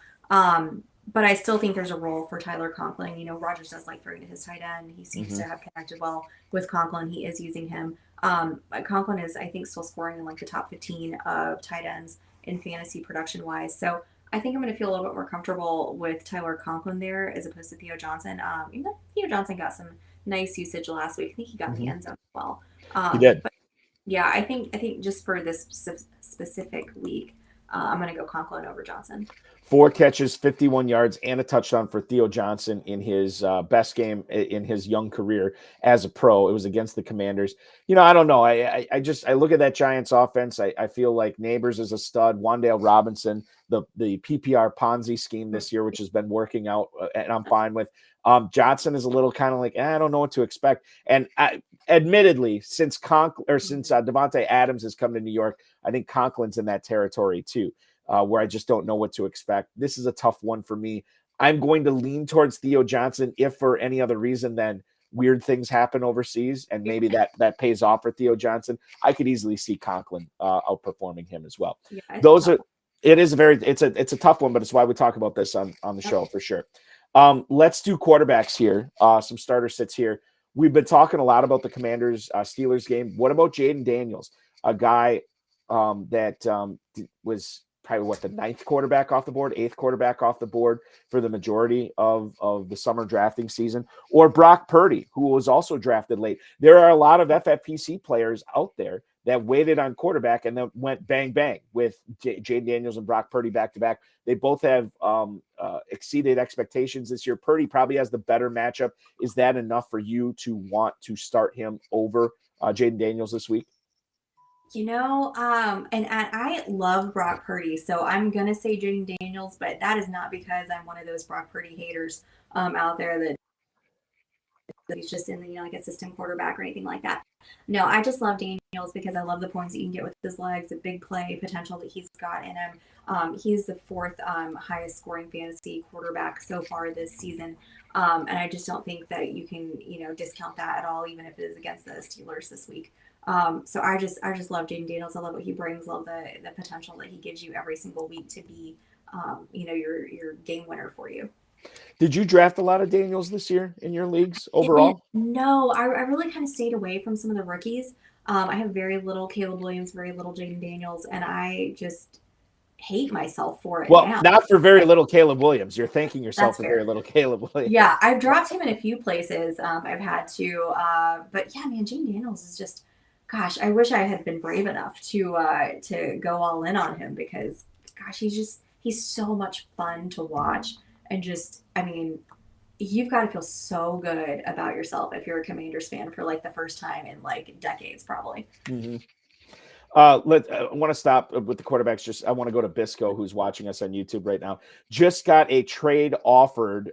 But I still think there's a role for Tyler Conklin. Rodgers does like throwing to his tight end. He seems to have connected well with Conklin. He is using him. Conklin is, I think, still scoring in like the top 15 of tight ends in fantasy production wise. So I think I'm going to feel a little bit more comfortable with Tyler Conklin there as opposed to Theo Johnson. Even though Theo Johnson got some nice usage last week. I think he got in the end zone as well. He did. But yeah, I think just for this specific week, I'm going to go Conklin over Johnson. 4 catches, 51 yards, and a touchdown for Theo Johnson in his best game in his young career as a pro. It was against the Commanders. I don't know. I look at that Giants offense. I feel like Neighbors is a stud. Wan'Dale Robinson, the PPR Ponzi scheme this year, which has been working out, and I'm fine with. Johnson is a little kind of like, I don't know what to expect. And admittedly, since Devontae Adams has come to New York, I think Conklin's in that territory too. Where I just don't know what to expect. This is a tough one for me. I'm going to lean towards Theo Johnson if for any other reason than weird things happen overseas, and maybe that pays off for Theo Johnson. I could easily see Conklin outperforming him as well. Yeah, it's a tough one, but it's why we talk about this on the show for sure. Let's do quarterbacks here. Some starter sits here. We've been talking a lot about the Commanders Steelers game. What about Jaden Daniels, a guy that was probably the 9th quarterback off the board, 8th quarterback off the board for the majority of the summer drafting season, or Brock Purdy, who was also drafted late. There are a lot of FFPC players out there that waited on quarterback and then went bang, bang with Jaden Daniels and Brock Purdy back to back. They both have exceeded expectations this year. Purdy probably has the better matchup. Is that enough for you to want to start him over Jaden Daniels this week? And I love Brock Purdy, so I'm going to say Jaden Daniels, but that is not because I'm one of those Brock Purdy haters out there that he's just in the, like a system quarterback or anything like that. No, I just love Daniels because I love the points that you can get with his legs, the big play potential that he's got in him. He's the 4th highest scoring fantasy quarterback so far this season. And I just don't think that you can, discount that at all, even if it is against the Steelers this week. So I just love Jaden Daniels. I love what he brings. Love the potential that he gives you every single week to be, your game winner for you. Did you draft a lot of Daniels this year in your leagues overall? No, I really kind of stayed away from some of the rookies. I have very little Caleb Williams, very little Jaden Daniels, and I just hate myself for it. Well, now. Not for very little Caleb Williams. You're thanking yourself for very little Caleb Williams. Yeah, I've dropped him in a few places. I've had to, but yeah, man, Jaden Daniels is just. Gosh, I wish I had been brave enough to go all in on him because, gosh, he's so much fun to watch. And you've got to feel so good about yourself if you're a Commanders fan for like the first time in like decades, probably. Mm-hmm. I want to stop with the quarterbacks. I want to go to Bisco, who's watching us on YouTube right now. Just got a trade offered.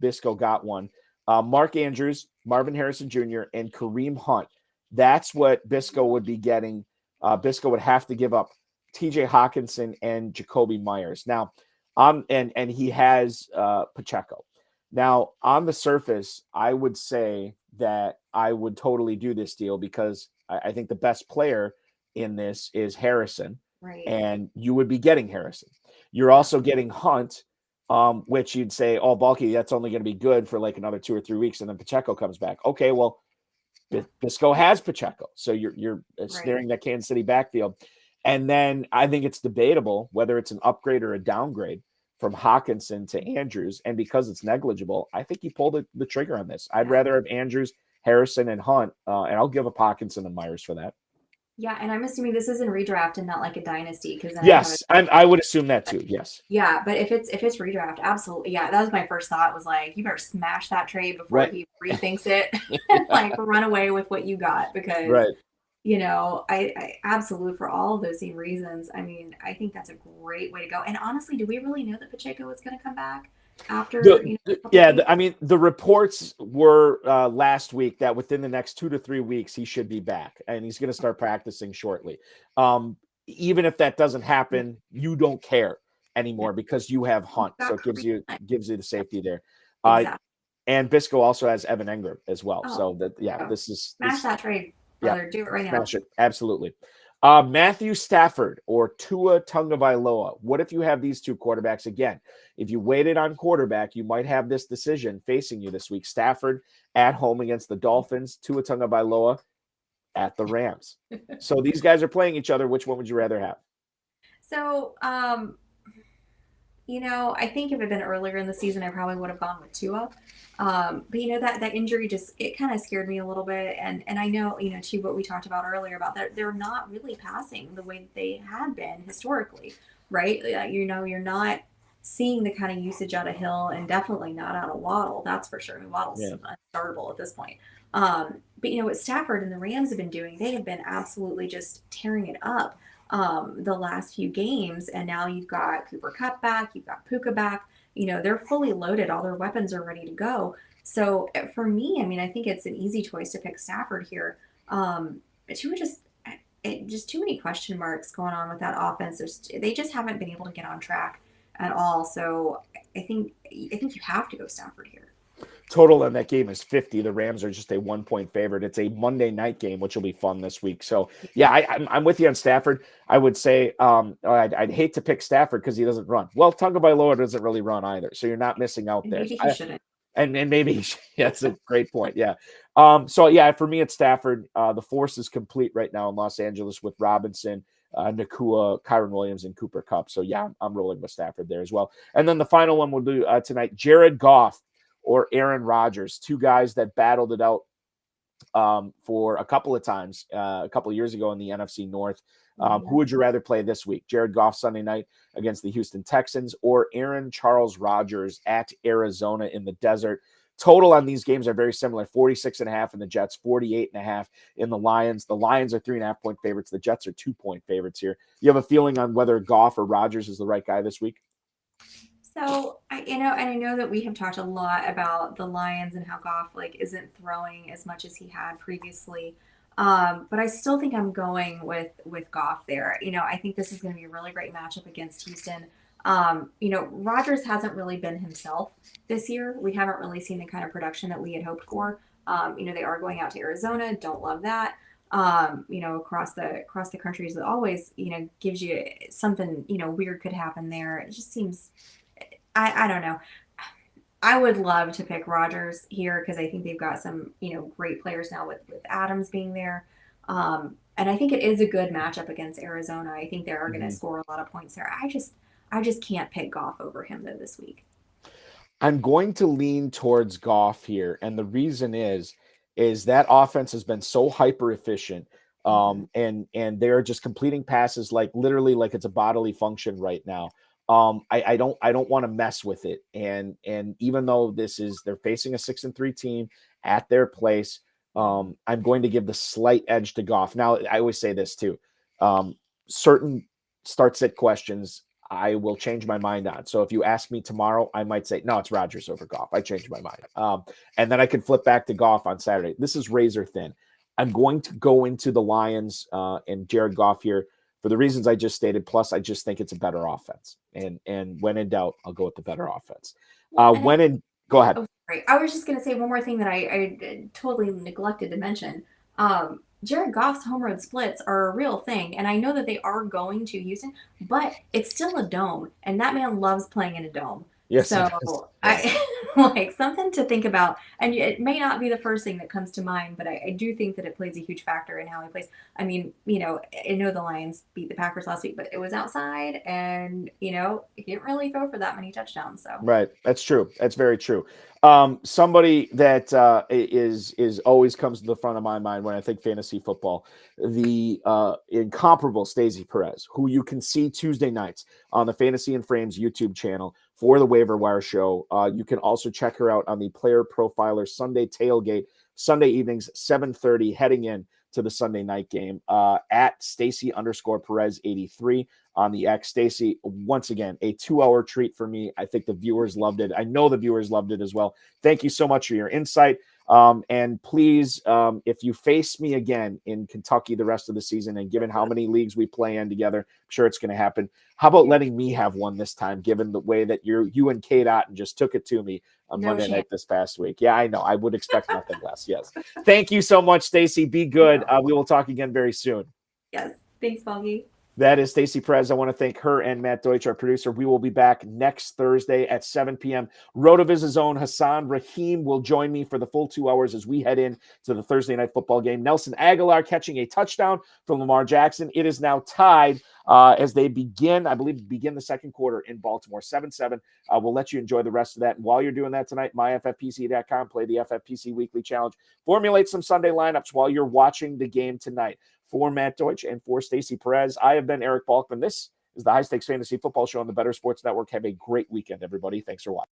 Bisco got one. Mark Andrews, Marvin Harrison Jr., and Kareem Hunt. That's what Bisco would be getting. Bisco would have to give up TJ Hawkinson and Jacoby Myers. Now, and he has Pacheco. Now, on the surface, I would say that I would totally do this deal because I think the best player in this is Harrison. Right. And you would be getting Harrison. You're also getting Hunt, which you'd say, oh, bulky, that's only going to be good for like another 2 or 3 weeks, and then Pacheco comes back. Okay, well, Bisco has Pacheco, so you're snaring that Kansas City backfield. And then I think it's debatable whether it's an upgrade or a downgrade from Hawkinson to Andrews. And because it's negligible, I think you pulled the trigger on this. I'd rather have Andrews, Harrison, and Hunt, and I'll give up Hawkinson and Myers for that. Yeah, and I'm assuming this is in redraft and not like a dynasty. Yes, I would assume that too. Yes. Yeah, but if it's redraft, absolutely. Yeah, that was my first thought. Was like, you better smash that trade before he rethinks it, and like run away with what you got because, I absolutely for all of those same reasons. I mean, I think that's a great way to go. And honestly, do we really know that Pacheco is going to come back? after. I mean, the reports were last week that within the next 2 to 3 weeks he should be back, and he's going to start practicing shortly. Even if that doesn't happen, you don't care anymore because you have Hunt, so it gives you the safety there. Exactly. And Bisco also has Evan Engram as well. So this is smash that trade, brother. Do it right now. Smash it. Absolutely. Matthew Stafford or Tua Tagovailoa. What if you have these two quarterbacks again? If you waited on quarterback, you might have this decision facing you this week. Stafford at home against the Dolphins, Tua Tagovailoa at the Rams. So these guys are playing each other. Which one would you rather have? So, I think if it had been earlier in the season, I probably would have gone with Tua. But that injury it kind of scared me a little bit. And I know, to what we talked about earlier about that, they're not really passing the way that they had been historically, right? You're not seeing the kind of usage out of Hill and definitely not out of Waddle. That's for sure. I mean, Waddle's unstartable at this point. But what Stafford and the Rams have been doing, they have been absolutely just tearing it up the last few games. And now you've got Cooper Kupp back, you've got Puka back. They're fully loaded. All their weapons are ready to go. So for me, I mean, I think it's an easy choice to pick Stafford here. Just too many question marks going on with that offense. They just haven't been able to get on track at all. So I think you have to go Stafford here. Total in that game is 50. The Rams are just a 1-point favorite. It's a Monday night game, which will be fun this week. So, yeah, I'm with you on Stafford. I would say I'd hate to pick Stafford because he doesn't run. Well, Tagovailoa doesn't really run either, so you're not missing out there. Maybe he shouldn't. And maybe that's a great point. Yeah. For me, it's Stafford. The force is complete right now in Los Angeles with Robinson, Nakua, Kyron Williams, and Cooper Kupp. So, yeah, I'm rolling with Stafford there as well. And then the final one we'll do tonight, Jared Goff or Aaron Rodgers, two guys that battled it out for a couple of times, a couple of years ago in the NFC North. Who would you rather play this week? Jared Goff Sunday night against the Houston Texans or Aaron Charles Rodgers at Arizona in the desert? Total on these games are very similar, 46.5 in the Jets, 48.5 in the Lions. The Lions are 3.5-point favorites. The Jets are 2-point favorites here. You have a feeling on whether Goff or Rodgers is the right guy this week? So, I know that we have talked a lot about the Lions and how Goff isn't throwing as much as he had previously. But I still think I'm going with Goff there. I think this is going to be a really great matchup against Houston. Rodgers hasn't really been himself this year. We haven't really seen the kind of production that we had hoped for. They are going out to Arizona. Don't love that. Across the country as always, gives you something, weird could happen there. It just seems, I don't know. I would love to pick Rodgers here because I think they've got some, great players now with Adams being there. And I think it is a good matchup against Arizona. I think they are going to score a lot of points there. I just can't pick Goff over him though this week. I'm going to lean towards Goff here. And the reason is that offense has been so hyper efficient. And they're just completing passes literally like it's a bodily function right now. I don't want to mess with it. And even though they're facing a 6-3 team at their place, I'm going to give the slight edge to Goff. Now, I always say this too. Certain start-sit questions I will change my mind on. So if you ask me tomorrow, I might say, no, it's Rodgers over Goff. I changed my mind. And then I could flip back to Goff on Saturday. This is razor thin. I'm going to go into the Lions and Jared Goff here for the reasons I just stated. Plus, I just think it's a better offense. And when in doubt, I'll go with the better offense. Go ahead. Oh, sorry. I was just going to say one more thing that I totally neglected to mention. Jared Goff's home road splits are a real thing. And I know that they are going to Houston, but it's still a dome. And that man loves playing in a dome. Yes. So something to think about. And it may not be the first thing that comes to mind, but I do think that it plays a huge factor in how he plays. I mean, I know the Lions beat the Packers last week, but it was outside and, he didn't really throw for that many touchdowns. So right. That's true. That's very true. Somebody that is always comes to the front of my mind when I think fantasy football, the incomparable Stacy Perez, who you can see Tuesday nights on the Fantasy and Frames YouTube channel for the Waiver Wire Show. You can also check her out on the Player Profiler Sunday Tailgate, Sunday evenings, 7:30, heading in to the Sunday night game. At Stacy_Perez83 on the X. Stacy, once again, a 2-hour treat for me. I think the viewers loved it. I know the viewers loved it as well. Thank you so much for your insight. And please, if you face me again in Kentucky the rest of the season, and given how many leagues we play in together, I'm sure it's going to happen. How about letting me have one this time, given the way that you and Kate Otten just took it to me on Monday night this past week? Yeah, I know. I would expect nothing less. Yes. Thank you so much, Stacy. Be good. We will talk again very soon. Yes. Thanks, Balky. That is Stacy Perez. I want to thank her and Matt Deutsch, our producer. We will be back next Thursday at 7 p.m. RotoViz's own Hassan Rahim will join me for the full 2 hours as we head in to the Thursday night football game. Nelson Aguilar catching a touchdown from Lamar Jackson. It is now tied as they begin the second quarter in Baltimore, 7-7. We'll let you enjoy the rest of that. And while you're doing that tonight, myffpc.com, play the FFPC Weekly Challenge. Formulate some Sunday lineups while you're watching the game tonight. For Matt Deutsch and for Stacy Perez, I have been Eric Balkman. This is the High Stakes Fantasy Football Show on the Better Sports Network. Have a great weekend, everybody. Thanks for watching.